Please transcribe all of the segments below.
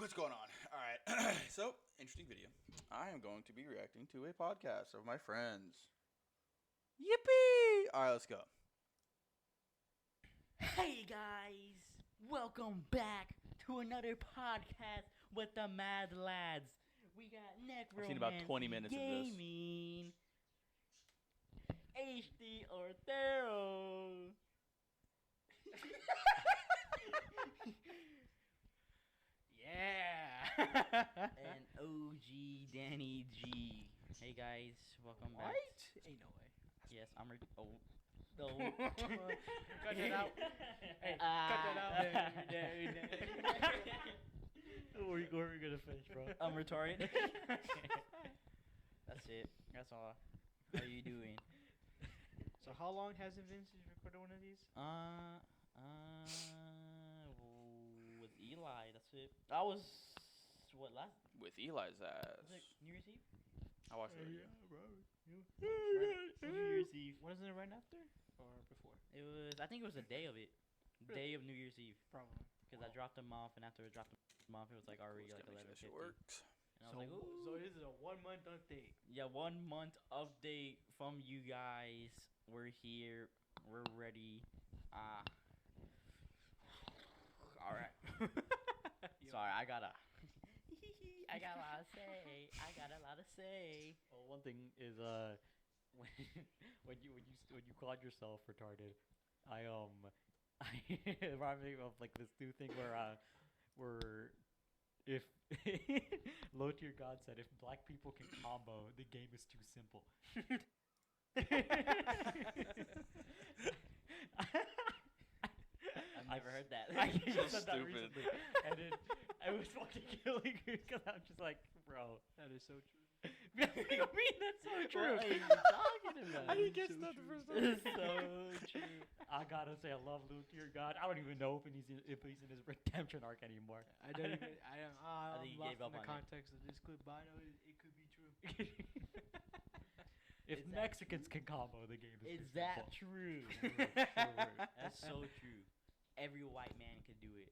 What's going on? All right. So, interesting video. I am going to be reacting to a podcast of my friends. Yippee! All right, let's go. Hey guys, welcome back to another podcast with the Mad Lads. We got Necromancy, I've seen about 20 minutes of this. Gaming, HD Ortero. Yeah. And OG Danny G. Hey guys, welcome back. What? Ain't no way. Yes, I'm oh. Cut that out. Hey, cut that out. Where are we gonna finish, bro? I'm retarded. That's it. That's all. How you doing? So how long has it been since you recorded one of these? With Eli, that's it. I was what last? With Eli's ass. Was it New Year's Eve? I watched the video. bro. New Year's Eve. Wasn't it right after or before? It was. I think it was the day of it. Day of New Year's Eve. Probably. Because I dropped them off, and after I dropped them off, it was like already Let's like make sure that shit 11:50. works. And I was like, ooh. So this is a 1 month update. Yeah, 1 month update from you guys. We're here. We're ready. All right. Sorry, I got a lot to say. I got a lot to say. Well, one thing is when you called yourself retarded, I it reminded me of like this new thing where if Low Tier God said if black people can combo, the game is too simple. I've never heard that. I So said that stupid. recently, and it was fucking killing me because I'm just like, bro. That is so true. What do you mean that's so true? What are you talking about? I didn't guess that the first time. It's so true. I gotta say, I love Loot Your God. I don't even know if he's in his redemption arc anymore. I don't even. I'm think he lost gave in up the on it. context of this clip, but I know it could be true. If Is that Mexicans can combo, the game is Is too that simple. true? That's so true. Every white man can do it.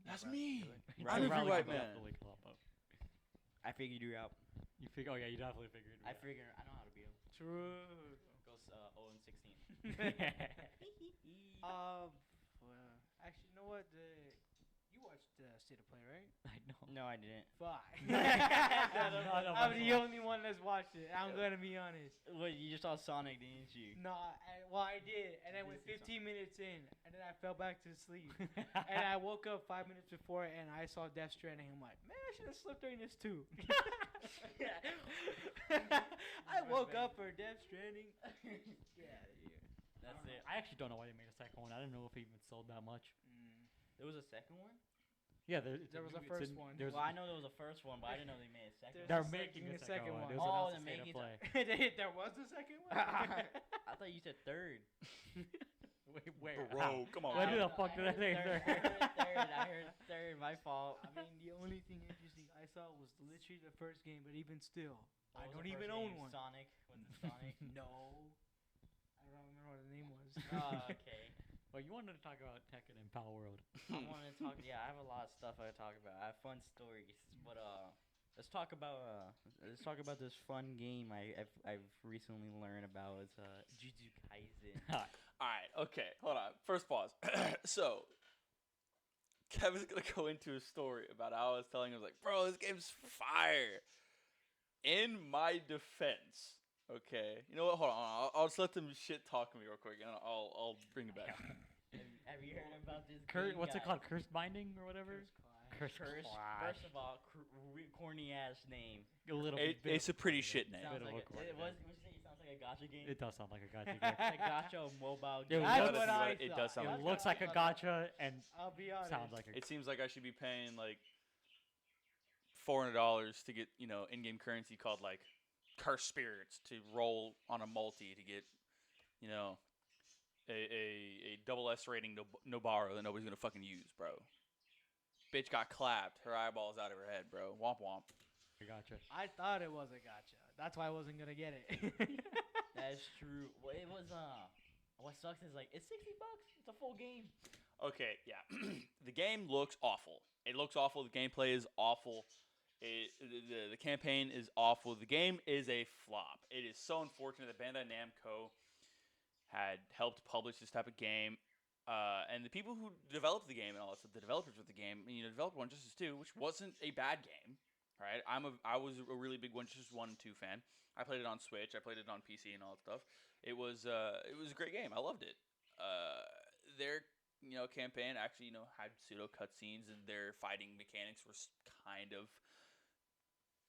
That's me. Right. I'm every Rally white can man. definitely combo. I figured you out. You figure? Oh yeah, you definitely figured. I figured I know how to beat him. True. Goes 0-16. Well, actually, you know what? You watched State of Play, right? I know. No, I didn't. Fuck. None of I'm us the watched. only one that's watched it. I'm gonna be honest. Wait, you just saw Sonic, didn't you? No, I did, and I went This is 15 minutes in, and then I fell back to sleep, and I woke up 5 minutes before, and I saw Death Stranding. I'm like, man, I should have slept during this too. I woke up for Death Stranding. Yeah, That's it. I actually don't know why they made a second one. I don't know if it even sold that much. There was a second one? Yeah, There was a first one. There's Well, I know there was a first one, but I didn't know they made a second There's one. they're a making second- a second second one. one. It was Oh, announced they're at State of making Play. there was a second one. I thought you said third. Wait, where? Bro, How? come on. When man. the fuck did I say third? I heard third. My fault. I mean, the only thing interesting I saw was literally the first game, but even still, What I was don't the even first own game? one. Sonic. Was it Sonic? No. I don't remember what the name was. Oh, okay. Well, you wanted to talk about Tekken and Power World. I want to talk. Yeah, I have a lot of stuff I talk about. I have fun stories, but let's talk about this fun game I've recently learned about. It's Jujutsu Kaisen. All right. Okay. Hold on. First pause. So, Kevin's gonna go into a story about how I was telling him, like, bro, this game's fire. In my defense, okay. You know what? Hold on. I'll just let them shit talk me real quick, and I'll bring it back. Have you heard about this? Curse, game, what's it guys? called? Cursed Binding or whatever? Curse Curse. First of all, corny ass name. A little bit. It's a pretty shit name. Sounds Bit of like a corny it was. name. What you say? It sounds like a gacha game. It does sound like a gacha game. It's a gacha mobile It game. That's looks- what I It thought. does sound It like looks like a gacha and I'll be honest. sounds like a. It seems like I should be paying like $400 to get, in-game currency called like Curse Spirits to roll on a multi to get, a double S rating Nobara that nobody's gonna fucking use, bro. Bitch got clapped. Her eyeballs out of her head, bro. Womp womp. a gacha. I thought it was a gotcha. That's why I wasn't gonna get it. That's true. Well, it was What sucks is like it's $60. It's a full game. Okay, yeah. The game looks awful. It looks awful. The gameplay is awful. The campaign is awful. The game is a flop. It is so unfortunate that Bandai Namco had helped publish this type of game. And the people who developed the game and all that stuff, the developers of the game, developed One Justice 2, which wasn't a bad game, right? I was a really big One Justice 1 and 2 fan. I played it on Switch. I played it on PC and all that stuff. It was a great game. I loved it. Their campaign actually had pseudo cutscenes, and their fighting mechanics were kind of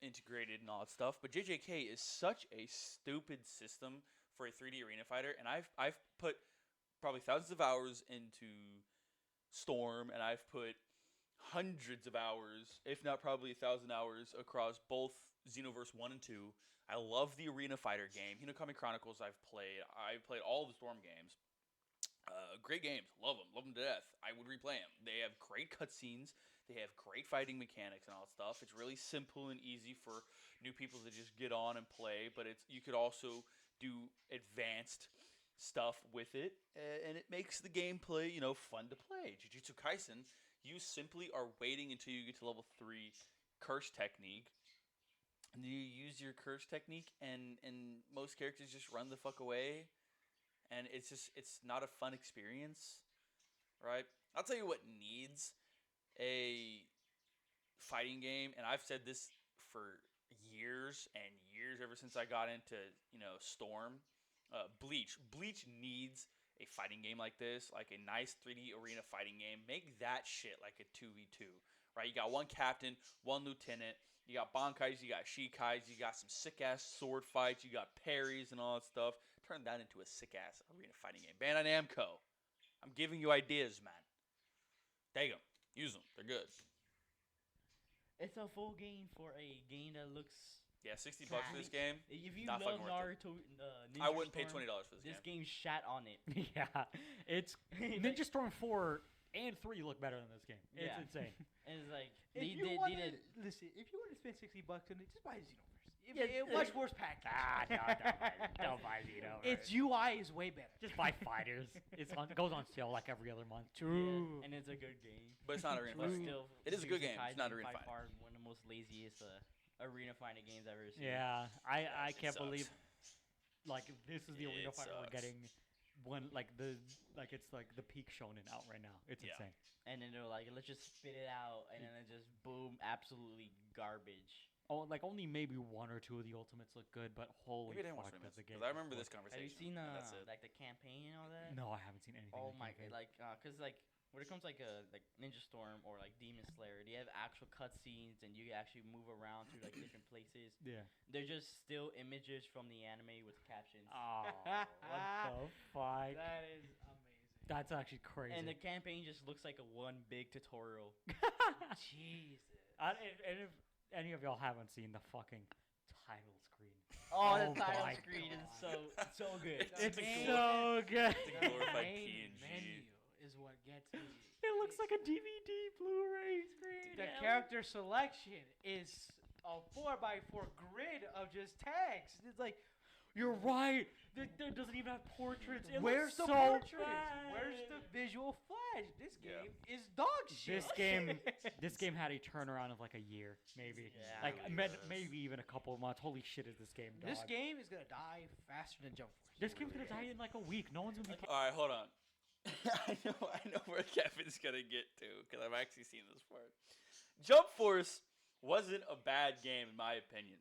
integrated and all that stuff. But JJK is such a stupid system for a 3D arena fighter, and I've put probably thousands of hours into Storm, and I've put hundreds of hours, if not probably 1,000 hours, across both Xenoverse 1 and 2. I love the arena fighter game. Hinokami Chronicles I've played all the Storm games. Great games. Love them to death. I would replay them. They have great cutscenes. They have great fighting mechanics and all that stuff. It's really simple and easy for new people to just get on and play, but you could also do advanced stuff with it, and it makes the gameplay, fun to play. Jujutsu Kaisen, you simply are waiting until you get to level 3 curse technique, and you use your curse technique, and most characters just run the fuck away, and it's not a fun experience, right? I'll tell you what needs a fighting game, and I've said this for years and years, ever since I got into Storm. Bleach needs a fighting game like this, like a nice 3D arena fighting game. Make that shit like a 2v2, right? You got one captain, one lieutenant, you got bankais, you got shikais, you got some sick ass sword fights, you got parries and all that stuff. Turn that into a sick ass arena fighting game. Bandai Namco, I'm giving you ideas, man. Take them, use them, they're good. It's a full game for a game that looks. Yeah, $60 for this game. If you Not love fucking worth it. Naruto, Ninja I wouldn't pay Storm, $20 for this game. game shat on it. Yeah, it's Ninja Storm 4 and 3 look better than this game. It's Yeah. insane. And it's like If they you did. want to listen, if you want to spend $60 on it, just buy Xenoverse. Yeah, Much worse package. Don't buy Xeno. Its UI is way better. Just buy Fighters. It goes on sale like every other month. True. And it's a good game. But it's not arena But fighting. still, It is a good Jujutsu game. It's not Kaisen arena by fighting. far one of the most laziest arena fighting games I've ever seen. Yeah, I It can't sucks. believe like this is the arena It fighter we're sucks. getting when it's like the peak shonen out right now. It's Yeah. insane. And then they're like, let's just spit it out, and then it just boom, absolutely garbage. Oh, like only maybe one or two of the ultimates look good, but holy Maybe I didn't watch fuck, Remix, does the game because I remember look- this conversation. Have you seen and that's it. like the campaign and all that? No, I haven't seen anything. Oh with my campaign. god, cause when it comes to like Ninja Storm or like Demon Slayer, they have actual cutscenes and you can actually move around to like different places. Yeah. They're just still images from the anime with captions. Oh, what the fuck? That is amazing. That's actually crazy. And the campaign just looks like a one big tutorial. Jesus. and if any of y'all haven't seen the fucking title screen, Oh, Oh the title my screen God. is so good. It's it's a so good. The glorified main PNG. menu is what gets me. It looks like a DVD Blu-ray screen. The Yeah. character selection is a 4x4 grid of just text. It's like, You're right. There doesn't even have portraits. It where's the looks so portraits? bad. Where's the visual flash? This Yeah. game is dog shit. This game had a turnaround of like a year, maybe. Yeah. Like It really does. maybe even a couple of months. Holy shit, is this game? Dog. This game is gonna die faster than Jump Force. This game's gonna die in like a week. No one's gonna be. All right, hold on. I know where Kevin's gonna get to, because I've actually seen this part. Jump Force wasn't a bad game in my opinion.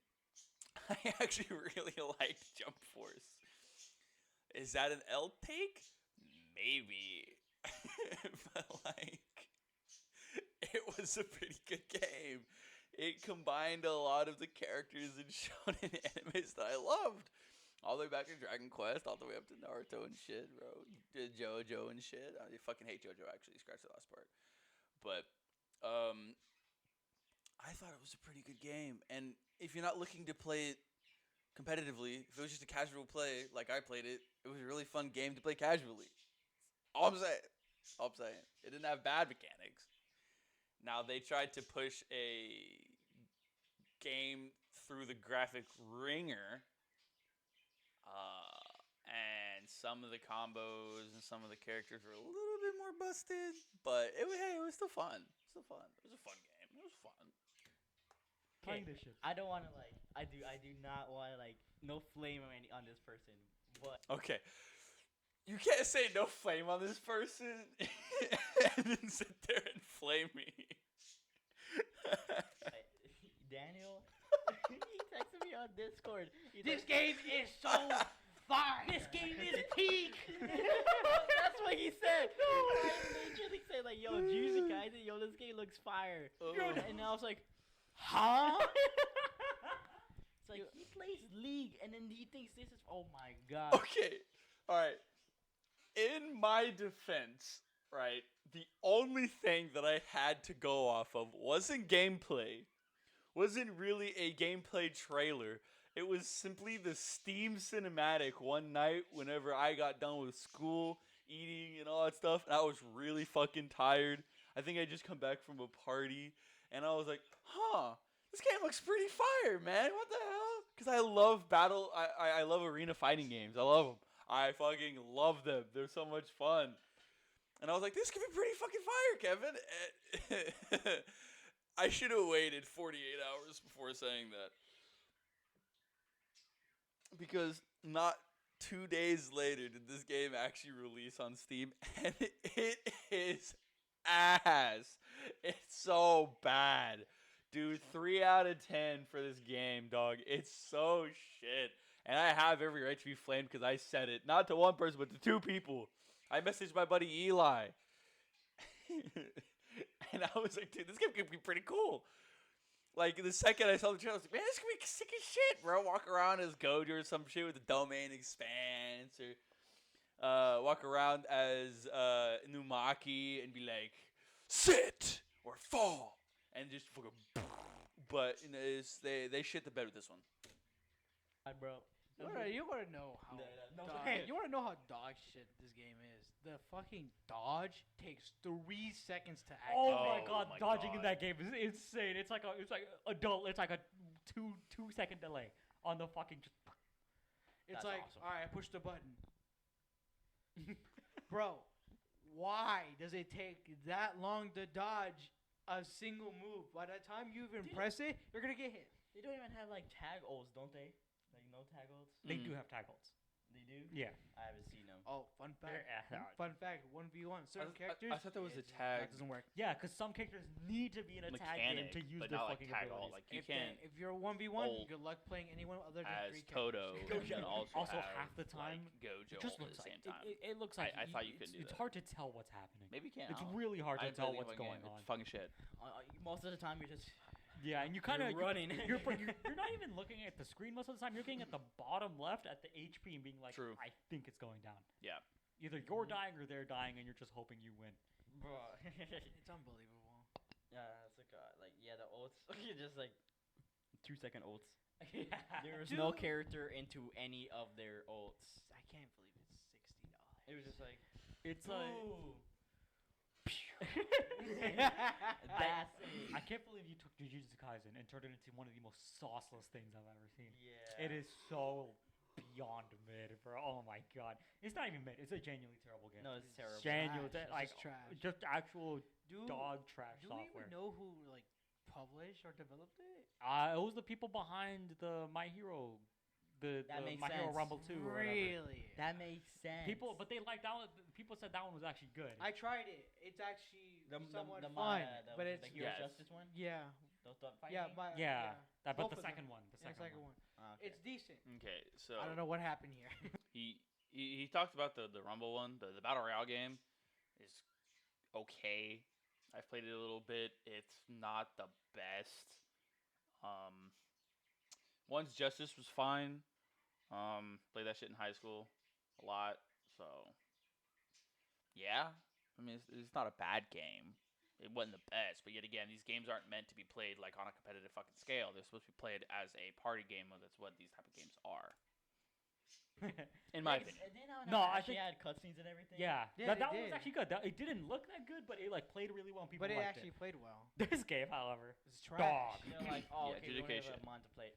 I actually really liked Jump Force. Is that an L take? Maybe. But like, it was a pretty good game. It combined a lot of the characters in shonen animes that I loved. All the way back to Dragon Quest, all the way up to Naruto and shit, bro. JoJo and shit. I fucking hate JoJo, actually. Scratch the last part. But, I thought it was a pretty good game. And if you're not looking to play it competitively, if it was just a casual play, like I played it, it was a really fun game to play casually. All I'm saying. All I'm saying. It didn't have bad mechanics. Now, they tried to push a game through the graphic ringer, and and some of the combos and some of the characters were a little bit more busted, but it was still fun. Still fun. It was a fun game. It was fun. Playing this shit. I don't want to I do not want to no flame on this person, but Okay. You can't say no flame on this person and then sit there and flame me. Daniel, he texted me on Discord. He's This like, game is so fire. This game is peak. That's what he said. I literally said yo, Jujutsu Kaisen, yo, this game looks fire. Ugh. And I was like, huh? It's like he plays League, and then he thinks this is. Oh my god. Okay. All right. In my defense, right, the only thing that I had to go off of wasn't gameplay. Wasn't really a gameplay trailer. It was simply the Steam cinematic one night whenever I got done with school, eating, and all that stuff. And I was really fucking tired. I think I just come back from a party. And I was like, this game looks pretty fire, man. What the hell? Because I love I love arena fighting games. I love them. I fucking love them. They're so much fun. And I was like, this could be pretty fucking fire, Kevin. I should have waited 48 hours before saying that. Because not 2 days later did this game actually release on Steam. And it is ass. It's so bad. Dude, 3 out of 10 for this game, dog. It's so shit. And I have every right to be flamed because I said it. Not to one person, but to 2 people. I messaged my buddy Eli. And I was like, dude, this game could be pretty cool. Like, the second I saw the trailer, I was like, man, this could be sick as shit, bro. Walk around as Gojo or some shit with the domain expanse. Or walk around as Numaki and be like, sit or fall. And just fucking... But they shit the bed with this one. Hi, bro. You wanna know how No, dog, hey. you wanna know how dog shit this game is. The fucking dodge takes 3 seconds to activate. Oh my Oh god, my dodging God. in that game is insane. It's like a two second delay on the fucking just. It's That's like, awesome. alright, I push the button. Bro, why does it take that long to dodge a single move? By the time you even Dude. press it, you're gonna get hit. They don't even have tag ults, don't they? No tag ults. They Mm. do have tag ults. They do. Yeah. I haven't seen them. Oh, fun fact. They're ass. Fun fact, 1v1. Certain characters. I thought that was a that tag doesn't work. Yeah, because some characters need to be in a tag game mechanic, to use but their not like fucking tag ult. abilities. Like, you If they- can't If you're 1v1, ult good luck playing anyone other than as 3 characters. Toto Gojo. and also, Also, have, half the time, like, Gojo It just ult looks at the like same time. it looks like I thought you couldn't do it's that. hard to tell what's happening. Maybe you can't. It's I don't know. really hard I to didn't play tell the what's fucking going game. on. It's fucking shit. Most of the time, you're just Yeah, and you kind of running. You're not even looking at the screen most of the time. You're looking at the bottom left at the HP and being like, True. I think it's going down. Yeah. Either you're dying or they're dying, and you're just hoping you win. bro. It's unbelievable. Yeah, it's the ults. You just 2-second ults. Yeah. There was no Dude. character into any of their ults. I can't believe it's $60. It was just like, It's like ooh. That's it. I can't believe you took Jujutsu Kaisen and turned it into one of the most sauceless things I've ever seen. Yeah. It is so beyond mid, bro. Oh my god, it's not even mid. It's a genuinely terrible game. No, it's terrible. Genuine, Trash. It's like just trash. just actual Do, dog trash do we software. even know who published or developed it? It was the people behind the My Hero, the That makes My Hero sense. Rumble 2 or whatever. Really? That makes sense. People, but they liked that one. People said that one was actually good. I tried it. It's actually somewhat the fun, Maya, but the it's Hero Yes. Justice one. yeah, The fight yeah, game? yeah, but both the of them. second one, the Yeah, second, one. Ah, okay. It's decent. Okay, so I don't know what happened here. he talked about the Rumble one, the battle royale game is okay. I've played it a little bit. It's not the best. One's Justice was fine. Played that shit in high school a lot. So yeah, I mean it's not a bad game. It wasn't the best, but yet again, these games aren't meant to be played like on a competitive fucking scale. They're supposed to be played as a party game. That's what these type of games are. in my Like, opinion. and then I No, I actually think- had cutscenes and everything. Yeah, Yeah, that they one was did. actually good. It didn't look that good, but it like played really well. And people But it liked actually played well. This game, however, It's trash. Dog. They're like, oh, Yeah, okay, we only have dedication. a month to play.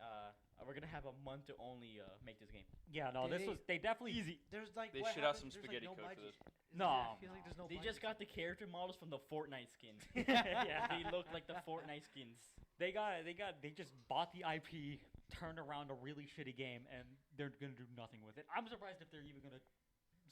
We're gonna have a month to only make this game. yeah, no, They- this was they definitely easy. There's like They what should have happened? some There's, spaghetti like, no code for budget. this. No. I feel like there's no They budget. just got the character models from the Fortnite skins. Yeah. They look like the Fortnite skins. They just bought the IP, turned around a really shitty game, and they're gonna do nothing with it. I'm surprised if they're even gonna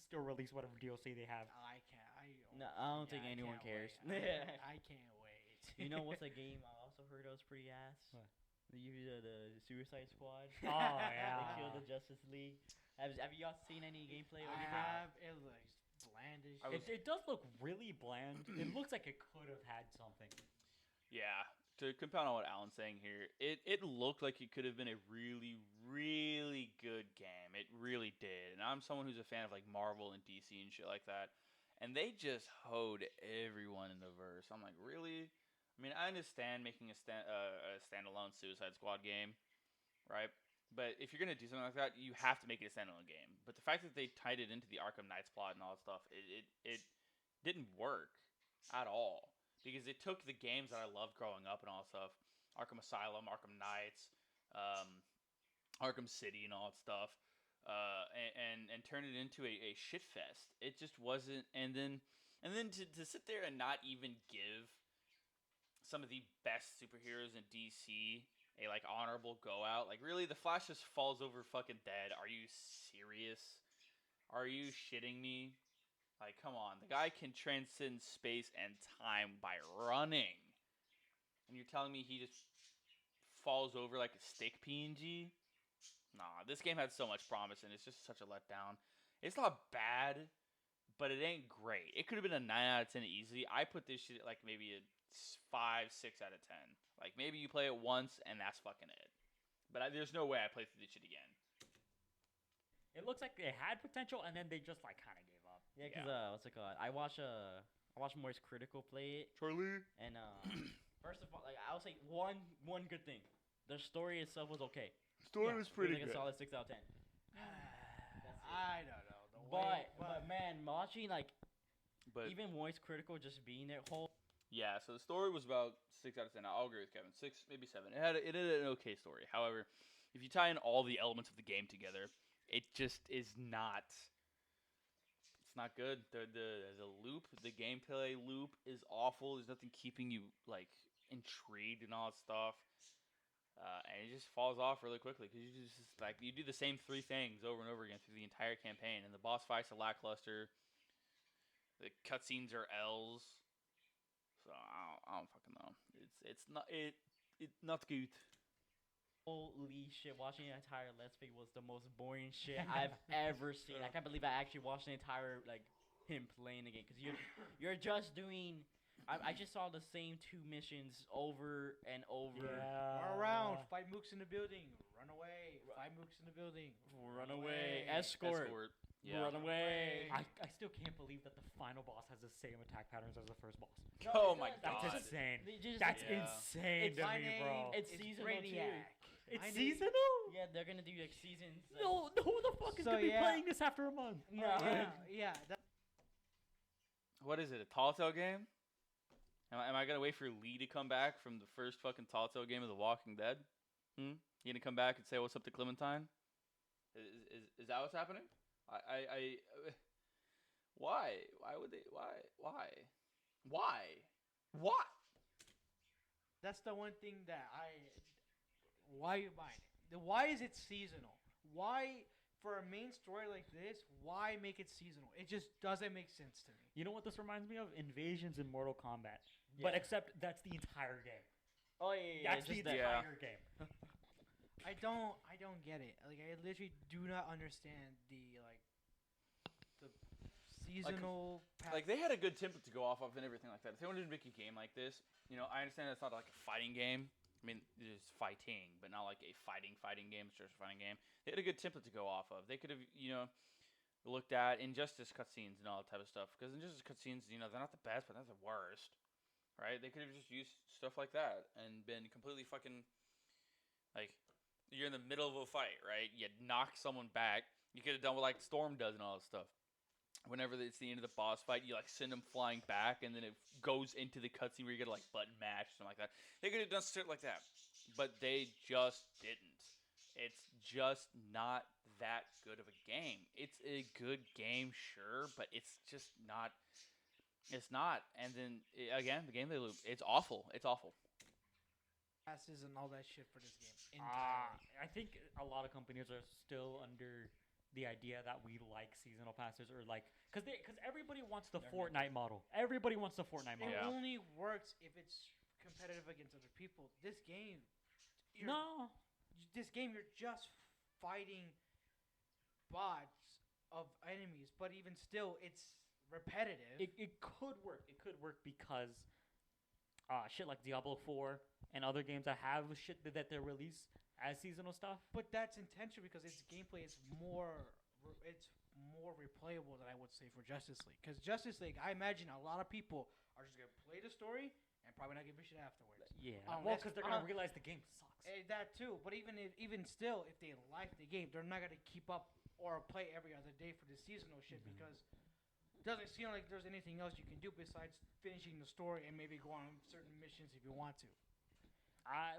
still release whatever DLC they have. I can't. No, I don't think I anyone can't cares. wait. I can't wait. You know what's a game I also heard was pretty ass? What? The Suicide Squad. Oh, They yeah. killed the Justice League. Have y'all seen any gameplay or I anything? have. It looks bland as I shit. was- It does look really bland. It looks like it could have had something. Yeah. To compound on what Alan's saying here, it looked like it could have been a really, really good game. It really did. And I'm someone who's a fan of like Marvel and DC and shit like that. And they just hoed everyone in the verse. I'm like, really? I mean, I understand making a standalone Suicide Squad game, right? But if you're gonna do something like that, you have to make it a standalone game. But the fact that they tied it into the Arkham Knights plot and all that stuff, it didn't work at all. Because it took the games that I loved growing up and all that stuff, Arkham Asylum, Arkham Knights, Arkham City, and all that stuff, and turned it into a shit fest. It just wasn't. And then to sit there and not even give some of the best superheroes in DC a like honorable go out, like really, the Flash just falls over fucking dead. Are you serious? Are you shitting me? Like, come on. The guy can transcend space and time by running. And you're telling me he just falls over like a stick PNG? Nah, this game had so much promise and it's just such a letdown. It's not bad, but it ain't great. It could have been a 9 out of 10 easily. I put this shit at like maybe a 5, 6 out of 10. Like, maybe you play it once and that's fucking it. But there's no way I play through this shit again. It looks like they had potential, and then they just like kind of gave up. Yeah, cause Yeah. what's it called? I watch Moist Critical play it, Charlie? and first of all, like I'll say one good thing. The story itself was okay. Story Yeah, was It pretty was like good. a solid 6 out of 10. I don't know. The way, But man, watching like But even Moist Critical just being there, whole yeah, so the story was about 6 out of 10. I'll agree with Kevin. 6, maybe 7. It had an okay story. However, if you tie in all the elements of the game together, it just is not. It's not good. The loop, the gameplay loop is awful. There's nothing keeping you like intrigued and all that stuff, and it just falls off really quickly because you just like you do the same 3 things over and over again through the entire campaign, and the boss fights are lackluster. The cutscenes are L's. So I don't fucking know. It's not good. holy shit! Watching the entire Let's Play was the most boring shit I've ever seen. I can't believe I actually watched the entire like him playing the game because you're just doing. I just saw the same 2 missions over and over. Run around, fight mooks in the building, run away, fight mooks in the building, Run away, escort, Yeah. run away. I still can't believe that the final boss has the same attack patterns as the first boss. No, Oh it my does. God. That's insane. They just- That's Yeah. insane It's to My me, name bro. It's seasonal too. Brainiac. It's My name- seasonal? Yeah, they're gonna do like seasons. Like, No, who the fuck is So, gonna be yeah. playing this after a month? no. Yeah. What is it? A Telltale game? Am I gonna wait for Lee to come back from the first fucking Telltale game of The Walking Dead? You gonna come back and say what's up to Clementine? Is that what's happening? Why? Why would they? Why? That's the one thing that why are you buying it? Why is it seasonal? Why, for a main story like this, why make it seasonal? It just doesn't make sense to me. You know what this reminds me of? Invasions in Mortal Kombat. But Yeah. except that's the entire game. Oh yeah, That's it's the just that. Yeah. entire game. I don't get it. Like, I literally do not understand the seasonal. Like they had a good template to go off of and everything like that. If they wanted to make a game like this, I understand it's not like a fighting game. I mean, it's fighting, but not like a fighting game. It's just a fighting game. They had a good template to go off of. They could have, looked at Injustice cutscenes and all that type of stuff. Because Injustice cutscenes, they're not the best, but they're the worst, right? They could have just used stuff like that and been completely fucking like you're in the middle of a fight, right? You knock someone back. You could have done what like Storm does and all that stuff. Whenever it's the end of the boss fight, you like send them flying back, and then it goes into the cutscene where you get to like button mash or something like that. They could have done shit like that, but they just didn't. It's just not that good of a game. It's a good game, sure, but it's just not. It's not. And then again, the gameplay loop. It's awful. It's awful. Passes and all that shit for this game. I think a lot of companies are still under the idea that we like seasonal passes or like because everybody wants the Fortnite model. Everybody wants the Fortnite It model. Yeah. only works if it's competitive against other people. This game, this game you're just fighting bots of enemies, but even still, it's repetitive. It could work. It could work because shit like Diablo 4 and other games that have shit that they release as seasonal stuff. But that's intentional because its gameplay is more replayable than I would say for Justice League. Because Justice League, I imagine a lot of people are just gonna play the story and probably not give a shit afterwards. Yeah. Unless- Well, because they're gonna realize the game sucks. That too. But even still, if they like the game, they're not gonna keep up or play every other day for the seasonal shit because it doesn't seem like there's anything else you can do besides finishing the story and maybe go on certain missions if you want to.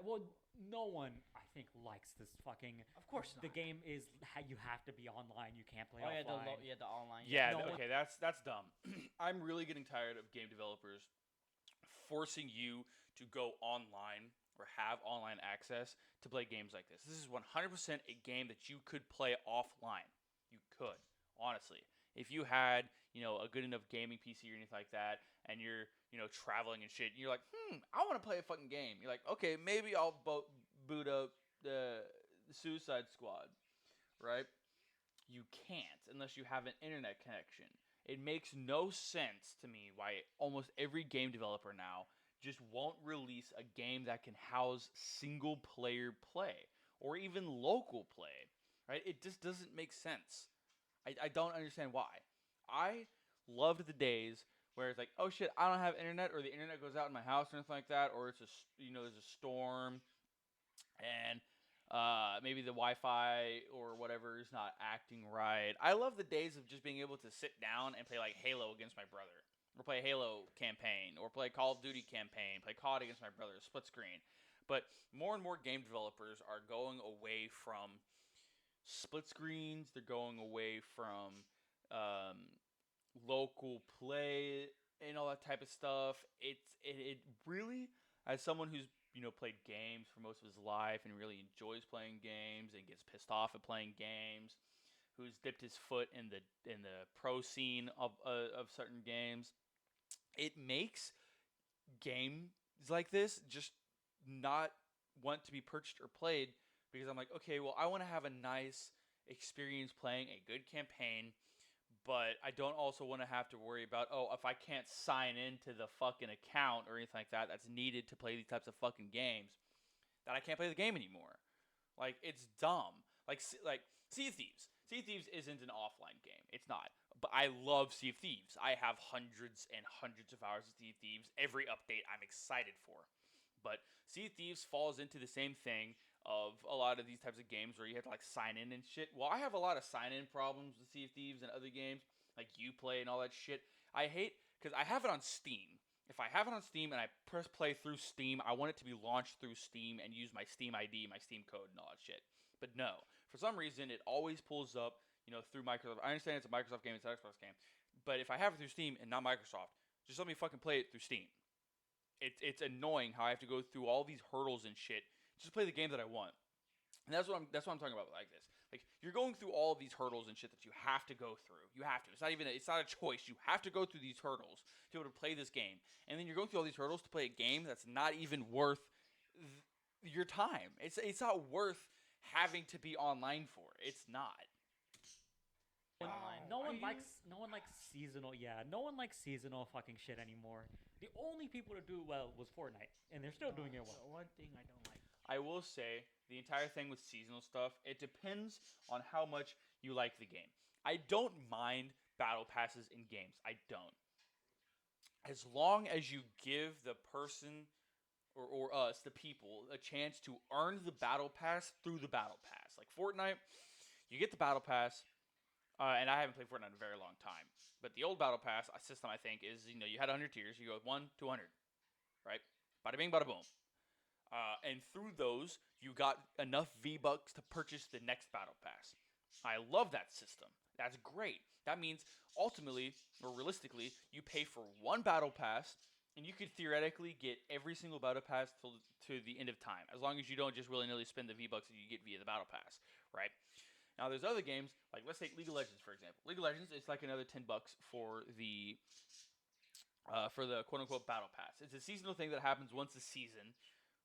Well, no one I think likes this fucking. Of course not. The game is you have to be online. You can't play Oh offline. yeah, the online. Yeah, No one- okay, that's dumb. I'm really getting tired of game developers forcing you to go online or have online access to play games like this. This is 100% a game that you could play offline. You could, honestly. If you had, a good enough gaming PC or anything like that, and you're, traveling and shit, and you're like, I want to play a fucking game. You're like, okay, maybe I'll boot up the Suicide Squad, right? You can't unless you have an internet connection. It makes no sense to me why almost every game developer now just won't release a game that can house single player play or even local play, right? It just doesn't make sense. I don't understand why. I loved the days where it's like, oh shit, I don't have internet, or the internet goes out in my house or anything like that, or it's there's a storm, and maybe the Wi-Fi or whatever is not acting right. I love the days of just being able to sit down and play like Halo against my brother, or play Halo campaign, or play Call of Duty campaign, play COD against my brother, split screen. But more and more game developers are going away from split screens. They're going away from local play and all that type of stuff. It really, as someone who's played games for most of his life and really enjoys playing games and gets pissed off at playing games, who's dipped his foot in the pro scene of certain games, it makes games like this just not want to be purchased or played, because I'm like, okay, well, I want to have a nice experience playing a good campaign, but I don't also want to have to worry about, if I can't sign into the fucking account or anything like that that's needed to play these types of fucking games, that I can't play the game anymore. Like, it's dumb. Like Sea of Thieves. Sea of Thieves isn't an offline game. It's not. But I love Sea of Thieves. I have hundreds and hundreds of hours of Sea of Thieves. Every update I'm excited for. But Sea of Thieves falls into the same thing of a lot of these types of games where you have to like sign in and shit. Well, I have a lot of sign-in problems with Sea of Thieves and other games like Uplay and all that shit. I hate because I have it on Steam. If I have it on Steam and I press play through Steam, I want it to be launched through Steam and use my Steam ID, my Steam code, and all that shit. But no, for some reason, it always pulls up, through Microsoft. I understand it's a Microsoft game, it's an Xbox game, but if I have it through Steam and not Microsoft, just let me fucking play it through Steam. It's annoying how I have to go through all these hurdles and shit just to play the game that I want. And that's what I'm talking about like this. Like, you're going through all these hurdles and shit that you have to go through. You have to. It's not a choice. You have to go through these hurdles to be able to play this game. And then you're going through all these hurdles to play a game that's not even worth your time. It's not worth having to be online for. It's not. No one likes seasonal. Yeah, no one likes seasonal fucking shit anymore. The only people to do well was Fortnite, and they're still doing it well. So one thing I don't like. I will say the entire thing with seasonal stuff, it depends on how much you like the game. I don't mind battle passes in games. I don't. As long as you give the person or us, the people, a chance to earn the battle pass through the battle pass. Like Fortnite, you get the battle pass, And I haven't played Fortnite in a very long time. But the old Battle Pass system, I think, is you had 100 tiers. You go 1 to 100, right? Bada bing, bada boom. And through those, you got enough V-Bucks to purchase the next Battle Pass. I love that system. That's great. That means ultimately, or realistically, you pay for one Battle Pass, and you could theoretically get every single Battle Pass to the end of time, as long as you don't just willy-nilly spend the V-Bucks that you get via the Battle Pass, right? Now, there's other games, like let's take League of Legends, for example. League of Legends, it's like another $10 for the quote-unquote Battle Pass. It's a seasonal thing that happens once a season,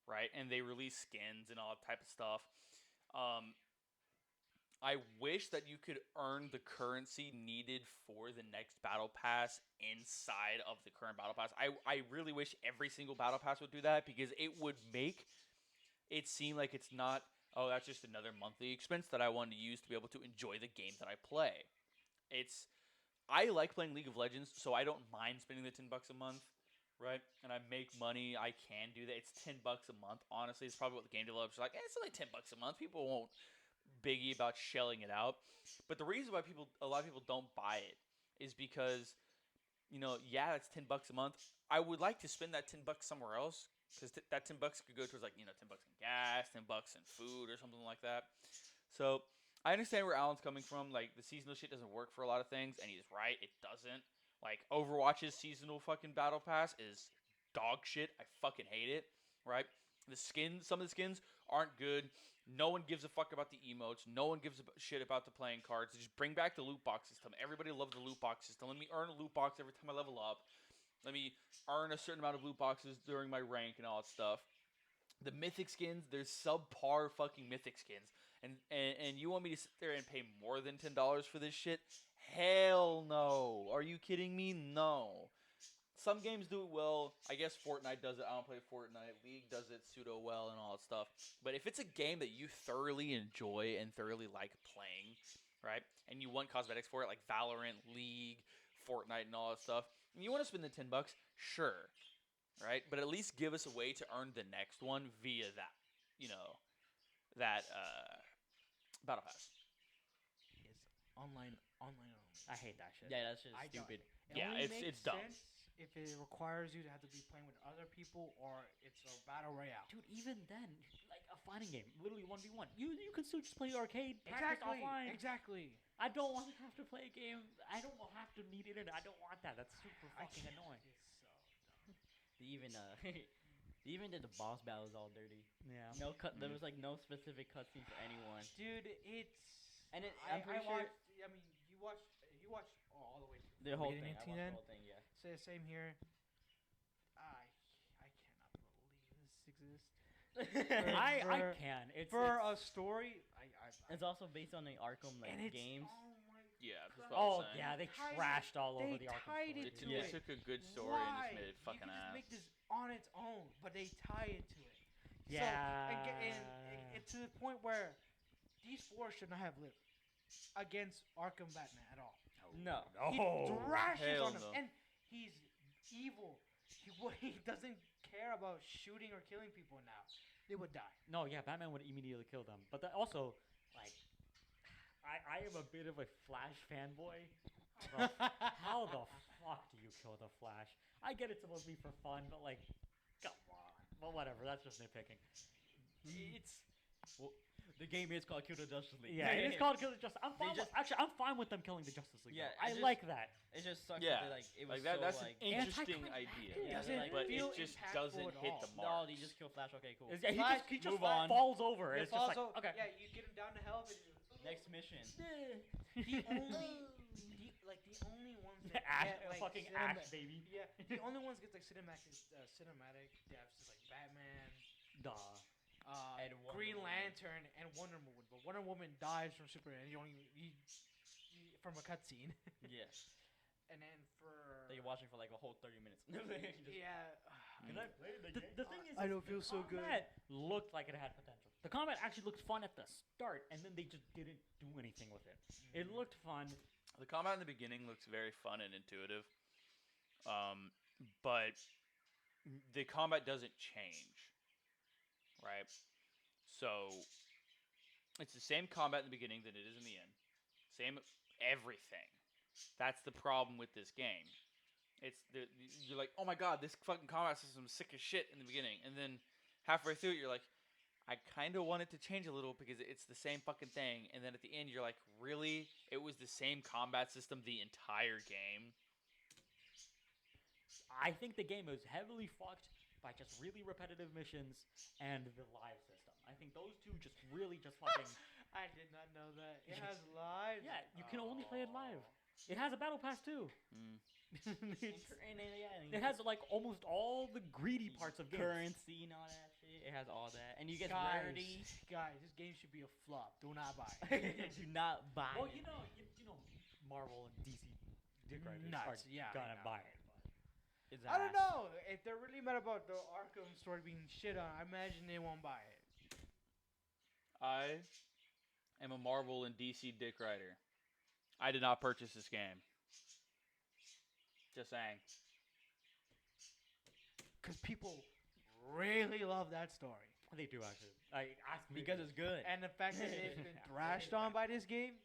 right? And they release skins and all that type of stuff. I wish that you could earn the currency needed for the next Battle Pass inside of the current Battle Pass. I really wish every single Battle Pass would do that, because it would make it seem like it's not, oh, that's just another monthly expense that I want to use to be able to enjoy the game that I play. I like playing League of Legends, so I don't mind spending the $10 a month, right? And I make money. I can do that. It's $10 a month. Honestly, it's probably what the game developers are like. It's only $10 a month. People won't biggie about shelling it out. But the reason why a lot of people don't buy it is because, yeah, it's $10 a month. I would like to spend that $10 somewhere else, because that $10 could go towards, like, $10 in gas, $10 in food, or something like that. So I understand where Alan's coming from. Like, the seasonal shit doesn't work for a lot of things, and he's right, it doesn't. Like, Overwatch's seasonal fucking battle pass is dog shit. I fucking hate it, right? Some of the skins aren't good. No one gives a fuck about the emotes. No one gives a shit about the playing cards. Just bring back the loot box system. Everybody loves the loot box system. Let me earn a loot box every time I level up. Let me earn a certain amount of loot boxes during my rank and all that stuff. The mythic skins, there's subpar fucking mythic skins. And you want me to sit there and pay more than $10 for this shit? Hell no. Are you kidding me? No. Some games do it well. I guess Fortnite does it. I don't play Fortnite. League does it pseudo well and all that stuff. But if it's a game that you thoroughly enjoy and thoroughly like playing, right, and you want cosmetics for it, like Valorant, League, Fortnite, and all that stuff, and you want to spend the $10, sure, right? But at least give us a way to earn the next one via that, that Battle Pass. Yes, online only. I hate that shit. Yeah, that's just I don't- stupid. It Yeah, only it's makes dumb. sense if it requires you to have to be playing with other people, or it's a battle royale. Dude, even then, like a fighting game, literally 1v1. You can still just play arcade, practice offline. Exactly. I don't want to have to play a game. I don't have to need internet. I don't want that. That's super I fucking can't- annoying. It's so dumb. They even they even did the boss battles all dirty. Yeah. No cut. There was like no specific cutscene for anyone. Dude, it's. And I I'm pretty sure watched. I mean, you watched all the way to the whole beginning thing. I to watched end. the whole thing. Yeah. Same here. I cannot believe this exists. I For- can. It's For it's, a story, It's also based on the Arkham and it's games. Oh my Yeah, that's God. what I was oh saying. yeah, they Tied it- trashed all over they the Arkham tied story. it to They it. took a good story Why? and just made it You fucking could just ass. make this on its own, but they tie it to it. Yeah. So, and to the point where these four should not have lived against Arkham Batman at all. No. He No. thrashes Hell on him, no. and he's evil. He doesn't care about shooting or killing people now. They would die. No, yeah, Batman would immediately kill them. But that also, like, I am a bit of a Flash fanboy. How the fuck do you kill the Flash? I get it's supposed to be for fun, but like, come on. Well, whatever. That's just nitpicking. It's The game is called Kill the Justice League. yeah, it's called Kill the Justice. I'm fine. just- Actually, I'm fine with them killing the Justice League. Yeah, though. I it's just- like that. It just sucks. Yeah, that it was Like that. so, That's like, an interesting anticlimactic. idea. Yeah, doesn't like- but feel it just impactful doesn't at hit all. the no, mark. you just kill Flash. Okay, cool. He Flash, just move on. falls over. Yeah, It's just like also- okay. Yeah, you get him down to health. And Next mission. the only ones that Ash, get, like, fucking cinema- Ash, baby. Yeah, the only ones get like cinematic deaths is like Batman, Duh. And Wonder Green Woman. Lantern, and Wonder Woman. But Wonder Woman dies from Superman. From a cutscene. Yeah. And then for That you're watching for like a whole 30 minutes. Just- yeah, Can I play the thing is, I don't the feel so good. combat looked like it had potential. The combat actually looked fun at the start, and then they just didn't do anything with it. It looked fun. The combat in the beginning looks very fun and intuitive, but the combat doesn't change, right? So it's the same combat in the beginning that it is in the end. Same everything. That's the problem with this game. You're like, oh my god, this fucking combat system is sick as shit in the beginning, and then halfway through it, you're like, I kind of want it to change a little because it's the same fucking thing, and then at the end, you're like, really? It was the same combat system the entire game? I think the game is heavily fucked by just really repetitive missions and the live system. I think those two just really just fucking. I did not know that. It has live. Yeah, you can only play it live. It has a battle pass too. It has like almost all the greedy parts of games. Currency and all that shit. It has all that, and you get Guys, rarity. guys, this game should be a flop. Do not buy it. Do not buy. Well, it. you know, Marvel and DC dick riders Nuts, are yeah, I gonna know. buy it. It's I don't ass. know. If they're really mad about the Arkham story being shit on, I imagine they won't buy it. I am a Marvel and DC dick rider. I did not purchase this game. Just saying. Because people really love that story. They do actually. I ask me Because it's good. And the fact that they've been thrashed on by this game,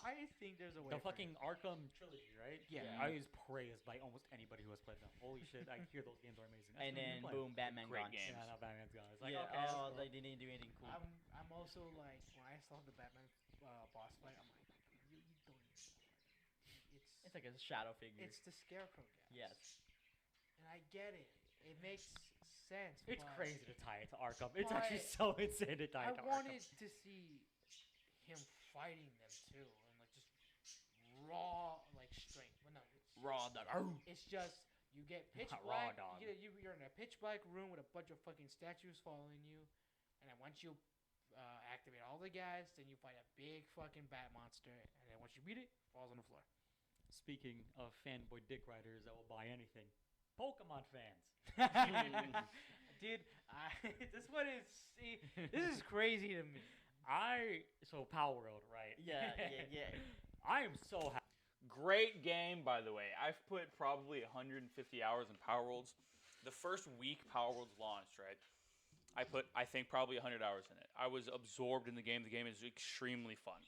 I think there's a way. the for fucking Arkham trilogy, right? Yeah. I was praised by almost anybody who has played them. Holy shit! I hear those games are amazing. And then boom, Batman Great gone. game. Yeah, now Batman's gone. It's like Yeah, okay, that's oh, cool. they didn't do anything cool. I'm also like, when I saw the Batman boss fight, I'm like, you don't even know. It's like a shadow figure. It's the Scarecrow guy. Yes. And I get it. It makes sense. It's but crazy to tie it to Arkham. It's But actually so insane to tie I it to wanted Arkham. to see him fighting them too, and like just raw like strength. Well, no, it's Raw dog. It's just you get pitch Not raw black. dog. You're in a pitch black room with a bunch of fucking statues following you, and then once you activate all the guys, then you fight a big fucking bat monster, and then once you beat it, it falls on the floor. Speaking of fanboy dick riders that will buy anything, Pokemon fans. Dude, this one is this is crazy to me. So Power World, right? Yeah. I am so happy. Great game, by the way. I've put probably 150 hours in Power Worlds. The first week Power Worlds launched, right? I put, I think, probably 100 hours in it. I was absorbed in the game. The game is extremely fun.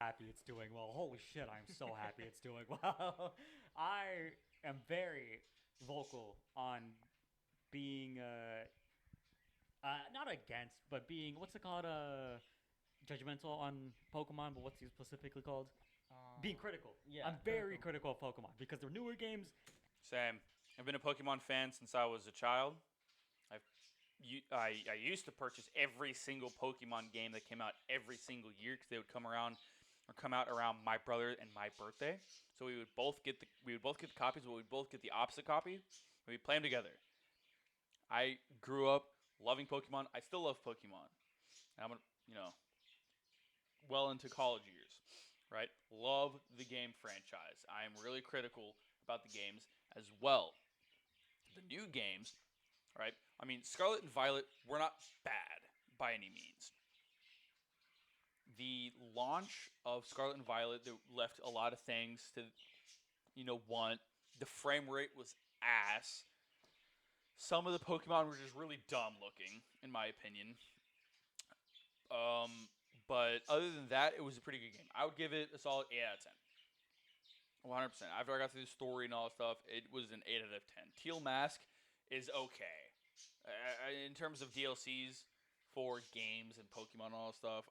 Happy it's doing well. Holy shit, I'm so happy it's doing well. I am very vocal on being not against, but being what's it called? Judgmental on Pokemon, but what's it specifically called? Being critical. Yeah, I'm very critical of Pokemon because the newer games. Same. I've been a Pokemon fan since I was a child. I used to purchase every single Pokemon game that came out every single year because they would come out around my brother and my birthday. So we would both get the copies, but we'd both get the opposite copy. And we'd play them together. I grew up loving Pokemon. I still love Pokemon. And I'm well into college years, right? Love the game franchise. I am really critical about the games as well. The new games, right? I mean, Scarlet and Violet were not bad by any means. The launch of Scarlet and Violet left a lot of things to, want. The frame rate was ass. Some of the Pokemon were just really dumb looking, in my opinion. But other than that, it was a pretty good game. I would give it a solid 8 out of 10. 100%. After I got through the story and all that stuff, it was an 8 out of 10. Teal Mask is okay. In terms of DLCs for games and Pokemon and all that stuff,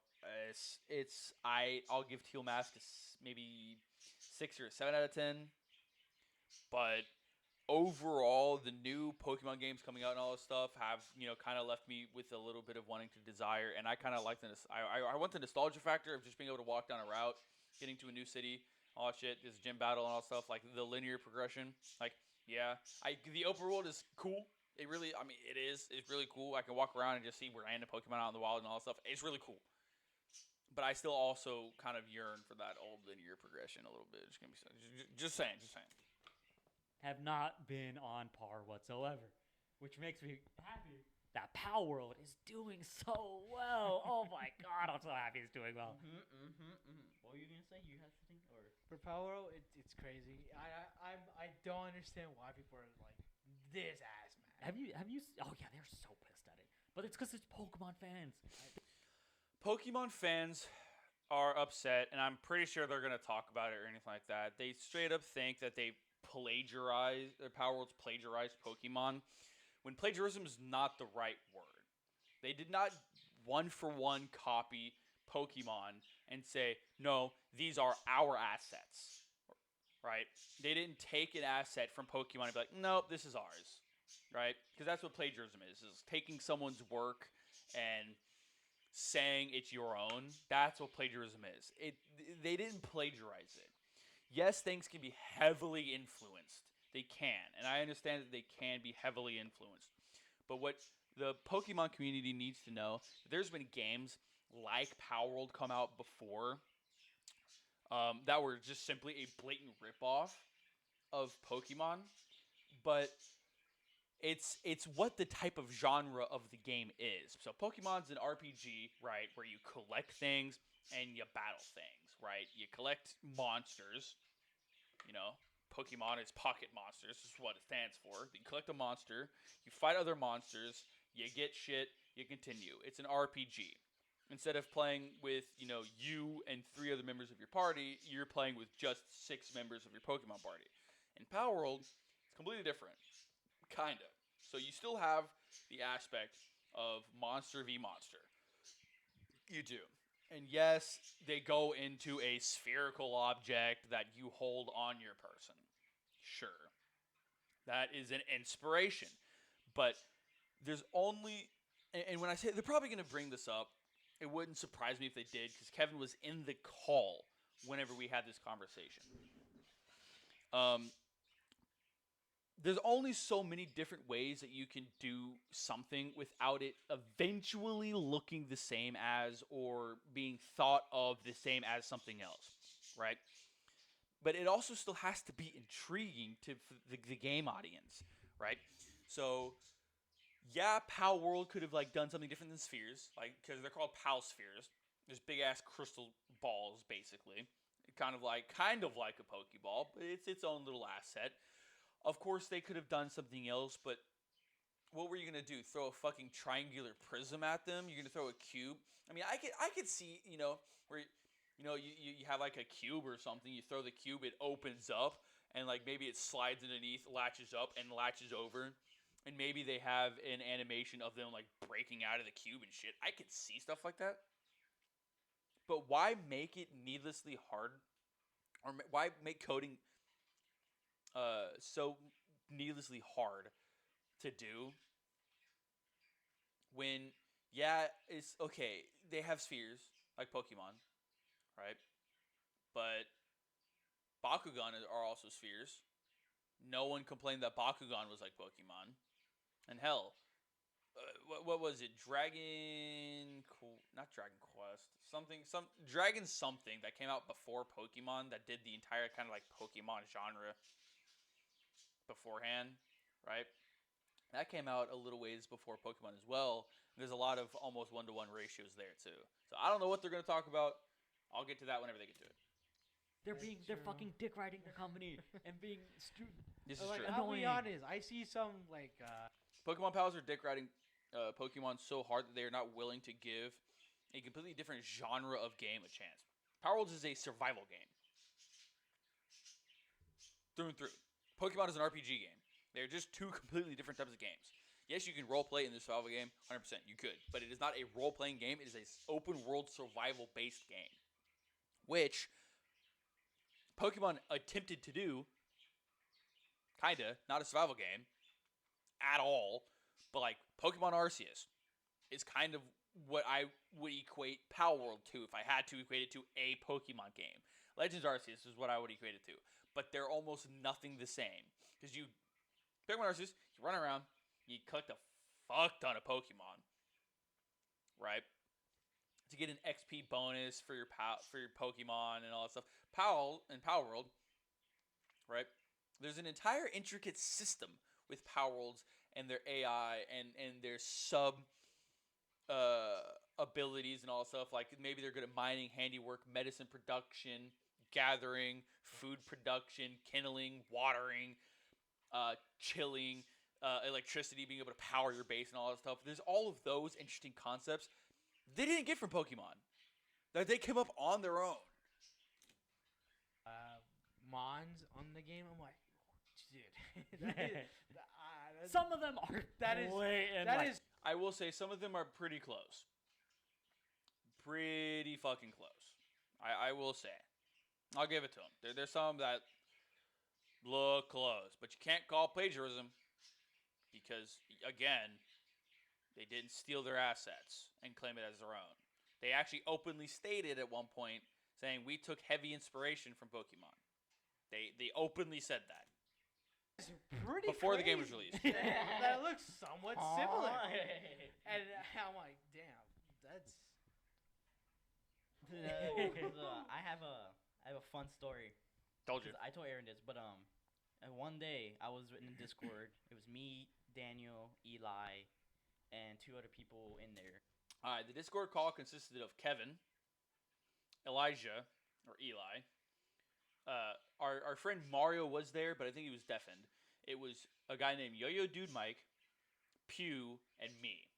I'll give Teal Mask maybe 6 or 7 out of 10. But overall, the new Pokemon games coming out and all this stuff have, kind of left me with a little bit of wanting to desire. And I kind of like I want the nostalgia factor of just being able to walk down a route, getting to a new city, all that shit, this gym battle and all that stuff, like the linear progression. Like, yeah, the open world is cool. It really, it is. It's really cool. I can walk around and just see random Pokemon out in the wild and all that stuff. It's really cool. But I still also kind of yearn for that old linear progression a little bit. Just saying. Have not been on par whatsoever, which makes me happy that Power World is doing so well. Oh my god, I'm so happy it's doing well. What were you gonna say? You had something, or For Power World, it's crazy. I don't understand why people are like this ass, man. Have you? Oh yeah, they're so pissed at it. But it's because it's Pokemon fans. Pokemon fans are upset, and I'm pretty sure they're gonna talk about it or anything like that. They straight up think that they plagiarized, or Power Worlds plagiarized Pokemon, when plagiarism is not the right word. They did not one for one copy Pokemon and say, no, these are our assets, right? They didn't take an asset from Pokemon and be like, nope, this is ours, right? Because that's what plagiarism is taking someone's work and saying it's your own. That's what plagiarism is. They didn't plagiarize it. Yes, things can be heavily influenced. They can, and I understand that they can be heavily influenced. But what the Pokemon community needs to know, there's been games like Power World come out before that were just simply a blatant ripoff of Pokemon, but it's what the type of genre of the game is. So Pokemon's an RPG, right, where you collect things and you battle things, right? You collect monsters, you know. Pokemon is pocket monsters, is what it stands for. You collect a monster, you fight other monsters, you get shit, you continue. It's an RPG. Instead of playing with, you and 3 other members of your party, you're playing with just 6 members of your Pokemon party. In Power World, it's completely different. Kind of. So you still have the aspect of monster v monster. You do. And yes, they go into a spherical object that you hold on your person. Sure. That is an inspiration. But there's only. And when I say they're probably going to bring this up, it wouldn't surprise me if they did, because Kevin was in the call whenever we had this conversation. There's only so many different ways that you can do something without it eventually looking the same as or being thought of the same as something else, right? But it also still has to be intriguing to the game audience, right? So, yeah, Pow World could have done something different than spheres, because they're called Pow spheres. There's big ass crystal balls, basically, kind of like a Pokeball, but it's its own little asset. Of course, they could have done something else, but what were you gonna do? Throw a fucking triangular prism at them? You're gonna throw a cube? I mean, I could see, where you have a cube or something. You throw the cube, it opens up, and maybe it slides underneath, latches up, and latches over, and maybe they have an animation of them breaking out of the cube and shit. I could see stuff like that, but why make it needlessly hard, or why make coding so needlessly hard to do when, yeah, it's okay. They have spheres like Pokemon, right? But Bakugan are also spheres. No one complained that Bakugan was like Pokemon. And hell, what was it? Not Dragon Quest. Dragon something that came out before Pokemon that did the entire kind of Pokemon genre beforehand, right? That came out a little ways before Pokemon as well. There's a lot of almost 1-to-1 ratios there too. So I don't know what they're going to talk about. I'll get to that whenever they get to it. They're fucking dick riding the company and being stupid. This is true. I'll be Annoying. honest. I see some Pokemon pals are dick riding Pokemon so hard that they are not willing to give a completely different genre of game a chance. Power Worlds is a survival game. Through and through. Pokemon is an RPG game. They're just 2 completely different types of games. Yes, you can roleplay in the survival game, 100%. You could. But it is not a role-playing game. It is an open-world survival-based game. Which Pokemon attempted to do. Kinda. Not a survival game. At all. But Pokemon Arceus is kind of what I would equate Power World to if I had to equate it to a Pokemon game. Legends Arceus is what I would equate it to. But they're almost nothing the same. Because Pokemon Arceus, you run around, you collect a fuck ton of Pokemon, right? To get an XP bonus for your Pokemon and all that stuff. Power World, right? There's an entire intricate system with Power Worlds and their AI and their sub abilities and all that stuff. Maybe they're good at mining, handiwork, medicine production, gathering, food production, kindling, watering, chilling, electricity, being able to power your base and all that stuff. There's all of those interesting concepts they didn't get from Pokemon. That they came up on their own. Mons on the game. I'm like, dude. That's- Some of them are That is- blatant, that like, is I will say some of them are pretty close. Pretty fucking close. I will say. I'll give it to them. There's some that look close, but you can't call plagiarism because, again, they didn't steal their assets and claim it as their own. They actually openly stated at one point saying we took heavy inspiration from Pokemon. They openly said that it's pretty before the game was crazy. released. That looks somewhat similar. Aw. And I'm like, damn, that's. So, I have a fun story. Told you. 'Cause I told Aaron this, but and one day I was in Discord. It was me, Daniel, Eli, and 2 other people in there. All right, the Discord call consisted of Kevin, Elijah, or Eli. Our friend Mario was there, but I think he was deafened. It was a guy named Yo-Yo Dude Mike, Pew, and me.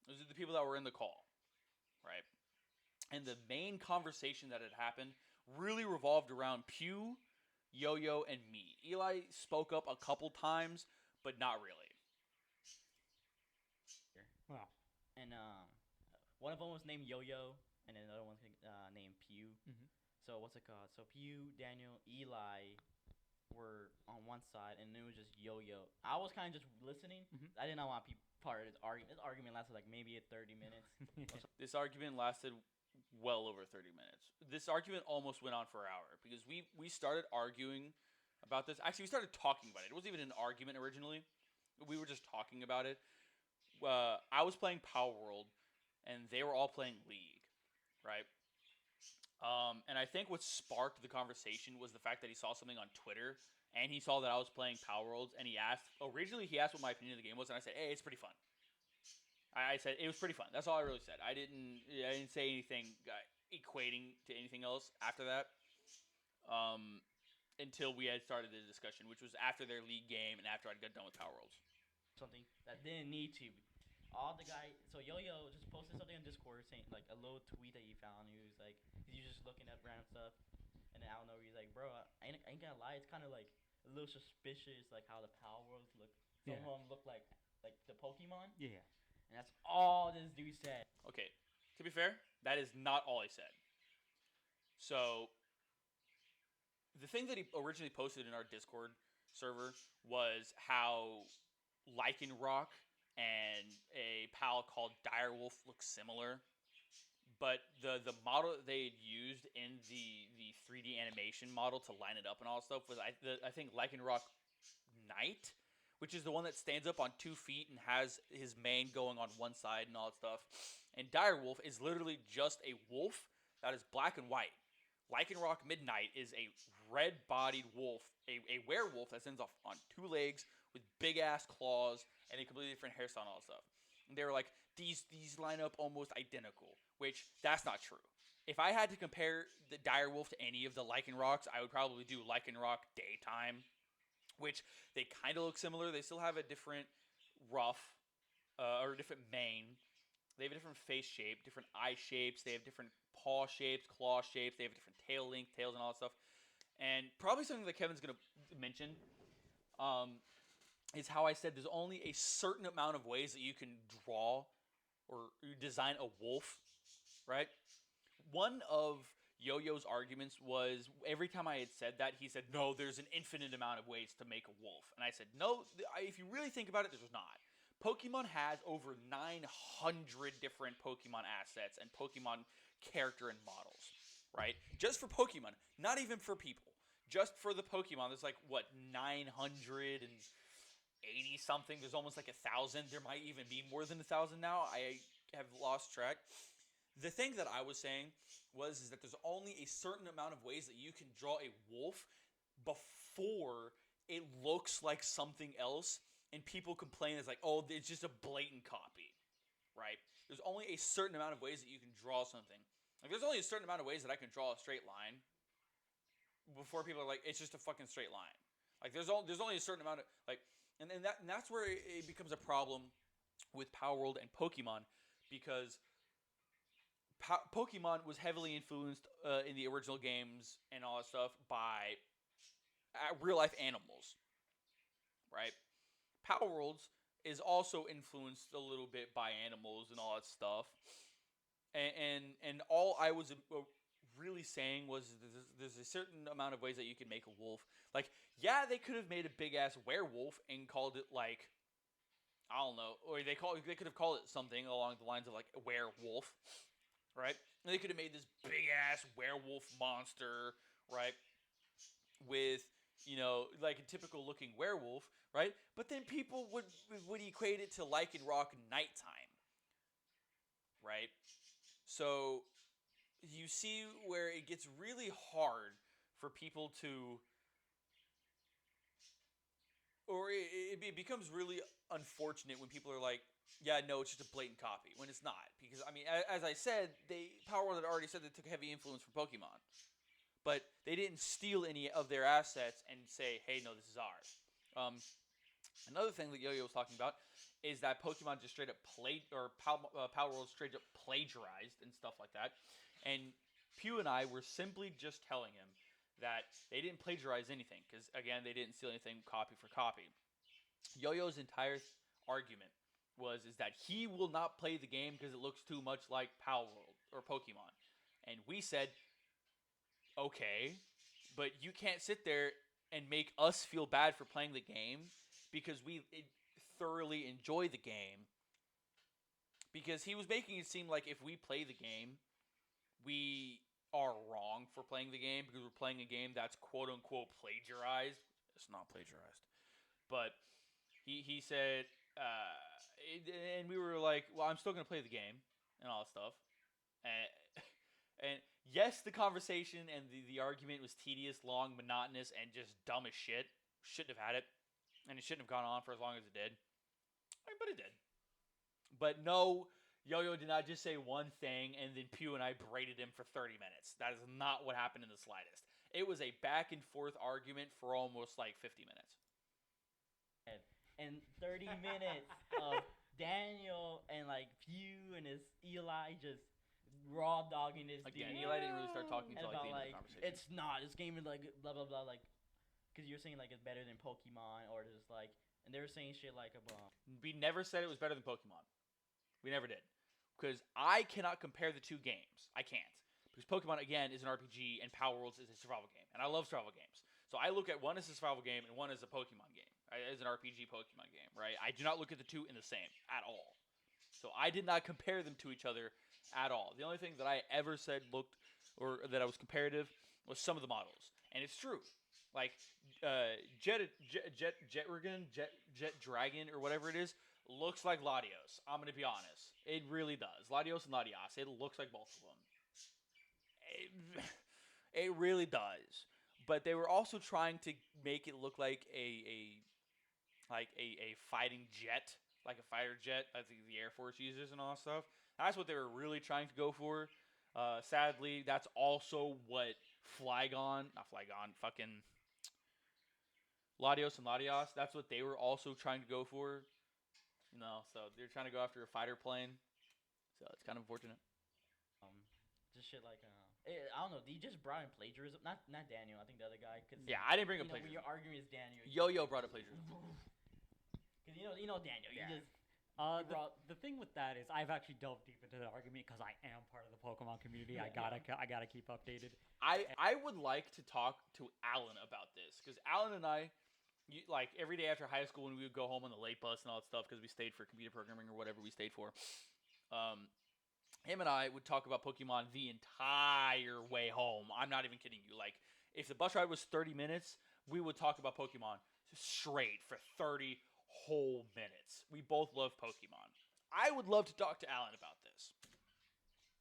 Those are the people that were in the call, right? And the main conversation that had happened really revolved around Pew, Yo-Yo, and me. Eli spoke up a couple times, but not really. Wow. And one of them was named Yo-Yo, and then another one's named Pew. Mhm. So what's it called? So Pew, Daniel, Eli were on one side, and it was just Yo-Yo. I was kind of just listening. Mhm. I did not want to be part of this argument. This argument lasted like maybe 30 minutes. This argument lasted well over 30 minutes. This argument almost went on for an hour because we started arguing about this. Actually, we started talking about it. It wasn't even an argument originally. We were just talking about it. I was playing Power World, and they were all playing League, right? And I think what sparked the conversation was the fact that he saw something on Twitter, and he saw that I was playing Power Worlds, and he asked what my opinion of the game was, and I said, hey, it's pretty fun. I said it was pretty fun. That's all I really said. I didn't say anything equating to anything else after that. Until we had started the discussion, which was after their League game and after I'd got done with Power Worlds. Something that didn't need to. All the guy, so Yo-Yo just posted something on Discord saying like a little tweet that he found. He was like, he was just looking at random stuff, and then out of nowhere he's like, bro, I ain't gonna lie, it's kind of like a little suspicious, like how the Power Worlds look. Some Yeah. of them look like the Pokemon, Yeah. and that's all this dude said. Okay, to be fair, that is not all he said. So, the thing that he originally posted in our Discord server was how Lycanroc and a pal called Direwolf look similar, but the model that they had used in the 3D animation model to line it up and all that stuff was I think Lycanroc Knight, which is the one that stands up on 2 feet and has his mane going on one side and all that stuff. And Direwolf is literally just a wolf that is black and white. Lycanroc Midnight is a red-bodied wolf, a werewolf that stands off on 2 legs with big-ass claws and a completely different hairstyle and all that stuff. And they were like, these line up almost identical, which that's not true. If I had to compare the Direwolf to any of the Lycanrocs, I would probably do Lycanroc Daytime, which they kind of look similar. They still have a different ruff or a different mane. They have a different face shape, different eye shapes. They have different paw shapes, claw shapes. They have different tail length, tails, and all that stuff. And probably something that Kevin's going to mention is how I said there's only a certain amount of ways that you can draw or design a wolf, right? One of Yo-Yo's arguments was every time I had said that, he said, no, there's an infinite amount of ways to make a wolf. And I said, no, if you really think about it, there's not. Pokemon has over 900 different Pokemon assets and Pokemon character and models, right? Just for Pokemon, not even for people. Just for the Pokemon, there's like, what, 980 something? There's almost like 1,000. There might even be more than 1,000 now. I have lost track. The thing that I was saying is that there's only a certain amount of ways that you can draw a wolf before it looks like something else, and people complain it's like, oh, it's just a blatant copy, right? There's only a certain amount of ways that you can draw something. Like, there's only a certain amount of ways that I can draw a straight line before people are like, it's just a fucking straight line. Like, there's only a certain amount of, like, and that's where it becomes a problem with Power World and Pokemon, because Pokemon was heavily influenced in the original games and all that stuff by real life animals, right? Power Worlds is also influenced a little bit by animals and all that stuff, and all I was really saying was there's a certain amount of ways that you can make a wolf. Like, yeah, they could have made a big ass werewolf and called it like, I don't know, or they could have called it something along the lines of like a werewolf, right? And they could have made this big ass werewolf monster, right? With, like a typical looking werewolf, right? But then people would equate it to Lycanroc nighttime, right? So you see where it gets really hard for people to, or it becomes really unfortunate when people are like, yeah, no, it's just a blatant copy, when it's not. Because, I mean, as I said, Power World had already said they took heavy influence from Pokemon. But they didn't steal any of their assets and say, hey, no, this is ours. Another thing that Yo-Yo was talking about is that Pokemon just straight up Power World straight up plagiarized and stuff like that. And Pew and I were simply just telling him that they didn't plagiarize anything, because, again, they didn't steal anything copy for copy. Yo-Yo's entire argument is that he will not play the game because it looks too much like Power World or Pokemon. And we said, okay, but you can't sit there and make us feel bad for playing the game because we thoroughly enjoy the game. Because he was making it seem like if we play the game, we are wrong for playing the game because we're playing a game that's quote-unquote plagiarized. It's not plagiarized. But he said, and we were like, well, I'm still going to play the game and all that stuff. And yes, the conversation and the argument was tedious, long, monotonous, and just dumb as shit. Shouldn't have had it. And it shouldn't have gone on for as long as it did. But it did. But no, Yo-Yo did not just say one thing and then Pew and I berated him for 30 minutes. That is not what happened in the slightest. It was a back and forth argument for almost like 50 minutes. And 30 minutes of Daniel and like Pew and his Eli just raw dogging this Again, dude. Eli didn't really start talking And until like about the end like of the conversation. it's not this game is like blah blah blah like because you're saying like it's better than Pokemon or just like and they were saying shit like about We never said it was better than Pokemon. We never did. Because I cannot compare the two games. I can't. Because Pokemon, again, is an RPG and Power Worlds is a survival game. And I love survival games. So I look at one as a survival game and one as a Pokemon game. As an RPG Pokemon game, right? I do not look at the two in the same at all. So I did not compare them to each other at all. The only thing that I ever said or that I was comparative was some of the models. And it's true. Like, Jet Dragon, or whatever it is, looks like Latios. I'm going to be honest. It really does. Latios and Latias. It looks like both of them. It really does. But they were also trying to make it look like a fighting jet, like a fighter jet, I think the Air Force uses and all that stuff. That's what they were really trying to go for. Sadly, that's also what fucking Latios and Latias, that's what they were also trying to go for. So they're trying to go after a fighter plane. So it's kind of unfortunate. just shit like I don't know. You just brought in plagiarism. Not Daniel. I think the other guy. Cause, Yeah, I didn't bring up when plagiarism. you're arguing with Daniel. Yo-Yo brought up plagiarism. Because you know Daniel. Yeah. You just The thing with that is I've actually delved deep into the argument because I am part of the Pokemon community. I gotta keep updated. I would like to talk to Alan about this because Alan and I, like every day after high school when we would go home on the late bus and all that stuff because we stayed for computer programming or whatever we stayed for, him and I would talk about Pokemon the entire way home. I'm not even kidding you. Like if the bus ride was 30 minutes, we would talk about Pokemon straight for 30 whole minutes. We both love Pokemon. I would love to talk to Alan about this.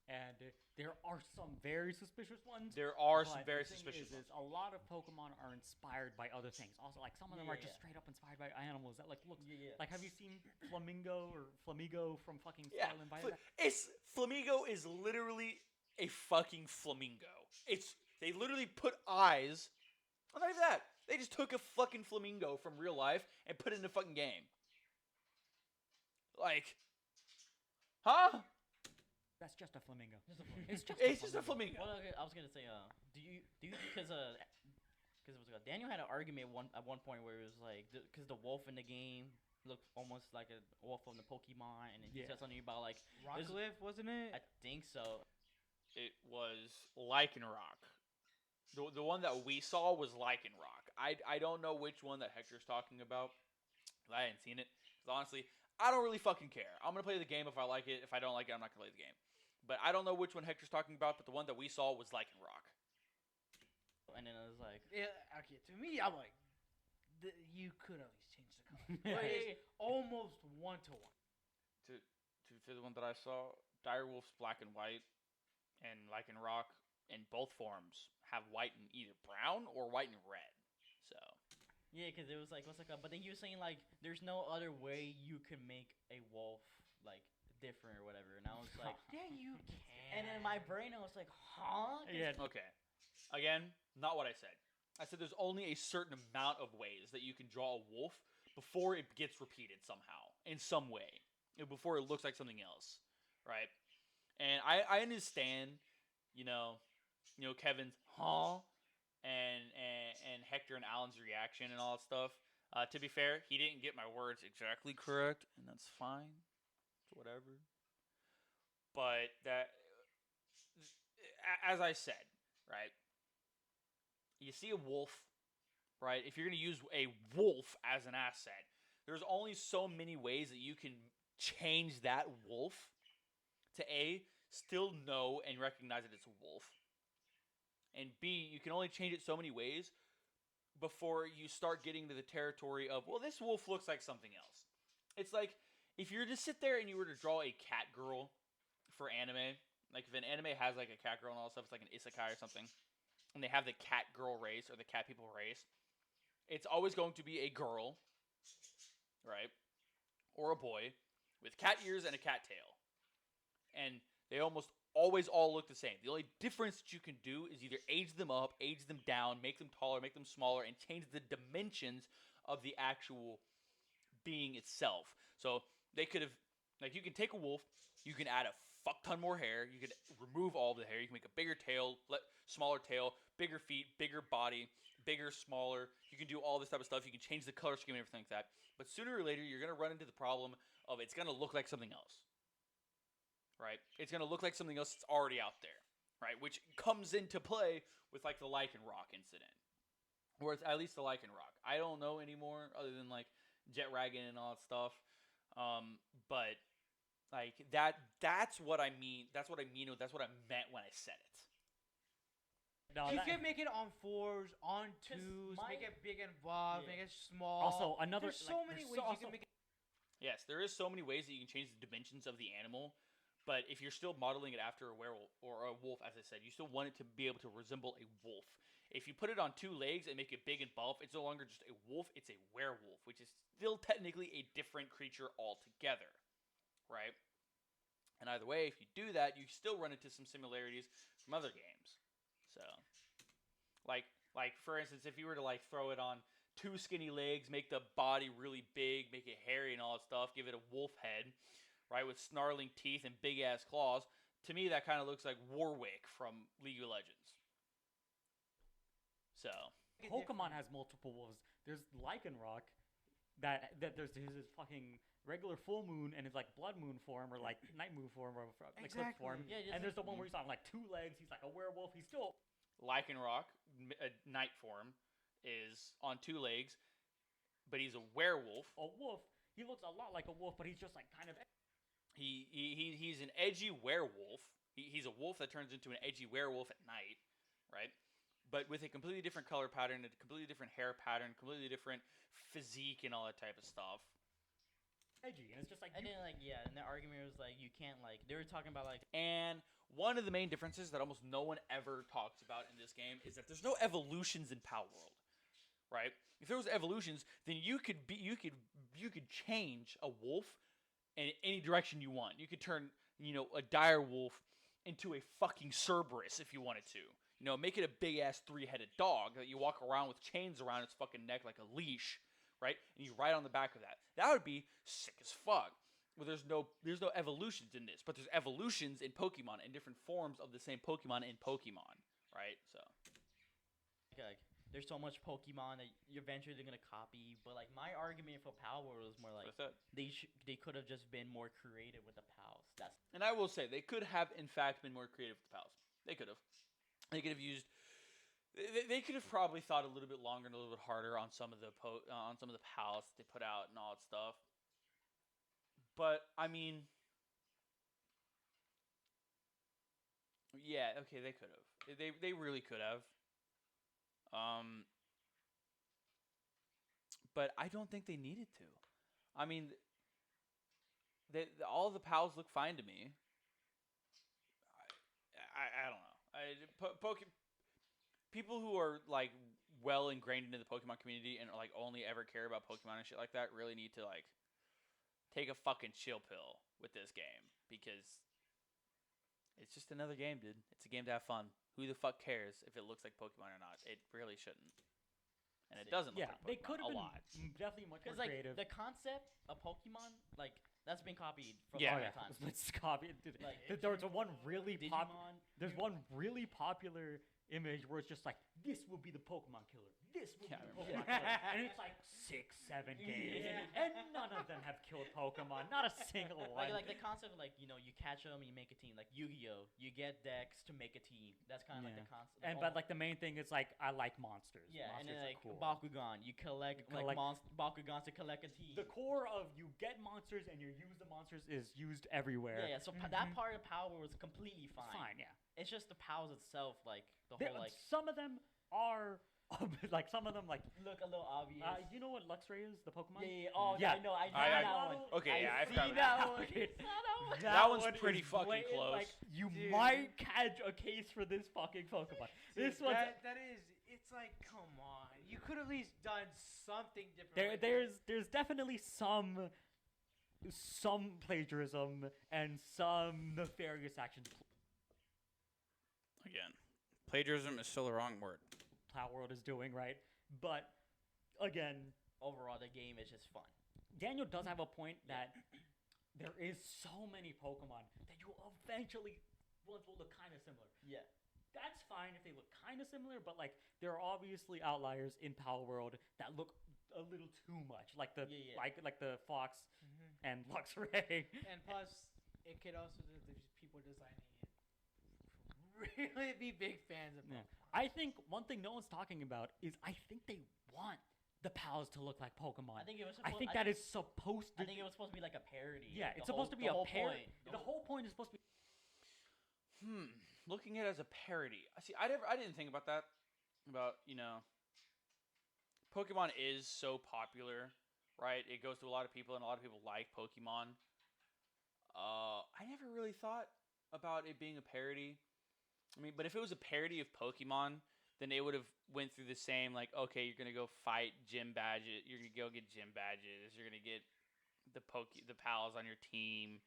And there are some very suspicious ones. There are some but very the thing suspicious ones. is a lot of Pokemon are inspired by other things. Also, like some of them are just straight up inspired by animals that like look. Like, have you seen Flamingo from fucking Yeah, Scarlet and Violet? Flamingo is literally a fucking flamingo. They literally put eyes. Not even that. They just took a fucking flamingo from real life and put it in a fucking game. Like, huh? That's just a flamingo. Just a flamingo. It's just a flamingo. Well, okay, I was gonna say, do you because it was Daniel had an argument at one point where it was like because the wolf in the game looked almost like a wolf from the Pokemon, and then he Yeah. said something about like Rockcliffe, wasn't it? I think so. It was Lycanroc. The one that we saw was Lycanroc. I don't know which one that Hector's talking about. I hadn't seen it. 'Cause honestly, I don't really fucking care. I'm gonna play the game if I like it. If I don't like it, I'm not gonna play the game. But I don't know which one Hector's talking about. But the one that we saw was Lycanroc. And then I was like, Yeah, okay, to me, I'm like, you could at least change the color. But Hey. it's almost 1-to-1. To the one that I saw, Direwolf's black and white, and Lycanroc in both forms have white and either brown or white and red. So yeah, because it was like what's like, but then you were saying like there's no other way you can make a wolf like different or whatever, and I was like, Yeah, you can. and in my brain I was like, huh? 'Cause Yeah. okay, again, not what I said. I said there's only a certain amount of ways that you can draw a wolf before it gets repeated somehow in some way, before it looks like something else, right? And I understand, you know, Kevin's and Hector and Alan's reaction and all that stuff. To be fair, he didn't get my words exactly correct, and that's fine. It's whatever. But as I said, right? You see a wolf, right? If you're going to use a wolf as an asset, there's only so many ways that you can change that wolf to A, still know and recognize that it's a wolf, and B, you can only change it so many ways before you start getting to the territory of, well, this wolf looks like something else. It's like if you were to sit there and you were to draw a cat girl for anime, like if an anime has like a cat girl and all that stuff, it's like an isekai or something, and they have the cat girl race or the cat people race, it's always going to be a girl, right? Or a boy with cat ears and a cat tail. And they almost always all look the same. The only difference that you can do is either age them up, age them down, make them taller, make them smaller, and change the dimensions of the actual being itself. So they could have, like, you can take a wolf, you can add a fuck ton more hair, you could remove all the hair, you can make a bigger tail, smaller tail, bigger feet, bigger body, bigger, smaller. You can do all this type of stuff. You can change the color scheme and everything like that. But sooner or later, you're going to run into the problem of it's going to look like something else. Right? It's going to look like something else that's already out there. Right? Which comes into play with, like, the Lycanroc incident. Or it's at least the Lycanroc. I don't know anymore other than, like, Jetragon and all that stuff. But, like, that's what I mean. That's what I mean. That's what I meant when I said it. No, You that- can make it on 4s, on 2s, make it big and buff, Yeah. make it small. Also, another There's so like, many there's ways so- you can make it. Yes, there is so many ways that you can change the dimensions of the animal, but if you're still modeling it after a werewolf or a wolf, as I said, you still want it to be able to resemble a wolf. If you put it on 2 legs and make it big and buff, it's no longer just a wolf, it's a werewolf, which is still technically a different creature altogether, right? And either way, if you do that, you still run into some similarities from other games. So, like for instance, if you were to like throw it on 2 skinny legs, make the body really big, make it hairy and all that stuff, give it a wolf head, right, with snarling teeth and big ass claws, to me that kind of looks like Warwick from League of Legends. So, Pokemon has multiple wolves. There's Lycanroc, that there's his fucking regular full moon and his like blood moon form or like night moon form or eclipse Exactly. form. Yeah, just And there's the like- one where he's on like 2 legs. He's like a werewolf. He's still Lycanroc, night form, is on 2 legs, but he's a werewolf. a wolf. He looks a lot like a wolf, but he's just like kind of. He's an edgy werewolf. He's a wolf that turns into an edgy werewolf at night, right? But with a completely different color pattern, a completely different hair pattern, completely different physique, and all that type of stuff. Edgy, and it's just like And you- then like yeah, and the argument was like you can't like they were talking about like And one of the main differences that almost no one ever talks about in this game is that there's no evolutions in Palworld, right? If there was evolutions, then you could change a wolf in any direction you want. You could turn, a dire wolf into a fucking Cerberus if you wanted to. Make it a big ass 3-headed dog that you walk around with chains around its fucking neck like a leash, right? And you ride on the back of that. That would be sick as fuck. well, there's no evolutions in this, but there's evolutions in Pokemon and different forms of the same Pokemon in Pokemon, right? So Like, there's so much Pokemon that you eventually they're gonna copy. But like my argument for Power World was more like that's what I said. they could have just been more creative with the pals. That's And I will say they could have, in fact, been more creative with the pals. They could have. They could have used. They could have probably thought a little bit longer and a little bit harder on some of the pals that they put out and all that stuff. But I mean, yeah, okay, they could have. They really could have. But I don't think they needed to. I mean, all the pals look fine to me. I don't know. People who are like well ingrained into the Pokemon community and like only ever care about Pokemon and shit like that really need to like take a fucking chill pill with this game because it's just another game, dude. It's a game to have fun. Who the fuck cares if it looks like Pokemon or not? It really shouldn't. And it doesn't look Yeah, like they Pokemon could have a been lot. definitely much more because like creative. the concept of Pokemon, like that's been copied from Yeah. a Oh, long yeah. time. Let's copy it. Like, There's one really Digimon. There's one really popular image where it's just like, this will be the Pokemon killer. This will Yeah, be the I Pokemon remember. killer. And it's like 6-7 games. And none of them have killed Pokemon. Not a single one. Like the concept of like you catch them, you make a team. Like Yu-Gi-Oh, you get decks to make a team. That's kind of like Yeah. the concept. And but like the main thing is like, I like monsters. yeah, and Monsters then are like cool. Bakugan, you collect Bakugans to collect a team. The core of you get monsters and you use the monsters is used everywhere. yeah. So that part of Power was completely fine. Fine, yeah. It's just the pals itself, like the There- whole like some of them are like some of them like look a little obvious. you know what Luxray is, the Pokemon? yeah, yeah. Oh, Yeah. I know. I know I- that one. okay, yeah, I see forgot that about one. that. Saw that one. That one's one pretty is fucking blatant, close. Like you Dude. might catch a case for this fucking Pokemon. Dude, This one's that is. It's like, come on. You could at least done something different. with it. there's definitely some plagiarism and some nefarious actions. Again, plagiarism is still the wrong word. Power World is doing right, but again, Overall, the game is just fun. Daniel does have a point that there is so many Pokemon that you eventually ones will look kind of similar. Yeah. That's fine if they look kind of similar, but like there are obviously outliers in Power World that look a little too much, like the Yeah, yeah. like the Fox Mhm. and Luxray. And plus, it could also there's people designing it really be big fans of Yeah. Pokemon. I think one thing no one's talking about is I think they want the pals to look like Pokemon. I think it was. I Supposed, think that is supposed to. I think it was supposed to be like a parody. yeah, like, it's the supposed whole- to be the a whole parody. point. The whole point is supposed to be. Looking at it as a parody. See, I didn't think about that. About Pokemon is so popular, right? It goes to a lot of people, and a lot of people like Pokemon. I never really thought about it being a parody. I mean, but if it was a parody of Pokemon, then they would have went through the same like, okay, you're gonna go fight gym badges. You're gonna go get gym badges. You're gonna get the pals on your team,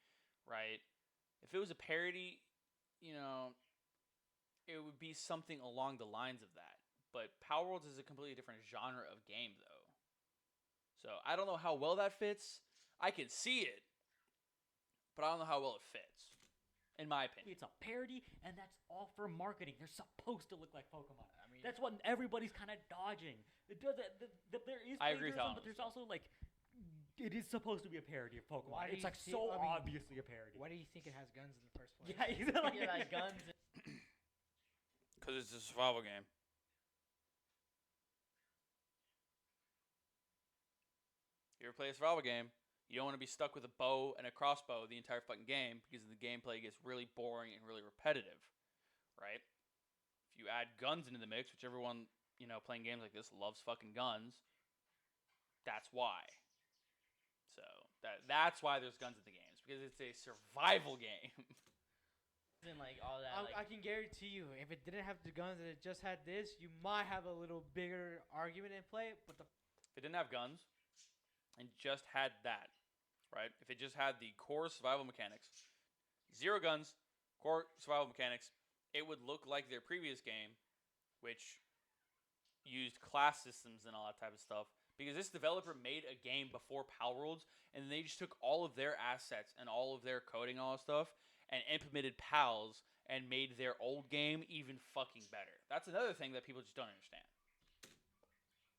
right? If it was a parody, it would be something along the lines of that. But Power Worlds is a completely different genre of game, though. So I don't know how well that fits. I can see it, but I don't know how well it fits, in my opinion. It's a parody, and that's all for marketing. They're supposed to look like Pokemon. I mean, That's what everybody's kind of dodging. It does. There is I agree with plagiarism, Alan. but there's also like, it is supposed to be a parody of Pokemon. Why do It's you like see- so I mean, obviously a parody. Why do you think it has guns in the first place? Yeah, exactly. yeah, like guns. Because it's a survival game. You ever play a survival game, you don't want to be stuck with a bow and a crossbow the entire fucking game because the gameplay gets really boring and really repetitive, right? If you add guns into the mix, which everyone, playing games like this loves fucking guns, that's why. So that's why there's guns in the games, because it's a survival game. And like all that. I can guarantee you, if it didn't have the guns and it just had this, you might have a little bigger argument in play. But If it didn't have guns and just had that, right? If it just had the core survival mechanics, 0 guns, core survival mechanics, it would look like their previous game, which used class systems and all that type of stuff, because this developer made a game before Palworlds, and they just took all of their assets and all of their coding and all that stuff and implemented PALs and made their old game even fucking better. That's another thing that people just don't understand.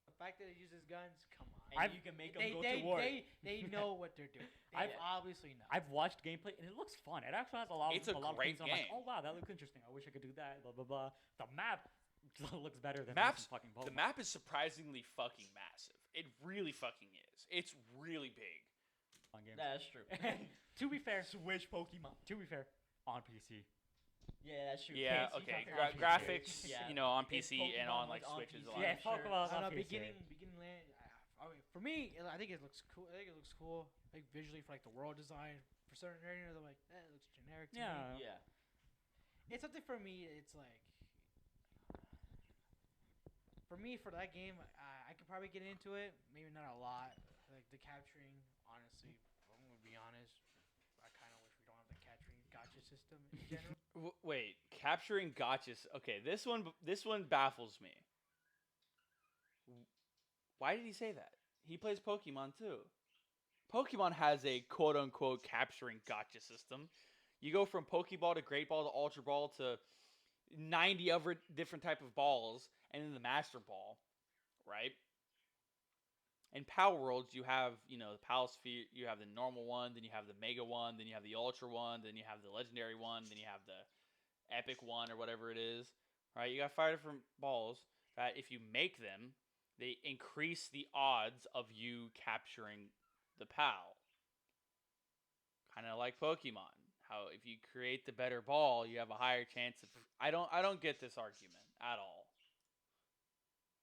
The fact that it uses guns, come on. And you can make them go to war. They know what they're doing. They I've- obviously know. I've watched gameplay and it looks fun. It actually has a lot. It's a lot great of things. I'm like, game. oh wow, that looks interesting. I wish I could do that. Blah blah blah. The map looks better than Maps- fucking The Pokemon. map is surprisingly fucking massive. It really fucking is. It's really big. Games. That's true. To be fair, Switch Pokemon. to be fair, on PC. Yeah, that's true. Yeah, Fancy okay. talking about Graphics, Yeah. you know, on If PC and Pokemon on like was on Switch is a PC, lot. Yeah, of sure. Pokemon's I on don't know, PC. beginning land. I mean, for me, I think it looks cool. I think it looks cool, like visually for like the world design. For certain areas, I'm like, it looks generic to me. Yeah. Yeah. It's something for me. It's like, for me, for that game, I could probably get into it. Maybe not a lot. Like the capturing, honestly, I'm gonna be honest. I kind of wish we don't have the capturing gotcha system in general. Wait, capturing gotchas. Okay, this one baffles me. Why did he say that? He plays Pokemon too. Pokemon has a quote unquote capturing gotcha system. You go from Pokeball to Great Ball to Ultra Ball to 90 other different type of balls, and then the Master Ball, right? In Power Worlds, you have, you know, the Pal Sphere, you have the normal one, then you have the Mega one, then you have the Ultra one, then you have the Legendary one, then you have the Epic one or whatever it is, right? You got 5 different balls that if you make them, they increase the odds of you capturing the Pal. Kind of like Pokemon. How if you create the better ball, you have a higher chance of. I don't get this argument at all.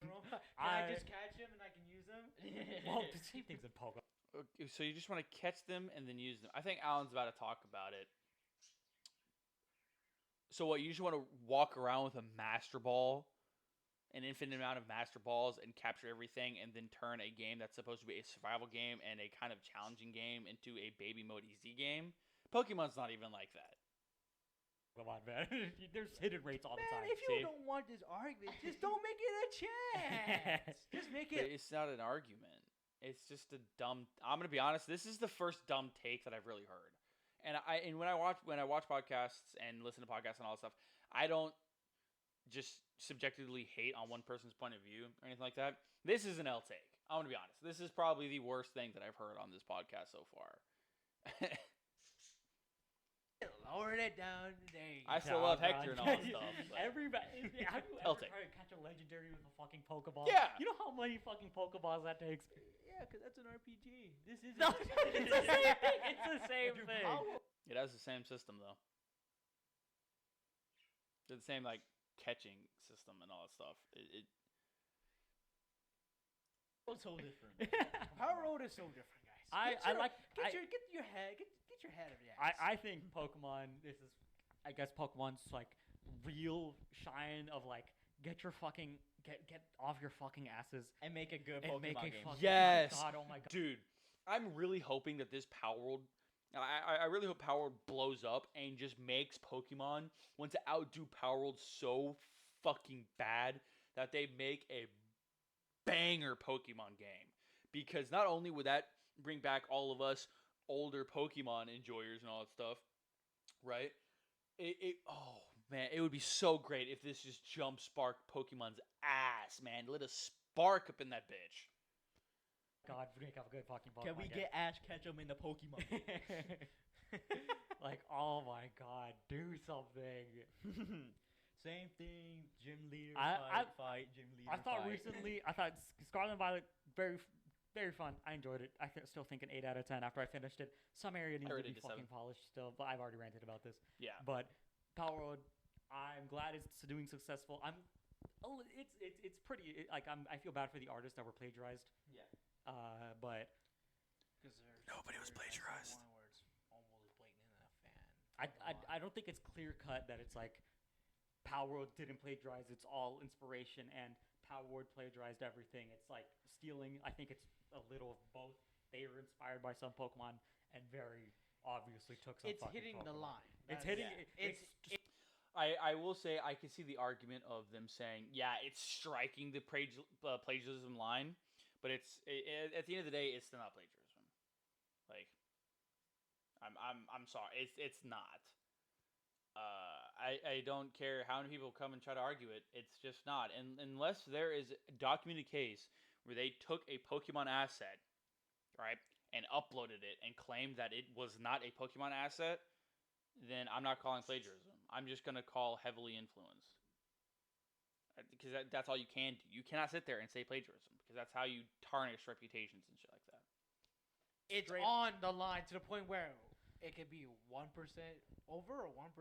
Can I I- just catch him and I can use him? Well, the same things in Pokemon. Okay, so you just want to catch them and then use them. I think Alan's about to talk about it. So what? You just want to walk around with a Master Ball, an infinite amount of Master Balls, and capture everything, and then turn a game that's supposed to be a survival game and a kind of challenging game into a baby mode easy game. Pokemon's not even like that. Come on, man. There's hidden rates all the Man, time. if you see? don't want this argument, just don't make it a chance. Just make But it. it's not an argument. It's just a dumb. I'm gonna be honest. This is the first dumb take that I've really heard. And when I watch podcasts and listen to podcasts and all that stuff, I don't just subjectively hate on one person's point of view or anything like that. This is an L take. I'm gonna be honest. This is probably the worst thing that I've heard on this podcast so far. Lower it down. There you go. I still love Hector and all that stuff. but- Everybody, have you I'll ever take tried to catch a legendary with a fucking Pokeball? Yeah. You know how many fucking Pokeballs that takes? Yeah, because that's an RPG. This is No, it's the same thing. It's the same Dude, thing. It has the same system though. They're the same like catching system and all that stuff. It It's so different. Power Road is so different, guys. I like. Get your head out of your ass. I think Pokemon. This is, I guess Pokemon's like real shine of like get your fucking get off your fucking asses And make a good and Pokemon make a game. fucking Yes. oh my god. Dude, I'm really hoping that this Power World, I really hope Power World blows up and just makes Pokemon want to outdo Power World so fucking bad that they make a banger Pokemon game. Because not only would that bring back all of us older Pokemon enjoyers and all that stuff, right? Oh man, it would be so great if this just jump sparked Pokemon's ass, man. Let us spark up in that bitch. God, make up a good fucking Pokemon Can we game. get Ash Ketchum in the Pokemon? Like, oh my god, do something. Same thing. Gym leader I- fight. Gym leader. I thought fight. recently, Scarlet and Violet very fun. I enjoyed it. Still think an 8 out of 10 after I finished it. Some area needs to rated be it a fucking 7. polished still, but I've already ranted about this. Yeah. But Power Road, I'm glad it's doing successful. It's pretty. I feel bad for the artists that were plagiarized. Yeah. But Nobody was plagiarized. One where it's almost blatant in a fan. I don't think it's clear cut that it's like Power World didn't plagiarize. It's all inspiration, and Power World plagiarized everything. It's like stealing. I think it's a little of both. They were inspired by some Pokemon and very obviously took some. It's fucking hitting the Pokemon. line. It's That's- hitting. yeah. It's just, I will say I can see the argument of them saying, yeah, it's striking the plagiarism line, But at the end of the day, it's still not plagiarism. Like, I'm sorry, it's not. I don't care how many people come and try to argue it. It's just not. And unless there is a documented case where they took a Pokemon asset, right, and uploaded it and claimed that it was not a Pokemon asset, then I'm not calling plagiarism. I'm just gonna call heavily influenced. Because that's all you can do. You cannot sit there and say plagiarism because that's how you tarnish reputations and shit like that. It's Straight- on the line to the point where it could be 1% over or 1%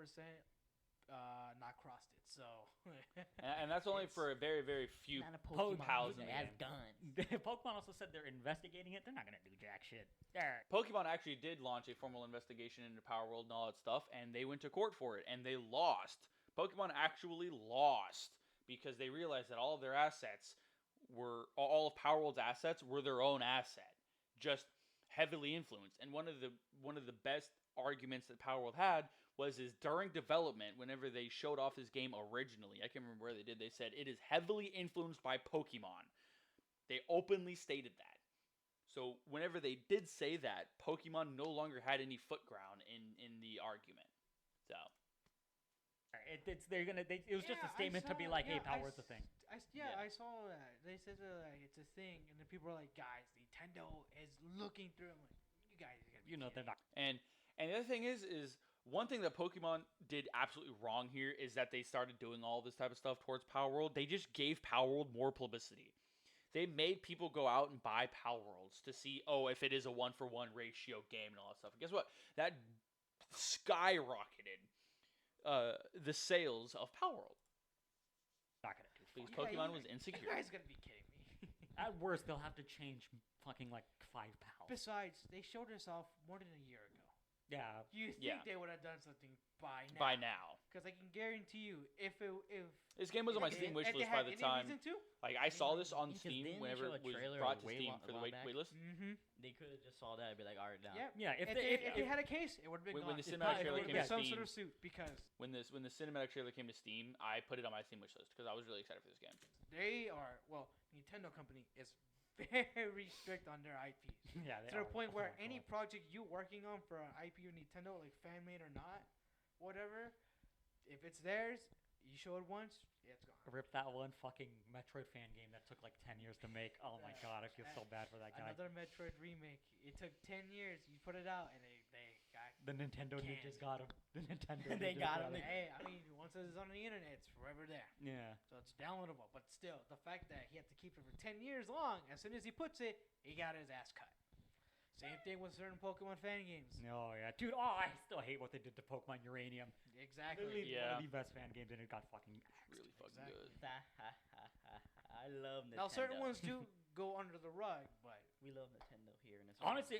not crossed it. So And that's only for a very, very few Not a Pokemon pals in that the has game. guns. Pokemon also said they're investigating it. They're not gonna do jack shit. They're Pokemon actually did launch a formal investigation into Power World and all that stuff, and they went to court for it, and they lost. Pokemon actually lost because they realized that all of their assets all of Power World's assets were their own asset, just heavily influenced. And one of the best arguments that Power World had was during development, whenever they showed off this game originally, I can't remember where they did. They said it is heavily influenced by Pokemon. They openly stated that. So whenever they did say that, Pokemon no longer had any foot ground in the argument. So it was just a statement to be like, hey, Power World's a thing. Yeah. I saw that. They said like it's a thing, and then people are like, guys, Nintendo is looking through. I'm like, you guys are gonna be You know they're kidding not. And the other thing is one thing that Pokemon did absolutely wrong here is that they started doing all this type of stuff towards Power World. They just gave Power World more publicity. They made people go out and buy Power Worlds to see, if it is a 1-for-1 ratio game and all that stuff. And guess what? That skyrocketed the sales of Power World Not gonna do. because Yeah, Pokemon you- was You insecure. guys gotta be kidding me. At worst, they'll have to change fucking like 5 pounds. Besides, they showed us off more than a year ago. Yeah. You think Yeah. they would have done something by now? By now, Because I can guarantee you, if this game was on my if Steam they- wish if they list by had the any time. reason to, Like I saw this on Because Steam didn't they whenever show a it was trailer brought to way Steam wa- for the a while back? waitlist. They could have just saw that and be like, alright, down. yeah. Yeah. If they had a case, it would have been When gone. the It's cinematic not- it trailer would've came been to some Steam- sort of suit because When the cinematic trailer came to Steam, I put it on my Steam wish list because I was really excited for this game. they are Nintendo company is very strict on their IPs. Yeah. They To the are. point Oh where my any God. project you're working on for an IP of Nintendo, like fan made or not, whatever, if it's theirs, you show it once, it's gone. Rip that one fucking Metroid fan game that took like 10 years to make. Oh my god, I feel so bad for that guy. Another Metroid remake. It took 10 years. You put it out, and they got. The Nintendo Can't. ninjas got him. The Nintendo They ninjas got him. Hey, I mean, once it's on the internet, it's forever there. Yeah. So it's downloadable. But still, the fact that he had to keep it for 10 years long, as soon as he puts it, he got his ass cut. Same thing with certain Pokemon fan games. Oh yeah, dude. Oh, I still hate what they did to Pokemon Uranium. Exactly. Literally Yeah. one of the best fan games, and it got fucking axed. Really fucking Exactly. good. I love Nintendo. Now, certain ones do go under the rug, but We love Nintendo here in this. Honestly,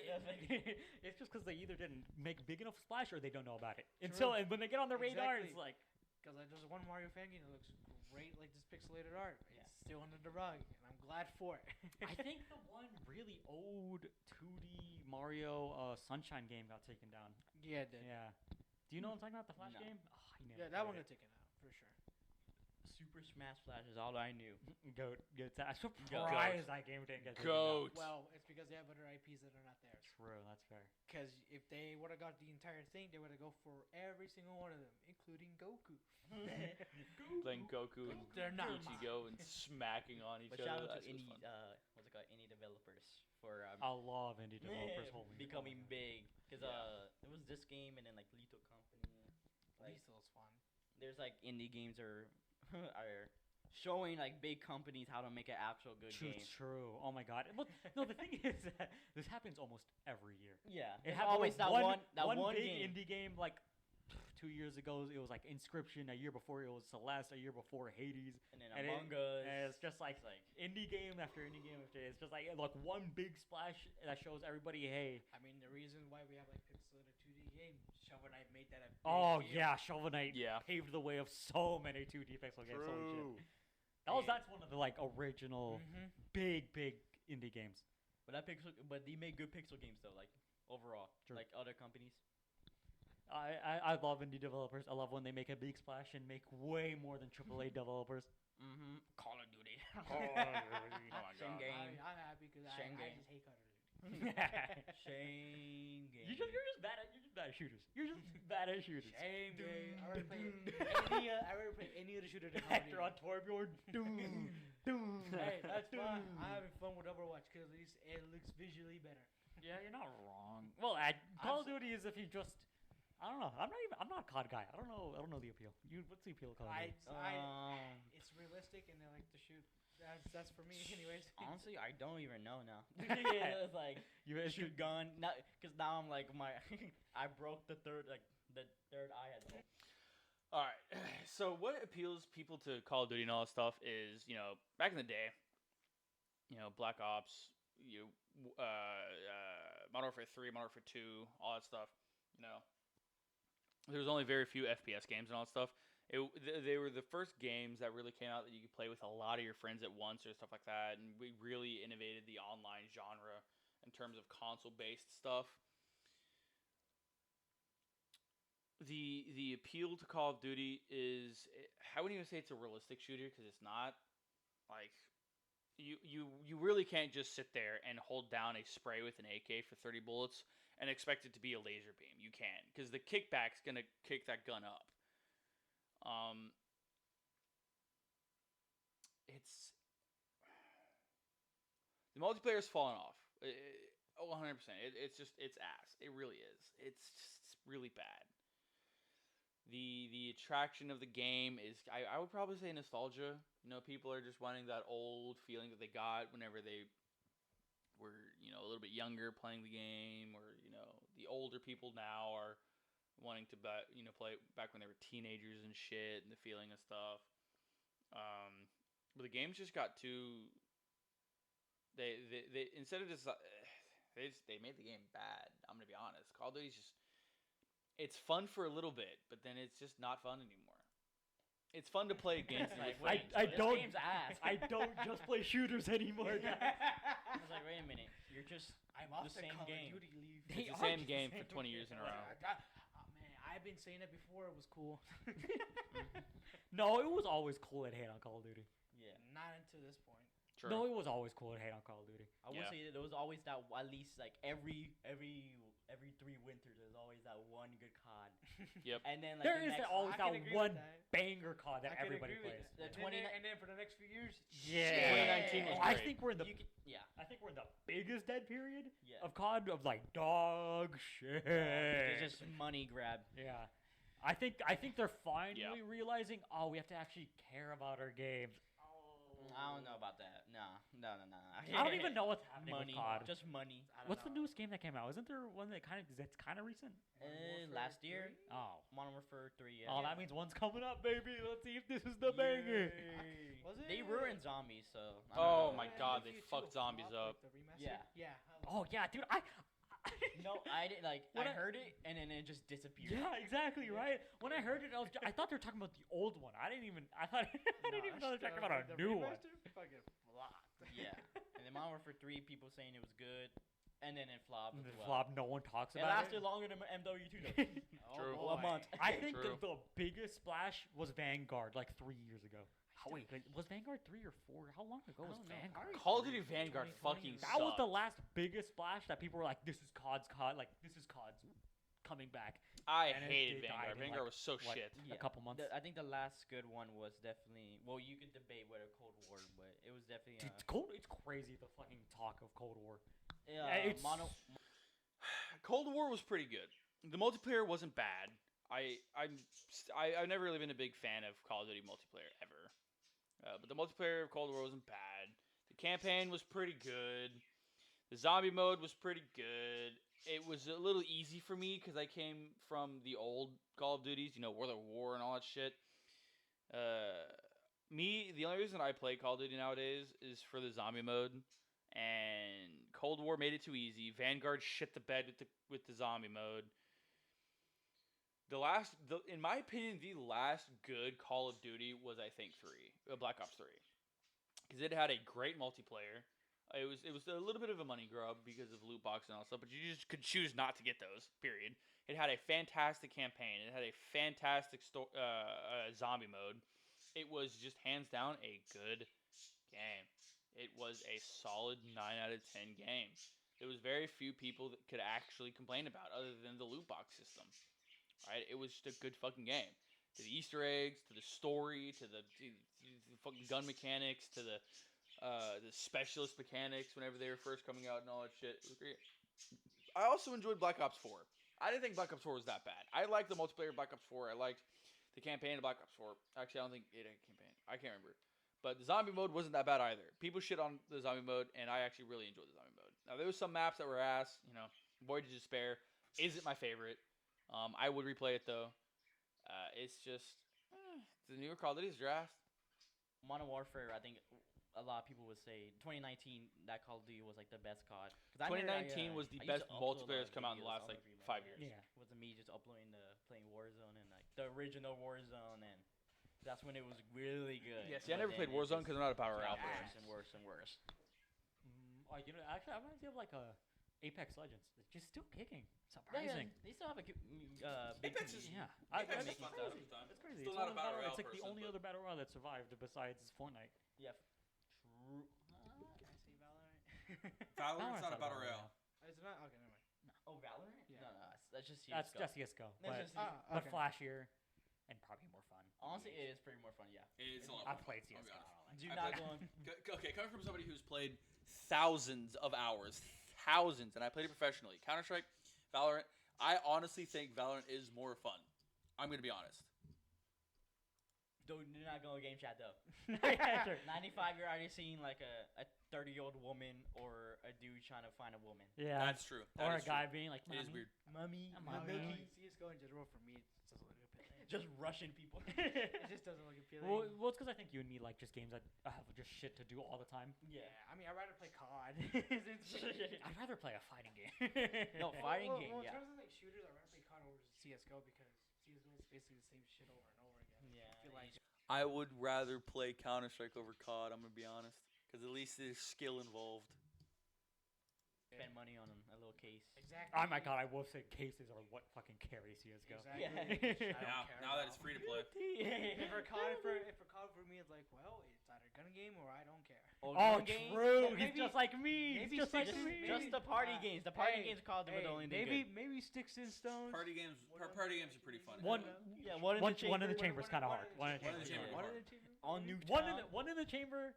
it's just because they either didn't make big enough splash or they don't know about it. Until and when they get on the radar, it's Exactly. like, because there's one Mario fan game that looks great, like this pixelated art. Yeah. It's still under the rug, and I'm glad for it. I think the one really old 2D Mario Sunshine game got taken down. Yeah, it did. Yeah. Do you know what I'm talking about? The Flash No. game? Oh, I never Yeah, that played one it. got taken out for sure. Super Smash Flash is all I knew. Goat. I'm Goat. surprised that game didn't get taken down. Goat. Well, it's because they have other IPs that are not theirs. True, that's fair. Because if they would have got the entire thing, they would have go for every single one of them, including Goku. Playing Goku and They're not Ichigo and smacking on each But shout other. out That's to just indie, fun. what's it called, indie developers for I love indie developers. Holy becoming fuck. big. Because Yeah. it was this game and then like Lethal Company. Like Liesel's fun. there's like indie games are are showing like big companies how to make an actual good True, game. true. Oh my god. Well, no, the thing is that this happens almost every year. Yeah, It there's happened always with that one big game. indie game like 2 years ago. It was like Inscription. A year before it was Celeste. A year before Hades. And then and it- Among Us. And it's just like indie game after indie game after. It's just like one big splash that shows everybody, hey. I mean, the reason why we have like pixelated 2D games, Shovel Knight made that a big Oh deal. yeah, Shovel Knight Yeah. paved the way of so many 2D pixel games. Holy shit. That's one of the like original Mhm. big indie games. But they make good pixel games though, like overall, True. like other companies. I love indie developers. I love when they make a big splash and make way more than AAA developers. Mm-hmm. Call of Duty. Oh my Same god. game. I'm happy because I Shame game. just hate Call of Duty. Shame game. You're just bad at shooters. You're just bad at shooters. Shame game. I already play any other shooter than Call of Hector on Duty. Torbjorn. Hey, that's fine. I'm having fun with Overwatch because at least it looks visually better. Yeah, you're not wrong. Well, Call of Duty is if you just. I don't know. I'm not a COD guy. I don't know the appeal. What's the appeal of Call of Duty? It's realistic and they like to shoot. That's for me, anyways. Honestly, I don't even know now. Yeah. It's like You shoot gun. Not because now I'm like I broke the third eye I had. All right. So what appeals people to Call of Duty and all that stuff is, back in the day, Black Ops, Modern Warfare 3, Modern Warfare 2, all that stuff, There was only very few FPS games and all that stuff. They were the first games that really came out that you could play with a lot of your friends at once or stuff like that, and we really innovated the online genre in terms of console-based stuff. The appeal to Call of Duty is, I wouldn't even say it's a realistic shooter because it's not. Like, you really can't just sit there and hold down a spray with an AK for 30 bullets and expect it to be a laser beam. You can't, because the kickback's gonna kick that gun up. It's the multiplayer's fallen off. 100%. It's ass. It really is. It's just really bad. The attraction of the game is, I would probably say, nostalgia. People are just wanting that old feeling that they got whenever they were, a little bit younger playing the game, or the older people now are wanting to play back when they were teenagers and shit, and the feeling of stuff. But the game's just got too. They instead of just they made the game bad. I'm gonna be honest. Call of Duty's just, it's fun for a little bit, but then it's just not fun anymore. It's fun to play against your friends. I This don't. game's ass. I don't just play shooters anymore. Guys. I was like, wait a minute, you're just I'm off the the same Call game. of Duty leave. It's the same game for 20 years in a row. Man, I've been saying it before. It was cool. No, it was always cool to hate on Call of Duty. Yeah. Not until this point. True. No, it was always cool to hate on Call of Duty. I would Yeah. say that there was always that at least like every 3 winters there's always that one good COD. Yep. And then like There the is next, always I that can agree one with that. banger COD that I can everybody agree with plays. that. The 20 and then for the next few years, Yeah. 2019 was I great. think we're in the you could, yeah. I think we're in the biggest dead period Yeah. of COD of like dog shit. It's just money grab. Yeah. I think they're finally realizing, we have to actually care about our games. I don't know about that. No. I don't even know what's happening money. with COD. Just money. What's the newest game that came out? Isn't there one that's kind of recent? Last year, Oh. Modern Warfare 3. Yeah. Oh, that means one's coming up, baby. Let's see if this is the banger. Was it? They ruined zombies, so. I don't Oh know. my god, they fucked zombies up. Yeah. Yeah. Oh yeah, dude. No, I didn't like. When I I- heard it and then it just disappeared. Yeah, exactly, right? When I heard it, I thought they were talking about the old one. I didn't even know they were talking about a new one. Fucking flopped. Yeah. And then Modern Warfare 3, people saying it was good, and then it flopped. The as well. flop, no one talks It about lasted it. longer than MW2 does. True. Oh, A month. I think True. the biggest splash was Vanguard like 3 years ago. Wait, was Vanguard 3 or 4? How long ago I was don't know. Vanguard? Call of Duty Vanguard 2020 fucking or- That was the sucked. last biggest splash that people were like, "This is COD's COD." Like, this is COD's coming back. I and it hated died Vanguard. in, Vanguard like, was so what, shit. A couple months. I think the last good one was definitely. Well, you could debate whether Cold War, but it was definitely. Dude, it's crazy the fucking talk of Cold War. it's- Cold War was pretty good. The multiplayer wasn't bad. I've never really been a big fan of Call of Duty multiplayer ever. But the multiplayer of Cold War wasn't bad. The campaign was pretty good. The zombie mode was pretty good. It was a little easy for me because I came from the old Call of Duties, World at War and all that shit. The only reason I play Call of Duty nowadays is for the zombie mode. And Cold War made it too easy. Vanguard shit the bed with the zombie mode. In my opinion, the last good Call of Duty was, I think, Black Ops 3, because it had a great multiplayer. It was a little bit of a money grub because of loot box and all that stuff, but you just could choose not to get those. Period. It had a fantastic campaign. It had a fantastic zombie mode. it was just hands down a good game. It was a solid 9 out of 10 game. There was very few people that could actually complain about other than the loot box system. Right? It was just a good fucking game. To the Easter eggs, to the story, to the fucking gun mechanics, to the specialist mechanics whenever they were first coming out and all that shit. It was great. I also enjoyed Black Ops 4. I didn't think Black Ops 4 was that bad. I liked the multiplayer of Black Ops 4. I liked the campaign of Black Ops 4. Actually, I don't think it had a campaign. I can't remember. But the zombie mode wasn't that bad either. People shit on the zombie mode, and I actually really enjoyed the zombie mode. Now, there was some maps that were ass. Void of Despair isn't my favorite. I would replay it, though. It's just the newer Call of Duty's draft. Modern Warfare, I think a lot of people would say 2019 that Call of Duty was like the best COD. 2019 was the best multiplayer that's come out in the last like 5 years. Yeah. Wasn't me just uploading playing Warzone and like the original Warzone, and that's when it was really good. Yeah, see, I never But played then it Warzone because I'm not a Battle got Royale player. worse and worse and worse. Actually, I reminds me of like a Apex Legends. It's just still kicking. Yeah, Surprising. they still have a big Apex is- Yeah, Apex that's is fun crazy. sometimes. That's crazy. Still It's not one a of the battle royale It's like the person, only but- other battle royale that survived besides Fortnite. Yeah. True. Can I say Valorant? Valorant's not a not battle royale. It's not. Okay, never mind. Oh, Valorant? Yeah. No, that's just CS:GO. That's just CS:GO, That's but, just but okay. flashier and probably more fun. Honestly, it is pretty more fun. Yeah. It's a lot. I've more played fun, I'll be CS:GO. honest. Do I not played- go on. Okay, coming from somebody who's played thousands of hours, and I played it professionally. Counter-Strike, Valorant. I honestly think Valorant is more fun. I'm gonna be honest. Do not go game chat though. Yeah, sure. 95, you're already seeing like a 30-year-old woman or a dude trying to find a woman. Yeah. That's true. or That a is guy true. being like, It is "Mommy." weird. Mummy, Mummy. CS:GO in general for me, it just doesn't look appealing. just rushing people. It just doesn't look appealing. Well, it's because I think you and me like just games that have just shit to do all the time. Yeah, I mean, I'd rather play COD. I'd rather play a fighting game. No, fighting game, In yeah. terms of like shooters, I'd rather play COD over CS:GO because CS:GO is basically the same shit over and over again. Yeah, I feel like I would rather play Counter-Strike over COD. I'm gonna be honest, because at least there's skill involved. spend money on a little case. exactly. Oh my god, I will say cases are what fucking carry CS:GO. Exactly. Yeah. I don't care Now that about. it's free to play. If for COD for me, it's like, well, it's either gun game or I don't care. Oh, gun games, true. but He's maybe- just like me. maybe He's just like six- me. Just the party games. The party Hey, games called Hey, the only maybe sticks and stones. Party games are pretty fun. One- Yeah, one in One the in the chamber. chamber is kind of hard. One in the One in chamber. the is chamber. hard. One in the chamber. On Nuketown. One in the chamber.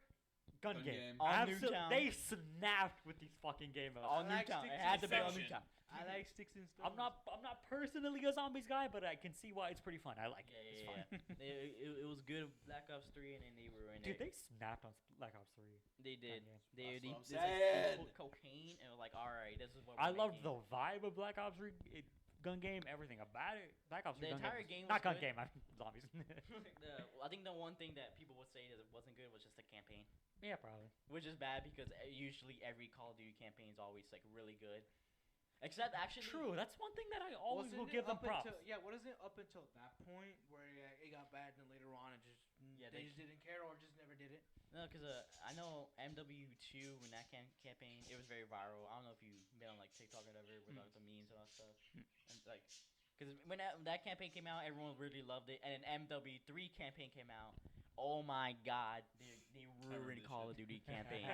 Gun Gun game. game. On Absol- Nuketown. They snapped with these fucking game modes. On I like Nuketown. sticks It had to and be on stones. Nuketown. I like sticks and stones. I'm not personally a zombies guy, but I can see why it's pretty fun. I like it. It's fun. It was good. Black Ops 3, and then they ruined Dude, it. they snapped on Black Ops 3. They did. game. That's They what I'm did like, saying. put cocaine and was like, all right, this is what I we're loved making. the vibe of Black Ops 3 gun game, everything about it. Black Ops 3 The gun entire game. game was Not gun good. game, I mean zombies. I think the one thing that people would say that it wasn't good was just the campaign, yeah, probably. which is bad because usually every Call of Duty campaign is always like really good. Except actually, True, that's one thing that I always Wasn't will it give them up props. wasn't it up until that point where it got bad and then later on it just Yeah, they they- just didn't care or just never did it? no, because I know MW2 when that campaign it was very viral. I don't know if you've been on like TikTok or whatever with like the memes and all that stuff. And like, because when that campaign came out, everyone really loved it, and then MW3 campaign came out. Oh my God, they ruined this Call of shit. Duty campaign.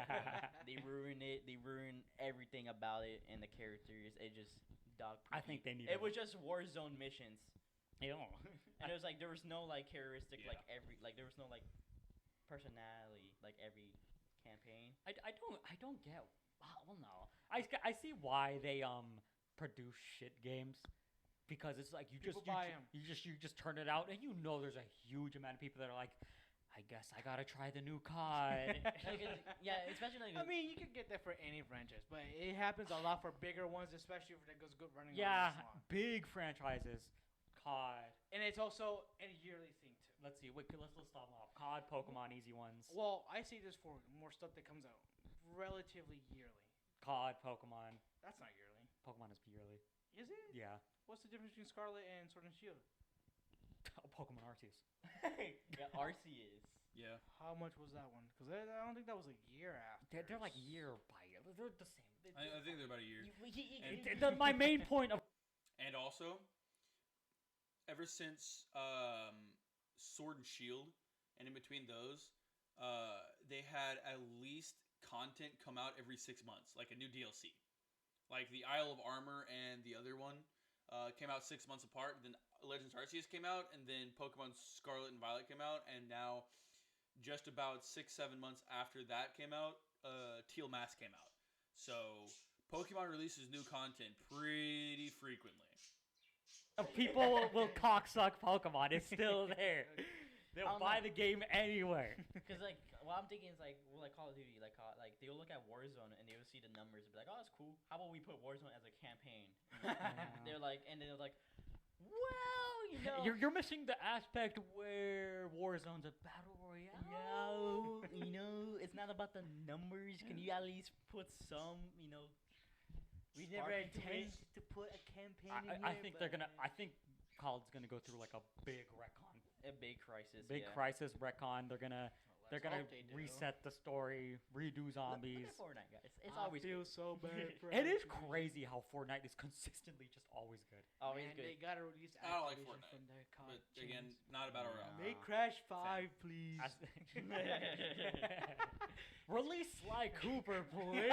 They ruined it. They ruined everything about it and the characters. It just dog. I think they need It was just Warzone missions, Yeah. and it was like there was no like characteristic Yeah. there was no like personality like every campaign. I don't get. Well, no. I see why they produce shit games. Because it's like you People just buy 'em. you just turn it out and you know there's a huge amount of people that are like, I guess I gotta try the new COD. Like, yeah, especially like I mean, you could get that for any franchise, but it happens a lot for bigger ones, especially if that goes good running. all yeah, this long. big franchises, COD. And it's also a yearly thing too. Let's see. Wait, let's list them off. COD, Pokemon, easy ones. Well, I say this for more stuff that comes out relatively yearly. COD, Pokemon. That's not yearly, Pokemon is yearly. is it? Yeah. What's the difference between Scarlet and Sword and Shield? Pokemon Arceus. yeah, Arceus. Yeah. How much was that one? Because I don't think that was a year after. They're like year by year. They're the same. I think they're about a year. My main point of And also, ever since Sword and Shield and in between those, they had at least content come out every 6 months, like a new DLC. Like the Isle of Armor and the other one came out 6 months apart. Then Legends Arceus came out, and then Pokemon Scarlet and Violet came out, and now just about 6-7 months after that came out, Teal Mask came out. So Pokemon releases new content pretty frequently. People will cocksuck Pokemon. It's still there. They'll don't buy know. the game anywhere. Because like what I'm thinking is like well, like Call of Duty, like they'll look at Warzone and they will see the numbers and be like, oh, that's cool. How about we put Warzone as a campaign? They're like, and they're like, well, you know, You're missing the aspect where Warzone's a battle royale. no, you know, it's not about the numbers. Can you at least put some, you know? We never Spark into intend it. to put a campaign in I here, think but they're gonna. I think COD's gonna go through like a big retcon, a big crisis. big yeah. crisis retcon. They're gonna Let's gonna hope they do. reset the story, redo Look zombies. at Fortnite, guys. It's I always feel good. so bad. For It is Activision. crazy how Fortnite is consistently just always good. Always Man, good. They gotta release I don't like Activision Fortnite, from their COD But again, chains. not a battle royale. Yeah. Make Crash 5, please. As- Release Sly Cooper, please.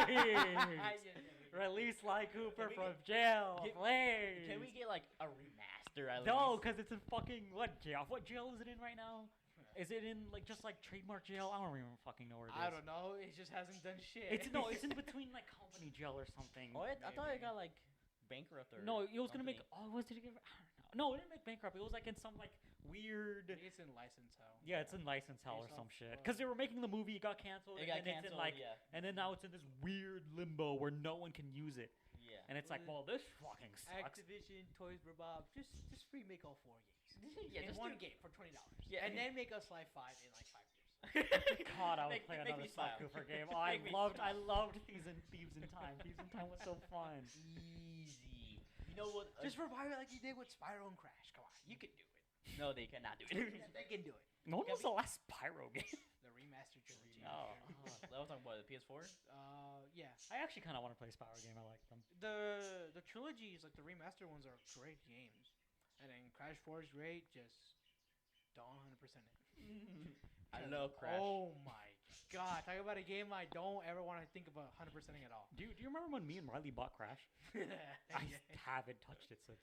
Release Sly Cooper we from jail, get- please. Can we get like a remaster at No, least? because it's in fucking what jail? What jail is it in right now? Is it in like just like trademark jail? I don't even fucking know where it is. I don't know. It just hasn't done shit. It's no, it's in between like company jail or something. Oh, I thought it Maybe. got like bankrupt or No, it was gonna make. company. Oh, was it? I don't know. No, it didn't make bankrupt. It was like in some like weird. It's in license hell. Yeah, it's in license hell or Based some off, shit. Because they were making the movie, it got canceled, It got and it's in canceled. like, Yeah, and then now it's in this weird limbo where no one can use it, yeah. and it's like, well, this fucking sucks. Activision, Toys for Bob, just remake all 4 games. Yeah, in just one do- game for $20. Yeah, and then make us Life 5 in like 5 years. God, I would Make- play make another me Sly smile. Cooper game. Oh, I Make me loved smile. Thieves in Time. Thieves in Time was so fun. Easy. You know what? Just revive it like you did with Spyro and Crash. Come on, you can do it. No, they cannot do it. They can do it. When was the last Pyro game? The remastered trilogy. Oh. I was talking about the PS4. Yeah. I actually kind of want to play a Spyro game. I like them. The trilogies, like the remaster ones, are great games. And then Crash 4 is great. Just don't 100% it. I love Crash. Oh my god! Talk about a game I don't ever want to think about 100%ing at all. Do you remember when me and Riley bought Crash? I haven't touched it since.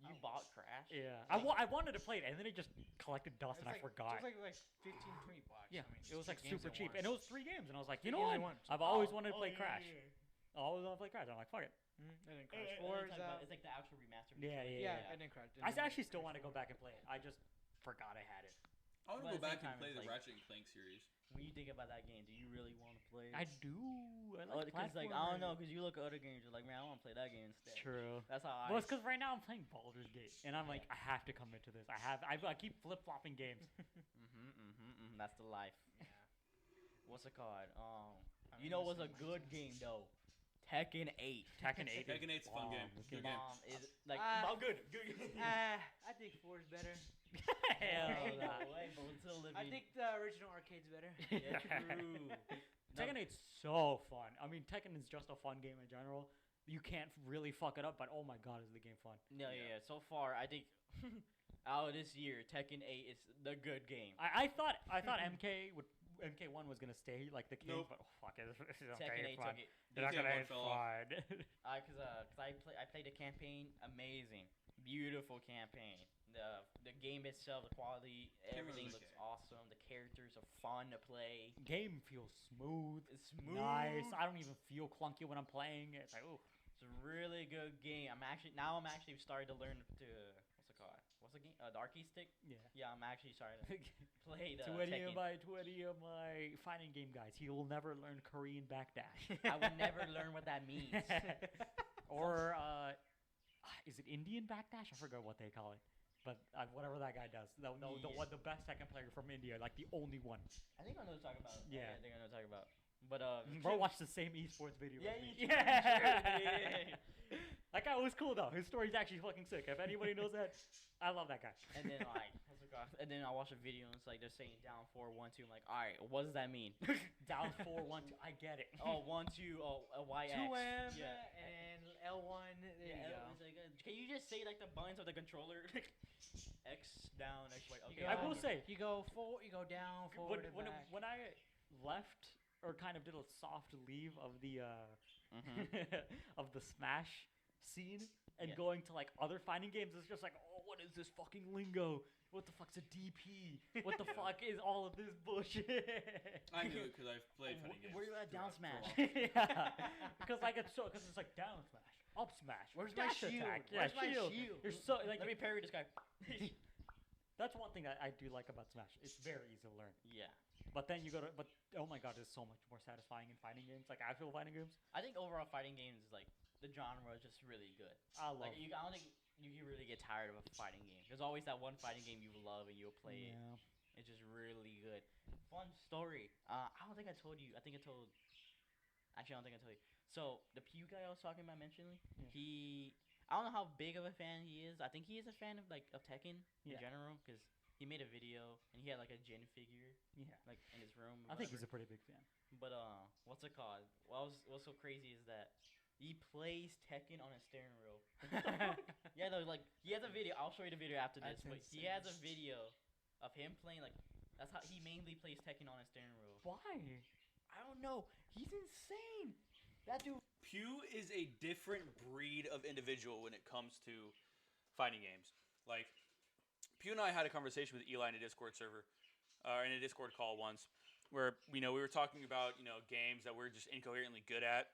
You bought Crash? Yeah, I wanted to play it, and then it just collected dust, and I forgot. It was like 15, 20 bucks. Yeah, I mean, it was it's like two games super at cheap, once. and it was 3 games, and I was like, you Three know games what? at once. I've always Oh, wanted to play yeah, Crash. yeah, I always wanted to play Crash. I'm like, fuck it. And then yeah. Crash And 4 it's is like out. it's like the actual remaster. Yeah, Yeah, yeah. and then Crash. I actually still want to go back and play it. I just forgot I had it. I want But to at go the back same and time, play it's the like- Ratchet and Clank series. When you think about that game, do you really want to play it? I do. I Oh, like because like I don't know, platformers. because you look at other games, you're like, man, I want to play that game instead. True. That's how I. Well, it's because right now I'm playing Baldur's Gate, and I'm like, I have to commit to this. I keep flip flopping games. That's the life. Yeah. What's it called? I You mean, know the what's a same good license. game though? Tekken 8. Tekken 8. Tekken 8's a fun game. This Good game. game. Mom is like, Ah. oh, good. I think 4 is better. Hell Oh, nah. no way, but we're still living. I think the original arcade's better. Yeah, true. Tekken 8's so fun. I mean, Tekken is just a fun game in general. You can't really fuck it up, but oh my god, is the game fun. No, yeah. So far, I think out of this year, Tekken 8 is the good game. I thought MK1 was gonna stay like the king, Nope. but oh, fuck it. It's Tekken 8 okay, it's fun. took it. They're not gonna MK1 have fell off. fun. Cause I played the campaign, amazing, beautiful campaign. The game itself, the quality, everything really looks care. awesome. The characters are fun to play. Game feels smooth, It's smooth. nice. I don't even feel clunky when I'm playing. It's like, oh, It's a really good game. I'm actually starting to learn to what's it called? What's the game? The arcade stick. yeah. Yeah, I'm actually starting to play the To any Tekken. of my fighting game guys, he will never learn Korean backdash. I would never learn what that means. Or is it Indian backdash? I forgot what they call it. But whatever that guy does, the best second player from India, like the only one. I think I know what you're talking about. Yeah. I think I know what you're talking about. But Bro watched the same esports video Yeah, with me. you yeah. That guy was cool though. His story's actually fucking sick. If anybody knows that, I love that guy. And then like, what's it called? And then I watch a video and it's like they're saying down 4-1-2. I'm like, all right, what does that mean? Down 4-1-2. I get it. Oh, 1-2. Oh, a YX. 2M Yeah. and L1. There Yeah, you go. it's like, can you just say like the buttons of the controller? X down, X right. You Okay. go, I will say- you go forward, you go down, forward, and back. when I left or kind of did a soft leave of the of the Smash scene and Yeah. going to like other fighting games, it's just like, oh, what is this fucking lingo? What the fuck's a DP? What the fuck is all of this bullshit? I knew it because I've played Wh- fighting games. where you at, down smash? Yeah, because it's like down smash, up smash. Where's my dash shield? attack, Where's yeah, my shield. shield? You're so like Let me parry this guy. that's one thing I do like about Smash. It's very easy to learn. Yeah. But then you go to oh my god, it's so much more satisfying in fighting games, like actual fighting games. I think overall fighting games is like the genre is just really good. I love. Like I don't think you can really get tired of a fighting game. There's always that one fighting game you love and you'll play it. Yeah. It's just really good. Fun story. I don't think I told you. I think I told. Actually, I don't think I told you. So the Pew guy I was talking about mentioning, Yeah. I don't know how big of a fan he is. I think he is a fan of Tekken in Yeah. general because he made a video and he had like a Jin figure Yeah. like in his room. I think he's whatever. a pretty big fan. But what's it called? What's so crazy is that he plays Tekken on a steering wheel. Yeah, though, like he has a video. I'll show you the video after this. That's But he has a video of him playing like that's how he mainly plays Tekken on a steering wheel. Why? I don't know. He's insane. That dude. Pew is a different breed of individual when it comes to fighting games. Like, Pew and I had a conversation with Eli in a Discord server, in a Discord call once, where we were talking about games that we're just incoherently good at.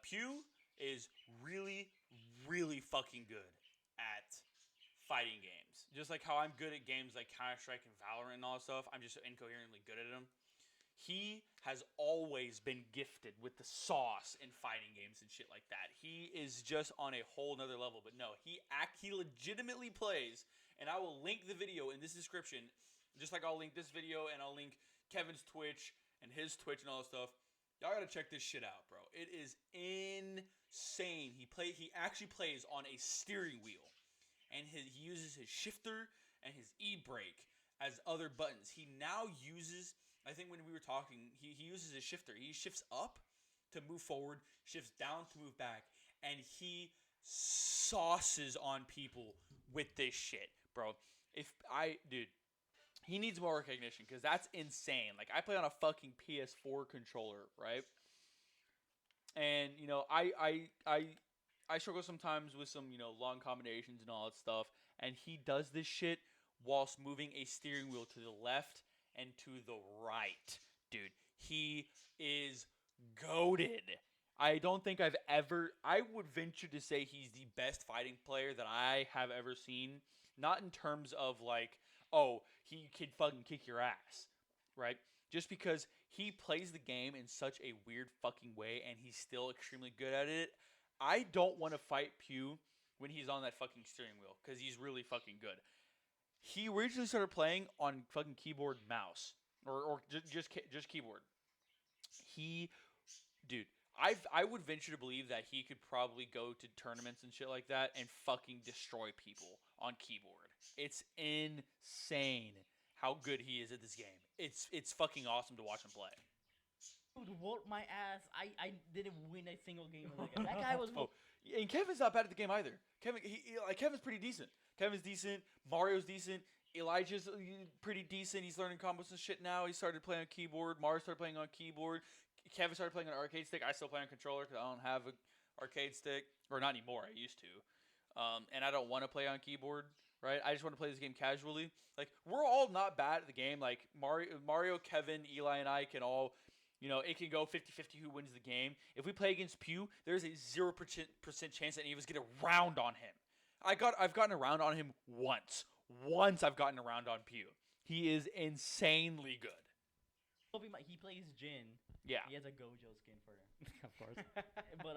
Pew is really, really fucking good at fighting games. Just like how I'm good at games like Counter-Strike and Valorant and all that stuff, I'm just incoherently good at them. He has always been gifted with the sauce in fighting games and shit like that. He is just on a whole nother level. But no, he legitimately plays, and I will link the video in this description, just like I'll link this video and I'll link Kevin's Twitch and his Twitch and all that stuff. Y'all gotta check this shit out, bro. It is insane. He actually plays on a steering wheel, and he uses his shifter and his e-brake as other buttons. He now uses, I think when we were talking, he uses his shifter. He shifts up to move forward, shifts down to move back, and he sauces on people with this shit, bro. Dude, he needs more recognition because that's insane. Like, I play on a fucking PS4 controller, right? And I struggle sometimes with some long combinations and all that stuff, and he does this shit whilst moving a steering wheel to the left and to the right. Dude, he is goated. I don't think I would venture to say he's the best fighting player that I have ever seen. Not in terms of like, oh, he can fucking kick your ass, right? Just because he plays the game in such a weird fucking way and he's still extremely good at it. I don't want to fight Pew when he's on that fucking steering wheel because he's really fucking good. He originally started playing on fucking keyboard, mouse, or just keyboard. Dude, I would venture to believe that he could probably go to tournaments and shit like that and fucking destroy people on keyboard. It's insane how good he is at this game. It's fucking awesome to watch him play. Dude whooped my ass. I didn't win a single game with that guy. That guy was. Oh, and Kevin's not bad at the game either. Kevin's pretty decent. Kevin's decent. Mario's decent. Elijah's pretty decent. He's learning combos and shit now. He started playing on keyboard. Mario started playing on keyboard. Kevin started playing on an arcade stick. I still play on controller because I don't have an arcade stick. Or not anymore. I used to. And I don't want to play on keyboard. Right? I just want to play this game casually. Like, we're all not bad at the game. Like, Mario, Kevin, Eli, and I can all... it can go 50-50 who wins the game. If we play against Pew, there's a 0% chance that any of us get a round on him. I've gotten a round on him once. Once I've gotten a round on Pew. He is insanely good. He plays Jin. Yeah. He has a Gojo skin for him. Of course. But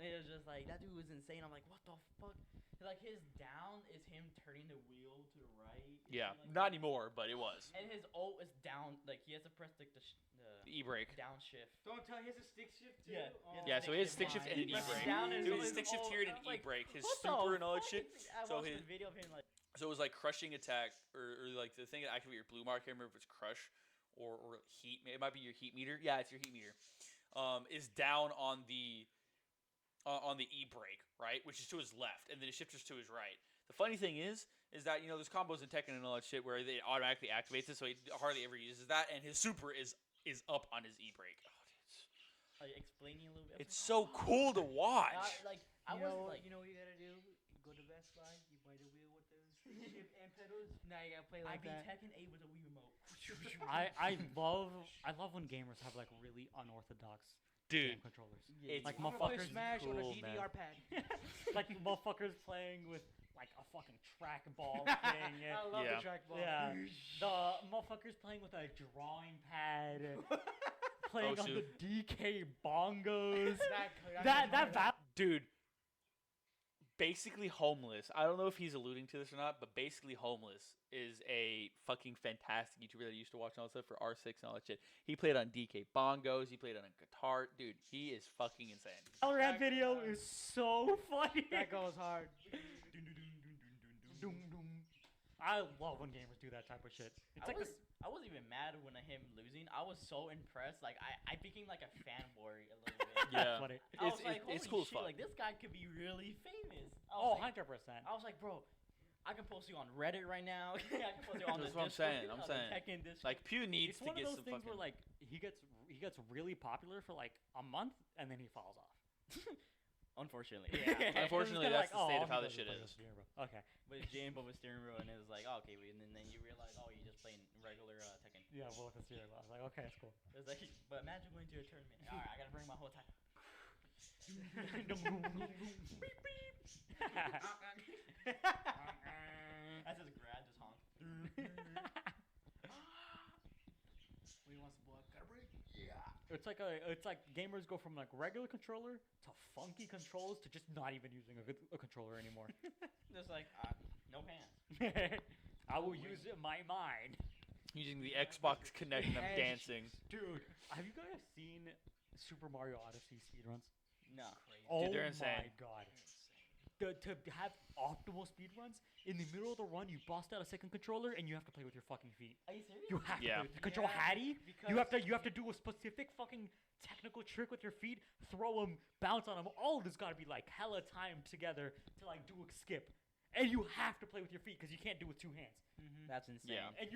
it was just like that dude was insane. I'm like, what the fuck? Like his down is him turning the wheel to the right. Yeah. Like Not that. anymore, but it was. And his ult is down. Like he has to press the E-brake. downshift. Don't tell he has a stick shift too. Yeah, Oh. Yeah, so he has stick shift and an He presses E-brake. down and Dude, so his his stick shift ult- here and I an was like, E-brake. His what the super and all that fuck shit. is- I So watched his- the video of him like. So it was like crushing attack, or like the thing that activate your blue mark. I can't remember if it's crush or heat. It might be your heat meter. Yeah, it's your heat meter. Is down on the e-brake, right, which is to his left, and then the shifter's to his right. The funny thing is is that there's combos in Tekken and all that shit where it automatically activates it, so he hardly ever uses that, and his super is up on his E break. Oh, dude, Like explaining a little bit. it's so cool to watch. I You was know, like, you know what you gotta do? Go to Best Buy, you buy the wheel with the ship and pedals. Now you gotta play I like beat that. Tekken 8 with a Wii remote. I love when gamers have like really unorthodox Dude, game controllers. it's Like I'm gonna play motherfuckers Smash on a cool, DDR pad. like motherfuckers playing with like a fucking trackball thing. I love Yeah. the trackball. Yeah, the motherfuckers playing with a drawing pad, playing Oh, on shoot. the DK bongos. that that dude, basically homeless. I don't know if he's alluding to this or not, but basically homeless is a fucking fantastic YouTuber that I used to watch and all that stuff for R6 and all that shit. He played on DK bongos. He played on a guitar. Dude, he is fucking insane. Valorant video is so funny. that goes hard. I love when gamers do that type of shit. It's like this. I wasn't even mad when him losing. I was so impressed. Like I became like a fanboy a little bit. Yeah. Funny. I was like, it's holy cool as shit, fuck. like this guy could be really famous. Oh, I 100%. was like, bro, I can post you on Reddit right now. I can post you on That's the what I'm saying, Discord, I'm on the saying. Tekken Discord. Like Pew needs It's to one of get those some things fucking. where like he gets really popular for like a month and then he falls off. Unfortunately. Unfortunately, It's that's kinda the state oh, of how he this doesn't shit play is. this game, bro. Okay. But it's Jane Bubba steering wheel, and it was like, oh, okay, and then you realize, oh, you're just playing regular Tekken. Yeah, well, that's serious. I was like, okay, that's cool. It was like, but imagine going to a tournament. All right, I gotta bring my whole time. That's his grad, just honk. We want some blood. Gotta break. It's like gamers go from like regular controller to funky controls to just not even using a controller anymore. Just like, no hands. I will use my mind. Using the Xbox Connect and I'm Edge. dancing. Dude, have you guys seen Super Mario Odyssey speedruns? No. Oh they're my insane. god. To have optimal speedruns, in the middle of the run, you bust out a second controller and you have to play with your fucking feet. Are you serious? You have Yeah. to play with control Yeah, Hattie. because You have to do a specific fucking technical trick with your feet, throw them, bounce on them. All of this got to be like hella timed together to like do a skip. And you have to play with your feet because you can't do it with two hands. That's insane. Yeah. And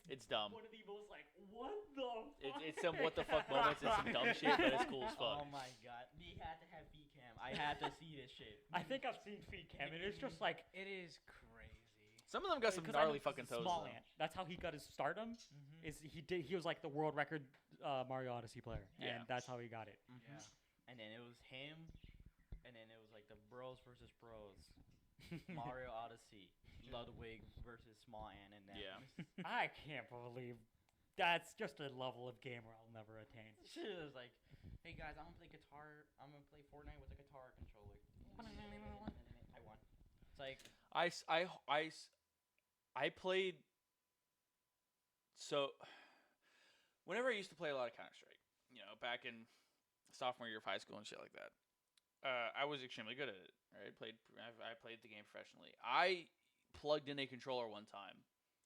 It's dumb. one of the most like what the fuck? It's some what the fuck moments and some dumb shit, but it's cool as fuck. Oh my god. We had to have feet cam. I had to see this shit. I think I've seen feet cam, and it's just like It is crazy. Some of them got some 'cause I know gnarly this fucking is toes. Small though. Ant. That's how he got his stardom. Is he was like the world record Mario Odyssey player, Yeah. and that's how he got it. Yeah. And then it was him, and then it was like the bros versus bros. Mario Odyssey, Ludwig versus Small Ant, and then Yeah. I can't believe that's just a level of gamer I'll never attain. shit was like, hey guys, I'm gonna play guitar. I'm gonna play Fortnite with a guitar controller. I won. It's like, I played. So, whenever I used to play a lot of Counter Strike, back in sophomore year of high school and shit like that, I was extremely good at it. Right, I played the game professionally. I plugged in a controller one time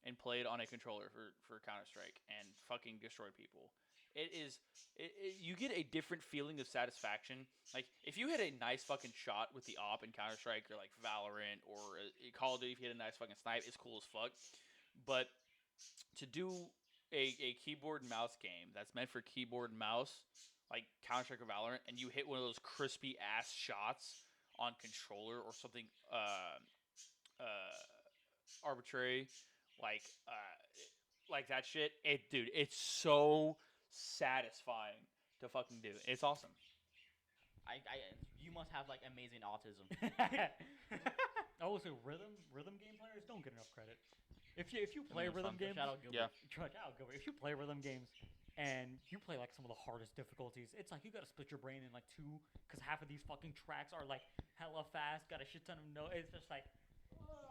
and played on a controller for Counter Strike and fucking destroyed people. You get a different feeling of satisfaction. Like if you hit a nice fucking shot with the op in Counter Strike or like Valorant or Call of Duty, if you hit a nice fucking snipe, it's cool as fuck. But to do a keyboard and mouse game that's meant for keyboard and mouse, like Counter Strike or Valorant, and you hit one of those crispy ass shots on controller or something arbitrary, like that shit. Dude, it's so satisfying to fucking do. It's awesome. you must have like amazing autism. Also, rhythm game players don't get enough credit. If you play it's rhythm fun. games, Shout out Gilbert. Yeah. If you play rhythm games and you play like some of the hardest difficulties, it's like you gotta split your brain in like two, because half of these fucking tracks are like hella fast, got a shit ton of notes. It's just like,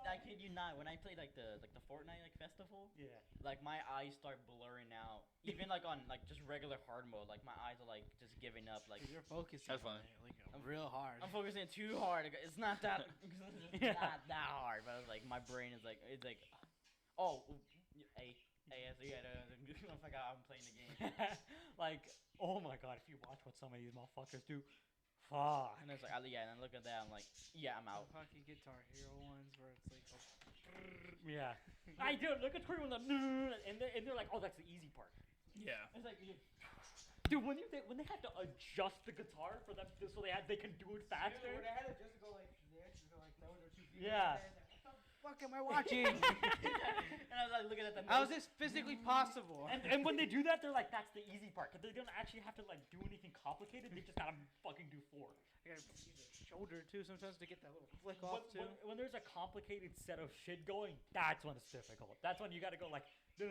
I kid you not. When I played like the Fortnite like festival, yeah. like my eyes start blurring out. Even like on like just regular hard mode, like my eyes are like just giving up. Like You're focusing That's on funny. it, like real hard. I'm focusing too hard. It's not that. It's Yeah. not that hard. But I was like, my brain is like, it's like, oh, hey, so you gotta. I forgot I'm playing the game. Like, oh my god, if you watch what some of these motherfuckers do, Fuck. And it's like, yeah, and then look at that, I'm like, yeah, I'm out. The fucking Guitar Hero ones where it's like, Yeah. I do. Look at Twitter when they're like, oh, that's the easy part. Yeah. It's like, Dude, when they have to adjust the guitar for them so they can do it faster. Dude, when I had to just go like this, just go like that with their 2 fingers. Yeah. Like, what the fuck am I watching? and I was like looking at the How is notes. this physically possible? And when they do that, they're like, that's the easy part. Because they don't actually have to like do anything complicated. They just gotta fucking do 4. I gotta use the shoulder too sometimes to get that little flick off too. When there's a complicated set of shit going, that's when it's difficult. That's when you gotta go like, no.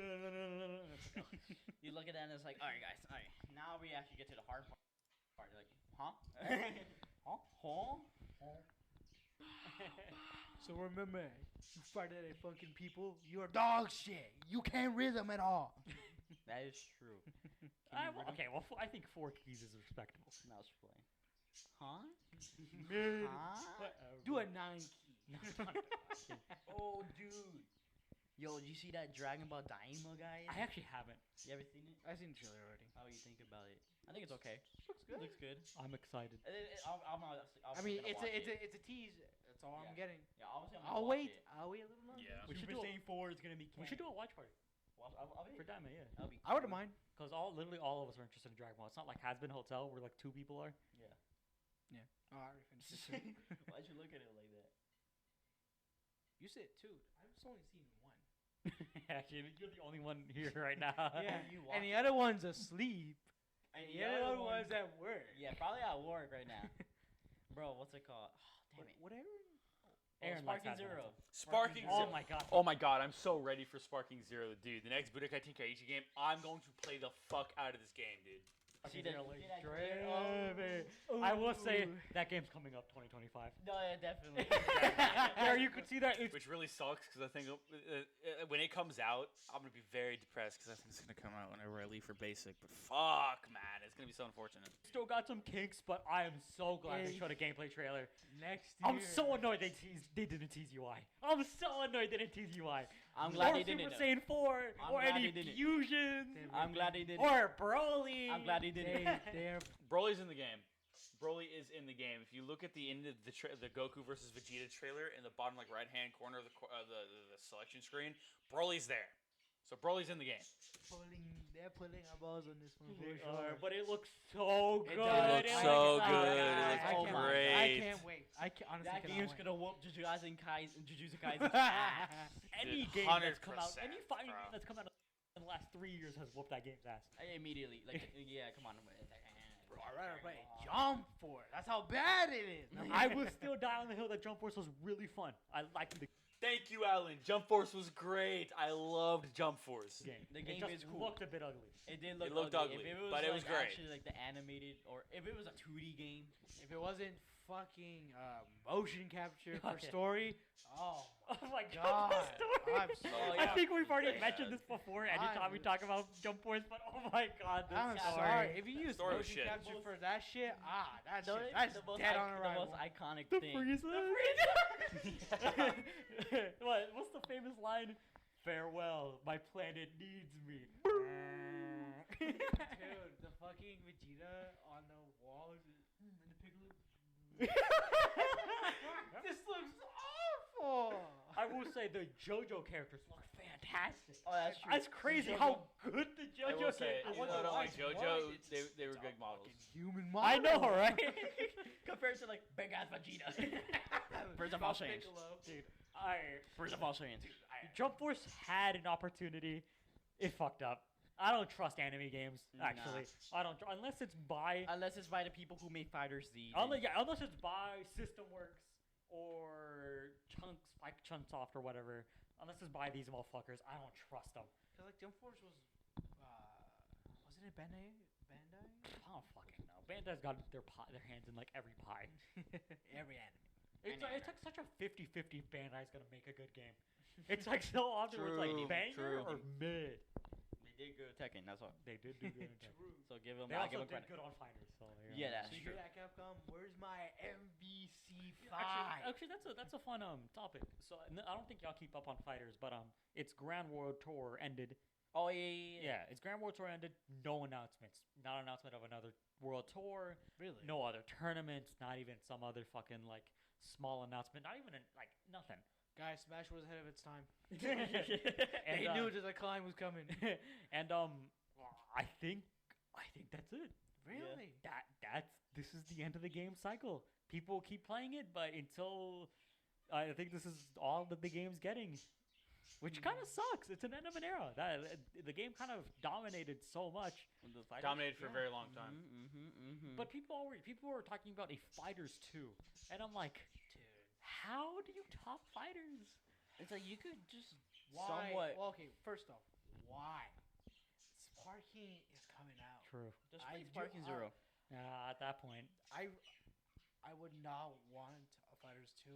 You look at that and it's like, all right, guys, all right, now we actually get to the hard part. You're like, huh? Huh? So remember, you fight at a fucking people, you're dog shit. You can't rhythm at all. That is true. Okay, well, I think 4 keys is respectable. Now it's playing. Huh? Mid. Huh? Do a 9 key. Oh, dude. Yo, did you see that Dragon Ball Daima guy? I actually haven't. You ever seen it? I've seen the trailer already. How you think about it? I think it's okay. Looks good. Looks good. I'm excited. I'm I mean, it's a tease. That's all I'm Yeah. getting. Yeah, obviously I'm I'll gonna wait. watch it. I'll wait a little longer. Yeah. We should Super do a- Saiyan 4 is gonna be. We should do a watch party I'll be. for Daima, yeah. That'll be. I wouldn't mind. Because literally all of us are interested in Dragon Ball. It's not like Has Been Hotel where like 2 people are. Oh, I already finished it. too. Why'd you look at it like that? You said 2. I've just only seen 1. Actually, you're the only one here right now. Yeah. You And watch the other one's asleep. And The other one's at work. Yeah, probably at work right now. Bro, what's it called? Oh, damn it. Whatever. Aaron likes Sparking Has Been Zero. Hotel. Sparking Oh Zero. my god. Oh my god, I'm so ready for Sparking Zero, dude. The next Budokai Tenkaichi game, I'm going to play the fuck out of this game, dude. See Fucking that- Zero see that Straight. trailer? I will say Ooh. that game's coming up 2025. No, yeah, definitely. There you could see that. It's Which really sucks because I think when it comes out, I'm gonna be very depressed because I think it's gonna come out whenever I leave for basic. But fuck, man, it's gonna be so unfortunate. still got some kinks, but I am so glad they Hey. showed a gameplay trailer. Next year. I'm so annoyed they didn't tease UI. I'm so annoyed they didn't tease UI. I'm glad or they Super didn't. Saiyan 4, I'm or glad any they didn't. fusions, I'm glad they didn't. or Broly. I'm glad they didn't. They're Broly's in the game. Broly is in the game. If you look at the end of the Goku versus Vegeta trailer in the bottom like right hand corner of the selection screen, Broly's there. So Broly's in the game. they're pulling our balls on this one. They for are, sure. but it looks so It good. does. It looks looks so like- good. It I looks oh can't my- wait. I great. can't wait. I can't, honestly That cannot game's wait. gonna whoop Jujutsu Kaisen ass. Any Dude, game that's come out, 100%, any fighting bro. game that's come out in the last 3 years has whooped that game's ass. Immediately, like, yeah, come on. Bro, I'd rather play Jump Force. That's how bad it is. I would still die on the hill that Jump Force was really fun. I liked the Thank you, Alan. Jump Force was great. I loved Jump Force. game. The It game just is cool. looked a bit ugly. It did look looked ugly, If it was but it was like, great. Actually, like the animated, or if it was a 2D game, If it wasn't fucking motion capture Oh, for yeah. story, oh Oh my God, god, the story. I'm so Oh, I yeah. think we've already Yeah. mentioned this before anytime we talk about Jump Force, but oh my god, this I'm story. sorry. If you use Story was motion shit. capture for that shit, that's the, that's the most, dead ic- on the arrival. most iconic The thing. Frieza. What's the famous line? Farewell, my planet needs me. Dude, the fucking Vegeta on the walls and the Piccolo. This looks awful. I will say the JoJo characters look fantastic. Oh, that's true. That's crazy JoJo- how good the I JoJo will say, characters wonder not why only it's JoJo, white. they were good models. Human I know, right? Compared to like big ass Vegeta. First of all, Fuck Saiyans. Piccolo. Dude, First of all, Saiyans. Jump Force had an opportunity. It fucked up. I don't trust anime games. Actually, I don't unless it's by Unless it's by the people who made Fighter Z. unless it's by System Works or Chunsoft or whatever. Unless it's by these motherfuckers, I don't trust them. Cause like Jump Force was, wasn't it Bandai? I don't fucking know. Bandai's got their hands in like every pie. Every anime. It's like such a 50-50 Bandai's gonna make a good game. It's like so often where it's like True, banger true. or mid. They did good at Tekken. That's all. They did do good. in Tekken. True. So give them. They I give also them did credit. good on fighters. So Yeah, that's So you true. hear that, Capcom? Where's my MVC 5? Actually, that's a fun topic. So I don't think y'all keep up on fighters, but its Grand World Tour ended Oh yeah. Yeah, it's Grand World Tour ended. No announcements. Not announcement of another World Tour. Really? No other tournaments. Not even some other fucking like small announcement. Not even like nothing. Guys, Smash was ahead of its time. And, They knew that the climb was coming. and I think that's it. Really? This is the end of the game cycle. People keep playing it, but until I think this is all that the game's getting, which kind of sucks. It's an end of an era. The game kind of dominated so much, Dominated for a very long time. but people were talking about a Fighters 2, and I'm like, Dude. how do you top Fighters? It's like you could just Why? somewhat Well, okay, first off, why? Sparking is coming out. True. just I play do- Sparking I- Zero. At that point, I would not want a Fighters 2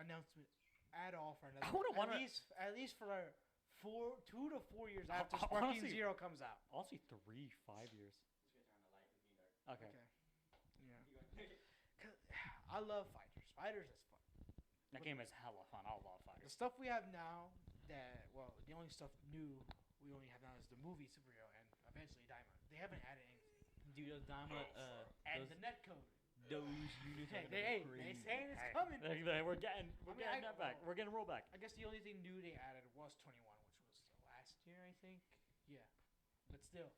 announcement at all for another. I wouldn't wanna- at least for 2 to 4 years Hon- after Sparking honestly- Zero comes out. honestly, 3-5 years. Okay. Yeah. 'Cause I love Fighters. Fighters is fun. That game is hella fun. I love The Fighters. stuff we have now, the only stuff new we only have now is the movie superhero and eventually Daima. They haven't added anything. Dude, those Dama, And the netcode. those units are Hey, gonna they be crazy. saying it's Hey, coming. we're getting I mean, that back. We're getting roll back. I guess the only thing new they added was 21, which was last year, I think. Yeah. But still,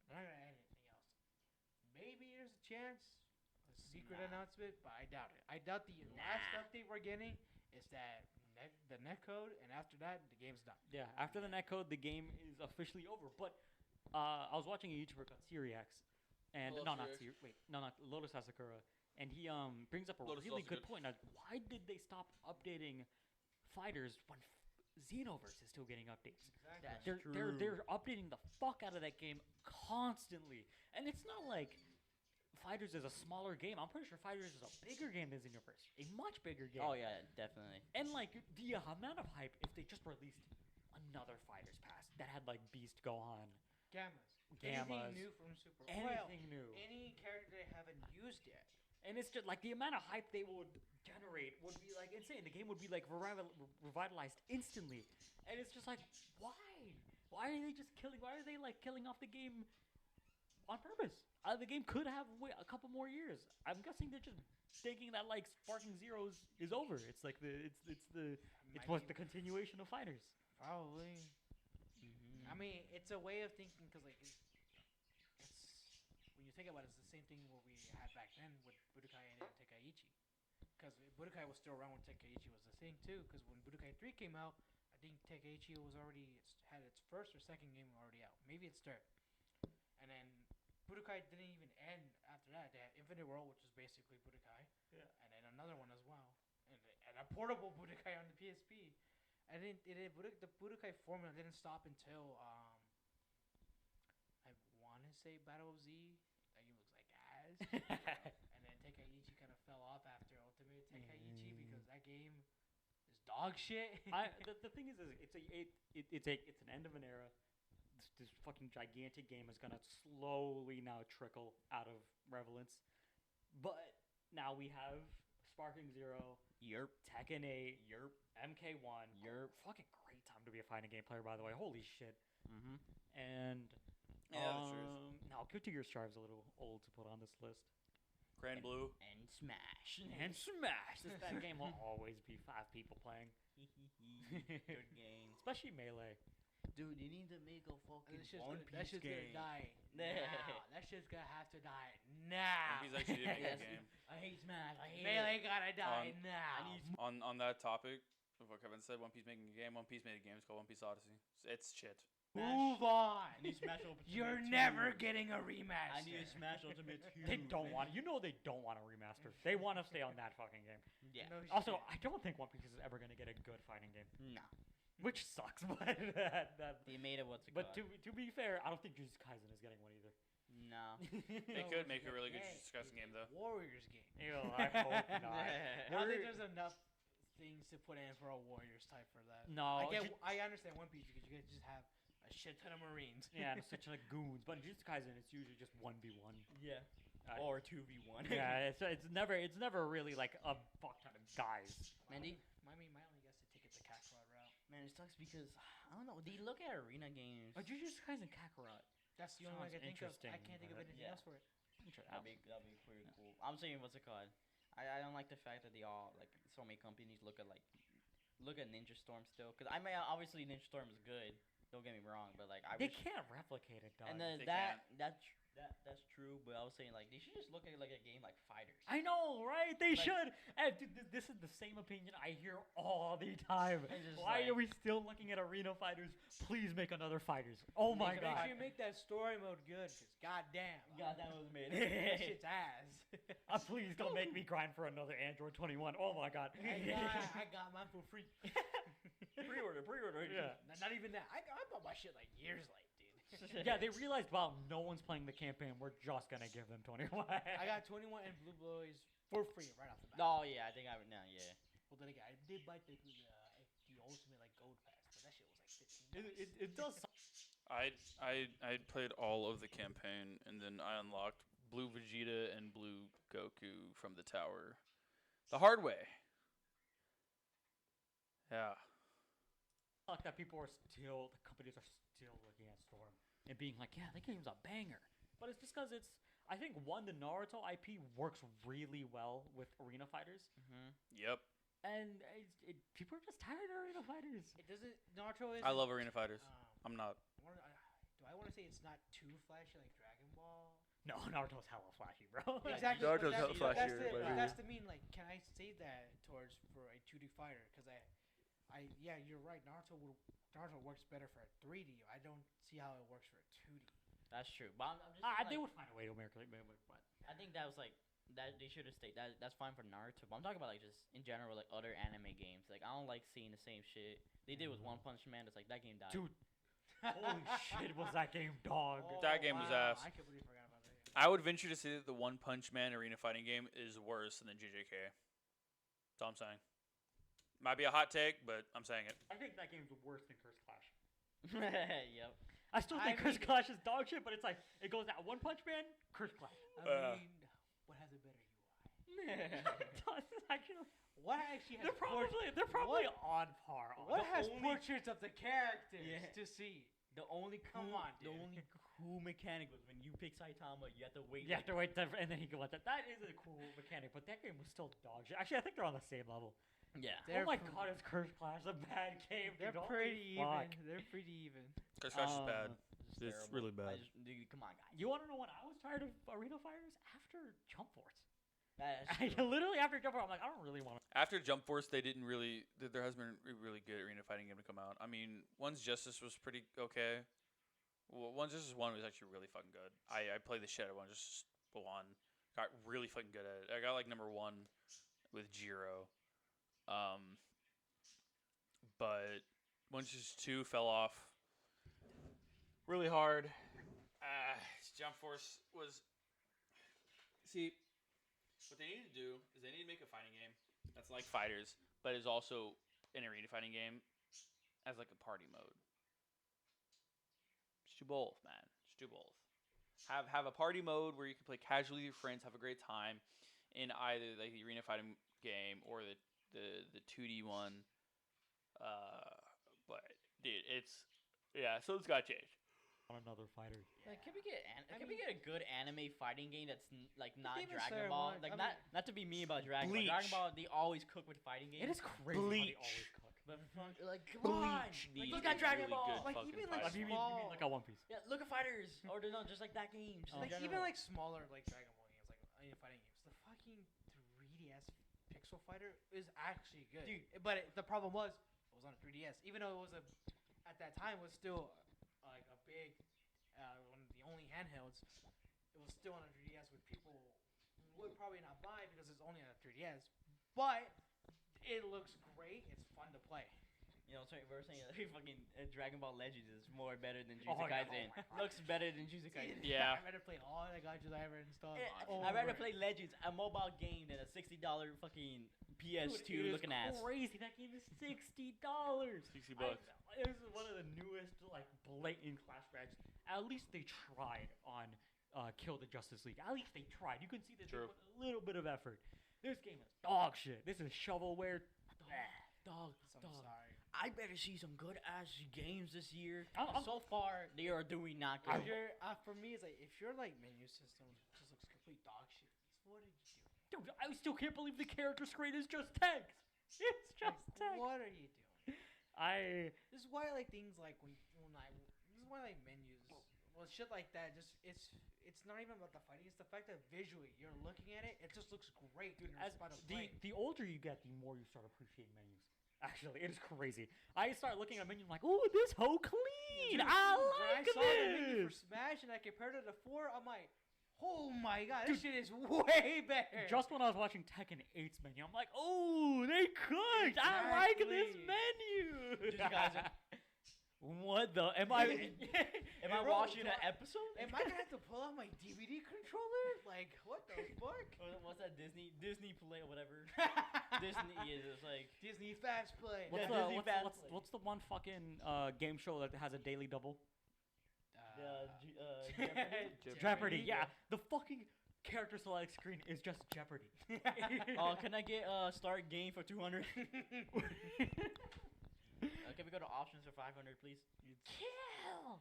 they're not going to add anything else. Maybe there's a chance, a secret Nah. announcement, but I doubt it. I doubt the last update we're getting is that the netcode, and after that, the game's done. Yeah, after the netcode, the game is officially over. But I was watching a YouTuber called Siriax, and Hello, no, not Siriax. not Lotus Asakura, and he brings up a Lotus is really also good good. point. Like, why did they stop updating Fighters when Xenoverse is still getting updates? That's They're updating the fuck out of that game constantly, and it's not like Fighters is a smaller game. I'm pretty sure Fighters is a bigger game than Xenoverse, a much bigger game. Oh yeah, definitely. And like the amount of hype if they just released another Fighters Pass that had like Beast Gohan, Gammas. Gammas, Anything new from Super anything new, Any character they haven't used yet. and it's just like the amount of hype they would generate would be like insane. The game would be like revitalized instantly, and it's just like why? Why are they just killing? Why are they like killing off the game on purpose? The game could have a couple more years. I'm guessing they're just thinking that like Sparking Zeros is over. It's like it's Might the continuation of Fighters. Probably. I mean, it's a way of thinking because like it's when you think about it, it's the same thing what we had back then with Budokai and Tenkaichi. Because Budokai was still around when Tenkaichi was the thing too. Because when Budokai 3 came out, I think Tenkaichi was already had its first or second game already out. Maybe its third. And then Budokai didn't even end after that. They had Infinite World, which is basically Budokai. Yeah. And then another one as well. And a portable Budokai on the PSP. And then the Budokai formula didn't stop until I want to say Battle of Z. That game looks like ass. And then Tenkaichi kind of fell off after Ultimate Tenkaichi because that game is dog shit. The thing is it's an end of an era. This fucking gigantic game is gonna slowly now trickle out of relevance, but now we have Sparking Zero, Yerp. Tekken 8, Yerp. MK1. Yerp. Fucking great time to be a fighting game player, by the way. Holy shit! Mm-hmm. And Yeah, that's true. now Guilty Gear Strive's a little old to put on this list. Grand Blue. And Smash. And Smash. That game will always be 5 people playing, Good game. especially Melee. Dude, you need to make a fucking That shit's One gonna, that Piece shit's game. gonna die Nah. now. That shit's gonna have to die now. He's actually did make a Yes. game. I hate Smash. I hate Melee it. gotta die On- now. On that topic of what Kevin said, One Piece making a game. One Piece made a game. It's called One Piece Odyssey. It's shit. Move on. I need Smash Ultimate You're 2. never getting a rematch. I need Smash Ultimate 2. They don't want. You know they don't want a remaster. They want to stay on that fucking game. Yeah. No Also, shit. I don't think One Piece is ever gonna get a good fighting game, No. which sucks. But They made it what's it but called? to be fair, I don't think Jujutsu Kaisen is getting one either. No. They No, could what make you a really good get discussing is game a though. Warriors game. Ew, I hope not. I don't think there's enough things to put in for a Warriors type for that. No, I understand One Piece because you guys just have a shit ton of Marines. yeah, and such like goons. But in Jujutsu Kaisen, it's usually just 1v1. Yeah. Uh, Or 2v1. Yeah, it's never really like a fuck ton of guys. Mandy? I mean, my only guess to take it to Kakarot route. Man, it sucks because I don't know. Do you look at arena games? Jujutsu Kaisen Kakarot. That's the only one I Sounds can think of. I interesting, can't think of but- anything Yeah. else for it. That'd be pretty cool. I'm saying, what's it called? I don't like the fact that they all like so many companies look at Ninja Storm still. Cause I mean, obviously Ninja Storm is good. Don't get me wrong, but like I They wish. can't replicate it, dog. And then They that's true. But I was saying like they should just look at it like a game like Fighters. I know, right? They Like- should. And dude, this is the same opinion I hear all the time. It's just Why are like- we still looking at arena fighters? Please make another fighters. Oh my Make Make god. sure you make that story mode good, cause goddamn, God, that was made. that shit's ass. Please don't make me grind for another Android 21. Oh my god. I got mine for free. pre-order. Yeah. Not even that. I bought my shit like years late, dude. Yeah, they realized, wow, no one's playing the campaign. We're just gonna give them 21. I got 21 and Blue Boys for free right off the bat. Oh yeah, I think I would now. Yeah. Well, then again, I did buy the ultimate like gold pass, but that shit was like 15. It does. I played all of the campaign, and then I unlocked Blue Vegeta and Blue Goku from the tower, the hard way. Yeah. Like that people are still, the companies are still looking at Storm and being like, yeah, that game's a banger. But it's just because it's, I think, one, the Naruto IP works really well with arena fighters. Mm-hmm. Yep. And people are just tired of arena fighters. It doesn't. Naruto is. I love arena fighters. Um, I'm not. do I want to say it's not too flashy like Dragon Ball? No, Naruto's hella flashy, bro. Exactly. Naruto's but hella that's, flashier, the, but- that's the mean. Like, can I say that towards for a 2D fighter? Because yeah, you're right. Naruto works better for a 3D. I don't see how it works for a 2D. That's true. But I'm just They like, would find a way to make it, but I think that was like that they should have stayed. That's fine for Naruto. But I'm talking about like just in general like other anime games. Like I don't like seeing the same shit they did with One Punch Man. It's like that game died. dude, holy shit, was that game dog? That game was ass. I completely forgot about that. I would venture to say that the One Punch Man arena fighting game is worse than the JJK. That's all I'm saying. Might be a hot take, but I'm saying it. I think that game's worse than Curse Clash. Yep. I still think I Curse mean- Clash is dog shit, but it's like it goes out One Punch Man, Curse Clash. I mean, what has a better UI? Actually, What actually has they're probably on par. What The has only- portraits of the characters Yeah. to see? The only cool, Come on, the dude. only cool mechanic was when you pick Saitama, you have to wait. You have to wait, and then he can let that. That is a cool mechanic, but that game was still dog shit. Actually, I think they're on the same level. Yeah. They're oh my pr- god, is Curse Clash a bad game? They're dude. Holy pretty fuck. even. They're pretty even. Curse Clash is bad. It's It's terrible. really bad. Dude, come on, guys. You want to know when I was tired of arena fighters? After Jump Force. That's I true. literally after Jump Force, I'm like, I don't really want to. After Jump Force, they didn't really. There has been a really good arena fighting game to come out. I mean, One's Justice was pretty okay. Well, One's Justice 1 was actually really fucking good. I played the shit out of One's Justice 1. Got really fucking good at it. I got like number 1 with Jiro. But One's Justice 2 fell off really hard. Jump Force was. See, what they need to do is they need to make a fighting game that's like Fighters, but is also an arena fighting game as like a party mode. Just do both, man. Just do both. Have a party mode where you can play casually with your friends, have a great time in either like the arena fighting game or the 2D one. But dude, it's so it's got changed. On another fighter. Like, can we get I can we mean- get a good anime fighting game that's like not Demon Dragon Slayer Ball? one, Like I not to be mean about Dragon Ball. Dragon Bleach. Ball, they always cook with fighting games. It is crazy how they Bleach. always cook. But like, come on, Bleach look needs at a Dragon really Ball. good Like, fucking even, fighting like, You game. mean like a One Piece? Yeah, look at Fighters, or no, just like that game. Just in Like even general. like smaller like Dragon Ball games, like fighting games. The fucking 3DS Pixel Fighter is actually good, Dude. But the problem was it was on a 3DS, even though it was at that time was still like a big one of the only handhelds. It was still on a 3DS, which people would probably not buy because it's only on a 3DS. But it looks great. It's fun to play. You know, so we're saying that fucking Dragon Ball Legends is more better than Oh, Jujutsu yeah. Kaisen. Oh my God. Looks better than Jujutsu Kaisen. Yeah. I'd rather play all the Gajus I ever installed. I'd rather play Legends, a mobile game, than a $60 fucking PS2 Dude, it is looking ass. Crazy. That game is $60. $60. This is one of the newest like blatant Clash Royales. At least they tried on Kill the Justice League. At least they tried. You can see that they True. put a little bit of effort. This game is dog shit. This is shovelware. Dog. I'm sorry. I better see some good ass games this year. I'm- So far, they are doing not If good. you're, for me, it's like if your like menu system just looks complete dog shit. What did you do? Dude, I still can't believe the character screen is just text. It's just text. What are you doing? This is why I like things like this is why I like menus. Well, shit like that. Just it's not even about the fighting. It's the fact that visually you're looking at it. It just looks great. Dude, As about to the play. the older you get, the more you start appreciating menus. Actually, it is crazy. I start looking at a menu, I'm like, ooh, this whole clean. Dude, I when like I saw the menu for this. Smash and I compared it to 4, I'm like, oh my god, Dude, this shit is way better. Just when I was watching Tekken 8's menu, I'm like, oh, they cooked. I like this Exactly. menu. Dude, you guys are- What the? Am I? Am I bro, watching an episode? Am I gonna have to pull out my DVD controller? Like, what the fuck? What's that Disney Play or whatever? Disney is it's like Disney Fast Play. What's, Yeah, the, Disney what's, Fast what's, Play. what's the one fucking game show that has a daily double? Jeopardy. Yeah, the fucking character select screen is just Jeopardy. Oh, can I get start game for 200? Can we go to options for 500, please? Kill.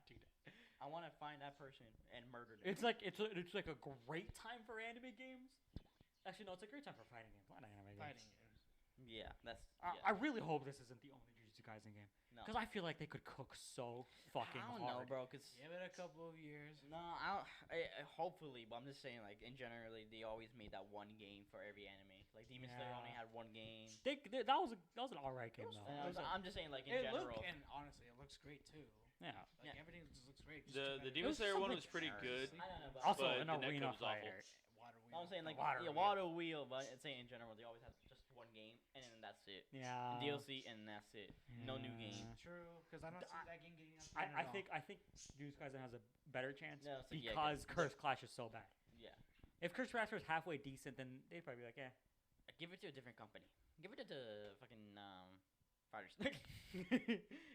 Dude, I want to find that person and murder them. it's like it's like a great time for anime games. Actually, no, it's a great time for fighting games, not anime games. Fighting games. Yeah, that's. I really hope this isn't the only Jujutsu Kaisen game, No. because I feel like they could cook so fucking I don't know, hard. bro. Cause Give it a couple of years. no, hopefully, but I'm just saying, like in generally, they always made that one game for every anime. Like Demon Slayer Yeah. only had one game. That was an alright game though. And I'm just saying, like in It general. and honestly, it looks great too. Yeah. Like Yeah. everything just looks great. Just The too Demon was Slayer one something was pretty good. I don't know, but Also, But an the arena netcode was awful. fighter. Water wheel. I'm saying like Water yeah, wheel. Water Wheel, but I'm saying in general, they always have just one game, and then that's it. Yeah. DLC, and that's it. No new game. True, because I don't see that game getting up. I think Jujutsu Kaisen has a better chance No, so yeah, because good. Curse Clash is so bad. Yeah. If Curse Clash was halfway decent, then they'd probably be like, eh. Give it to a different company. Give it to the fucking fighters.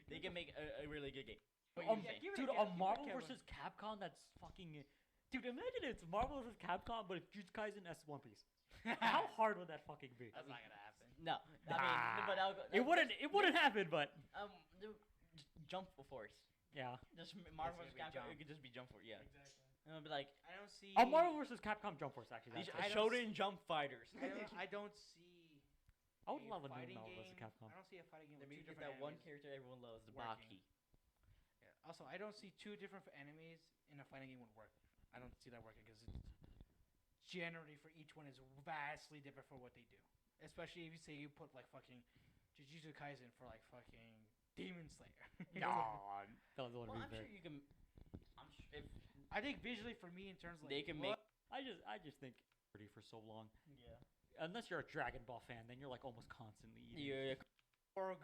They can make a really good game. What you saying? give it Dude, a a Cap- Marvel give it versus Capcom that's fucking. Dude, imagine it's Marvel versus Capcom, but it's Jujutsu Kaisen as One Piece. How hard would that fucking be? That's not gonna happen. No, I mean, but It wouldn't happen, but just Jump Force. yeah. Just Marvel It's vs. gonna be Capcom. Jump. It could just be Jump Force. Yeah. Exactly. And it'll be like I don't see. A Marvel versus Capcom Jump Force actually. these That's I don't Shonen Jump Fighters. I don't see. I would a love a new fighting Marvel versus game- Capcom. I don't see a fighting game Then with we two get different that one enemies. character everyone loves, the working. Baki. Yeah. Also, I don't see two different enemies in a fighting game would work. I don't see that working because generally for each one is vastly different for what they do. Especially if you say you put like fucking Jujutsu Kaisen for like fucking Demon Slayer. No, that was the one Well, I'm reason. sure you can. I'm sure if I think visually for me in terms of like they can look, make. I just think pretty for so long. Yeah. Unless you're a Dragon Ball fan, then you're like almost constantly eating. Yeah. four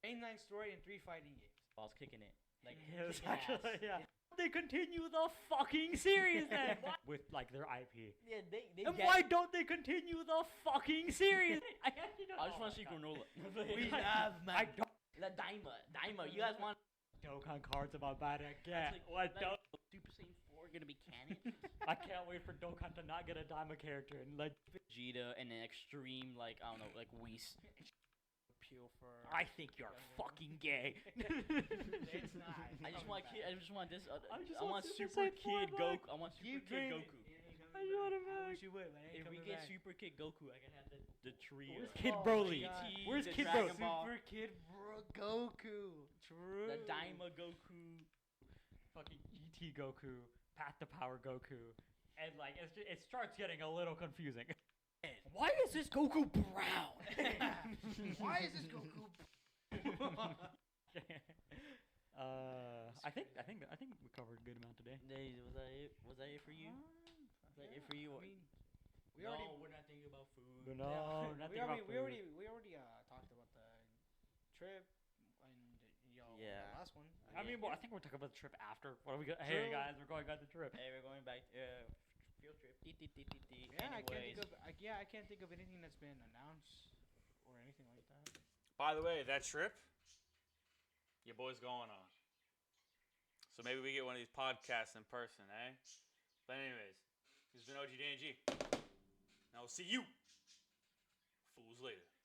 mainline story and 3 fighting games. Balls kicking it. Like Yes, kicking actually, ass. yeah. They continue the fucking series then with like their IP. Yeah, they And get why don't they continue the fucking series? I actually don't I just know. want to see Granola. We have I don't. The Daima. You guys want Dokkan cards about bad again. That's What like, don't? Super Saiyan 4 gonna be canon? I can't wait for Dokkan to not get a Daima character and like. Vegeta and an extreme like I don't know like Whis. appeal for. I think you're fucking gay. It's not. I just want kid. I just want this. I just I want want Super Super Saiyan Kid 4 back. Goku. I want Super Keep Kid dreaming. Goku. I want him I back. wish you would, but If we get Super Kid Goku, I can have the trio. Where's Kid Oh my Broly? God. Where's the Kid Dragon Broly? Ball, Super Kid Goku. True. the Daima Goku. Fucking ET Goku, Path to Power Goku, and like it starts getting a little confusing. Why is this Goku brown? Why is this Goku? I think we covered a good amount today. Was that it? Was that it for you? Was that it for you? I mean, we no, already. we're not thinking about food. No, we nothing already, about we food. already, we already talked about the trip and Yeah. the last one. I mean, well, I think we're talking about the trip after. What are we? Hey True. guys, we're going on the trip. Hey, we're going back. Field trip. Yeah, I can't think Anyways. of. I can't think of anything that's been announced or anything like that. By the way, that trip, your boy's going on. So maybe we get one of these podcasts in person, eh? But anyways, this has been OG DNG. And I will see you fools later.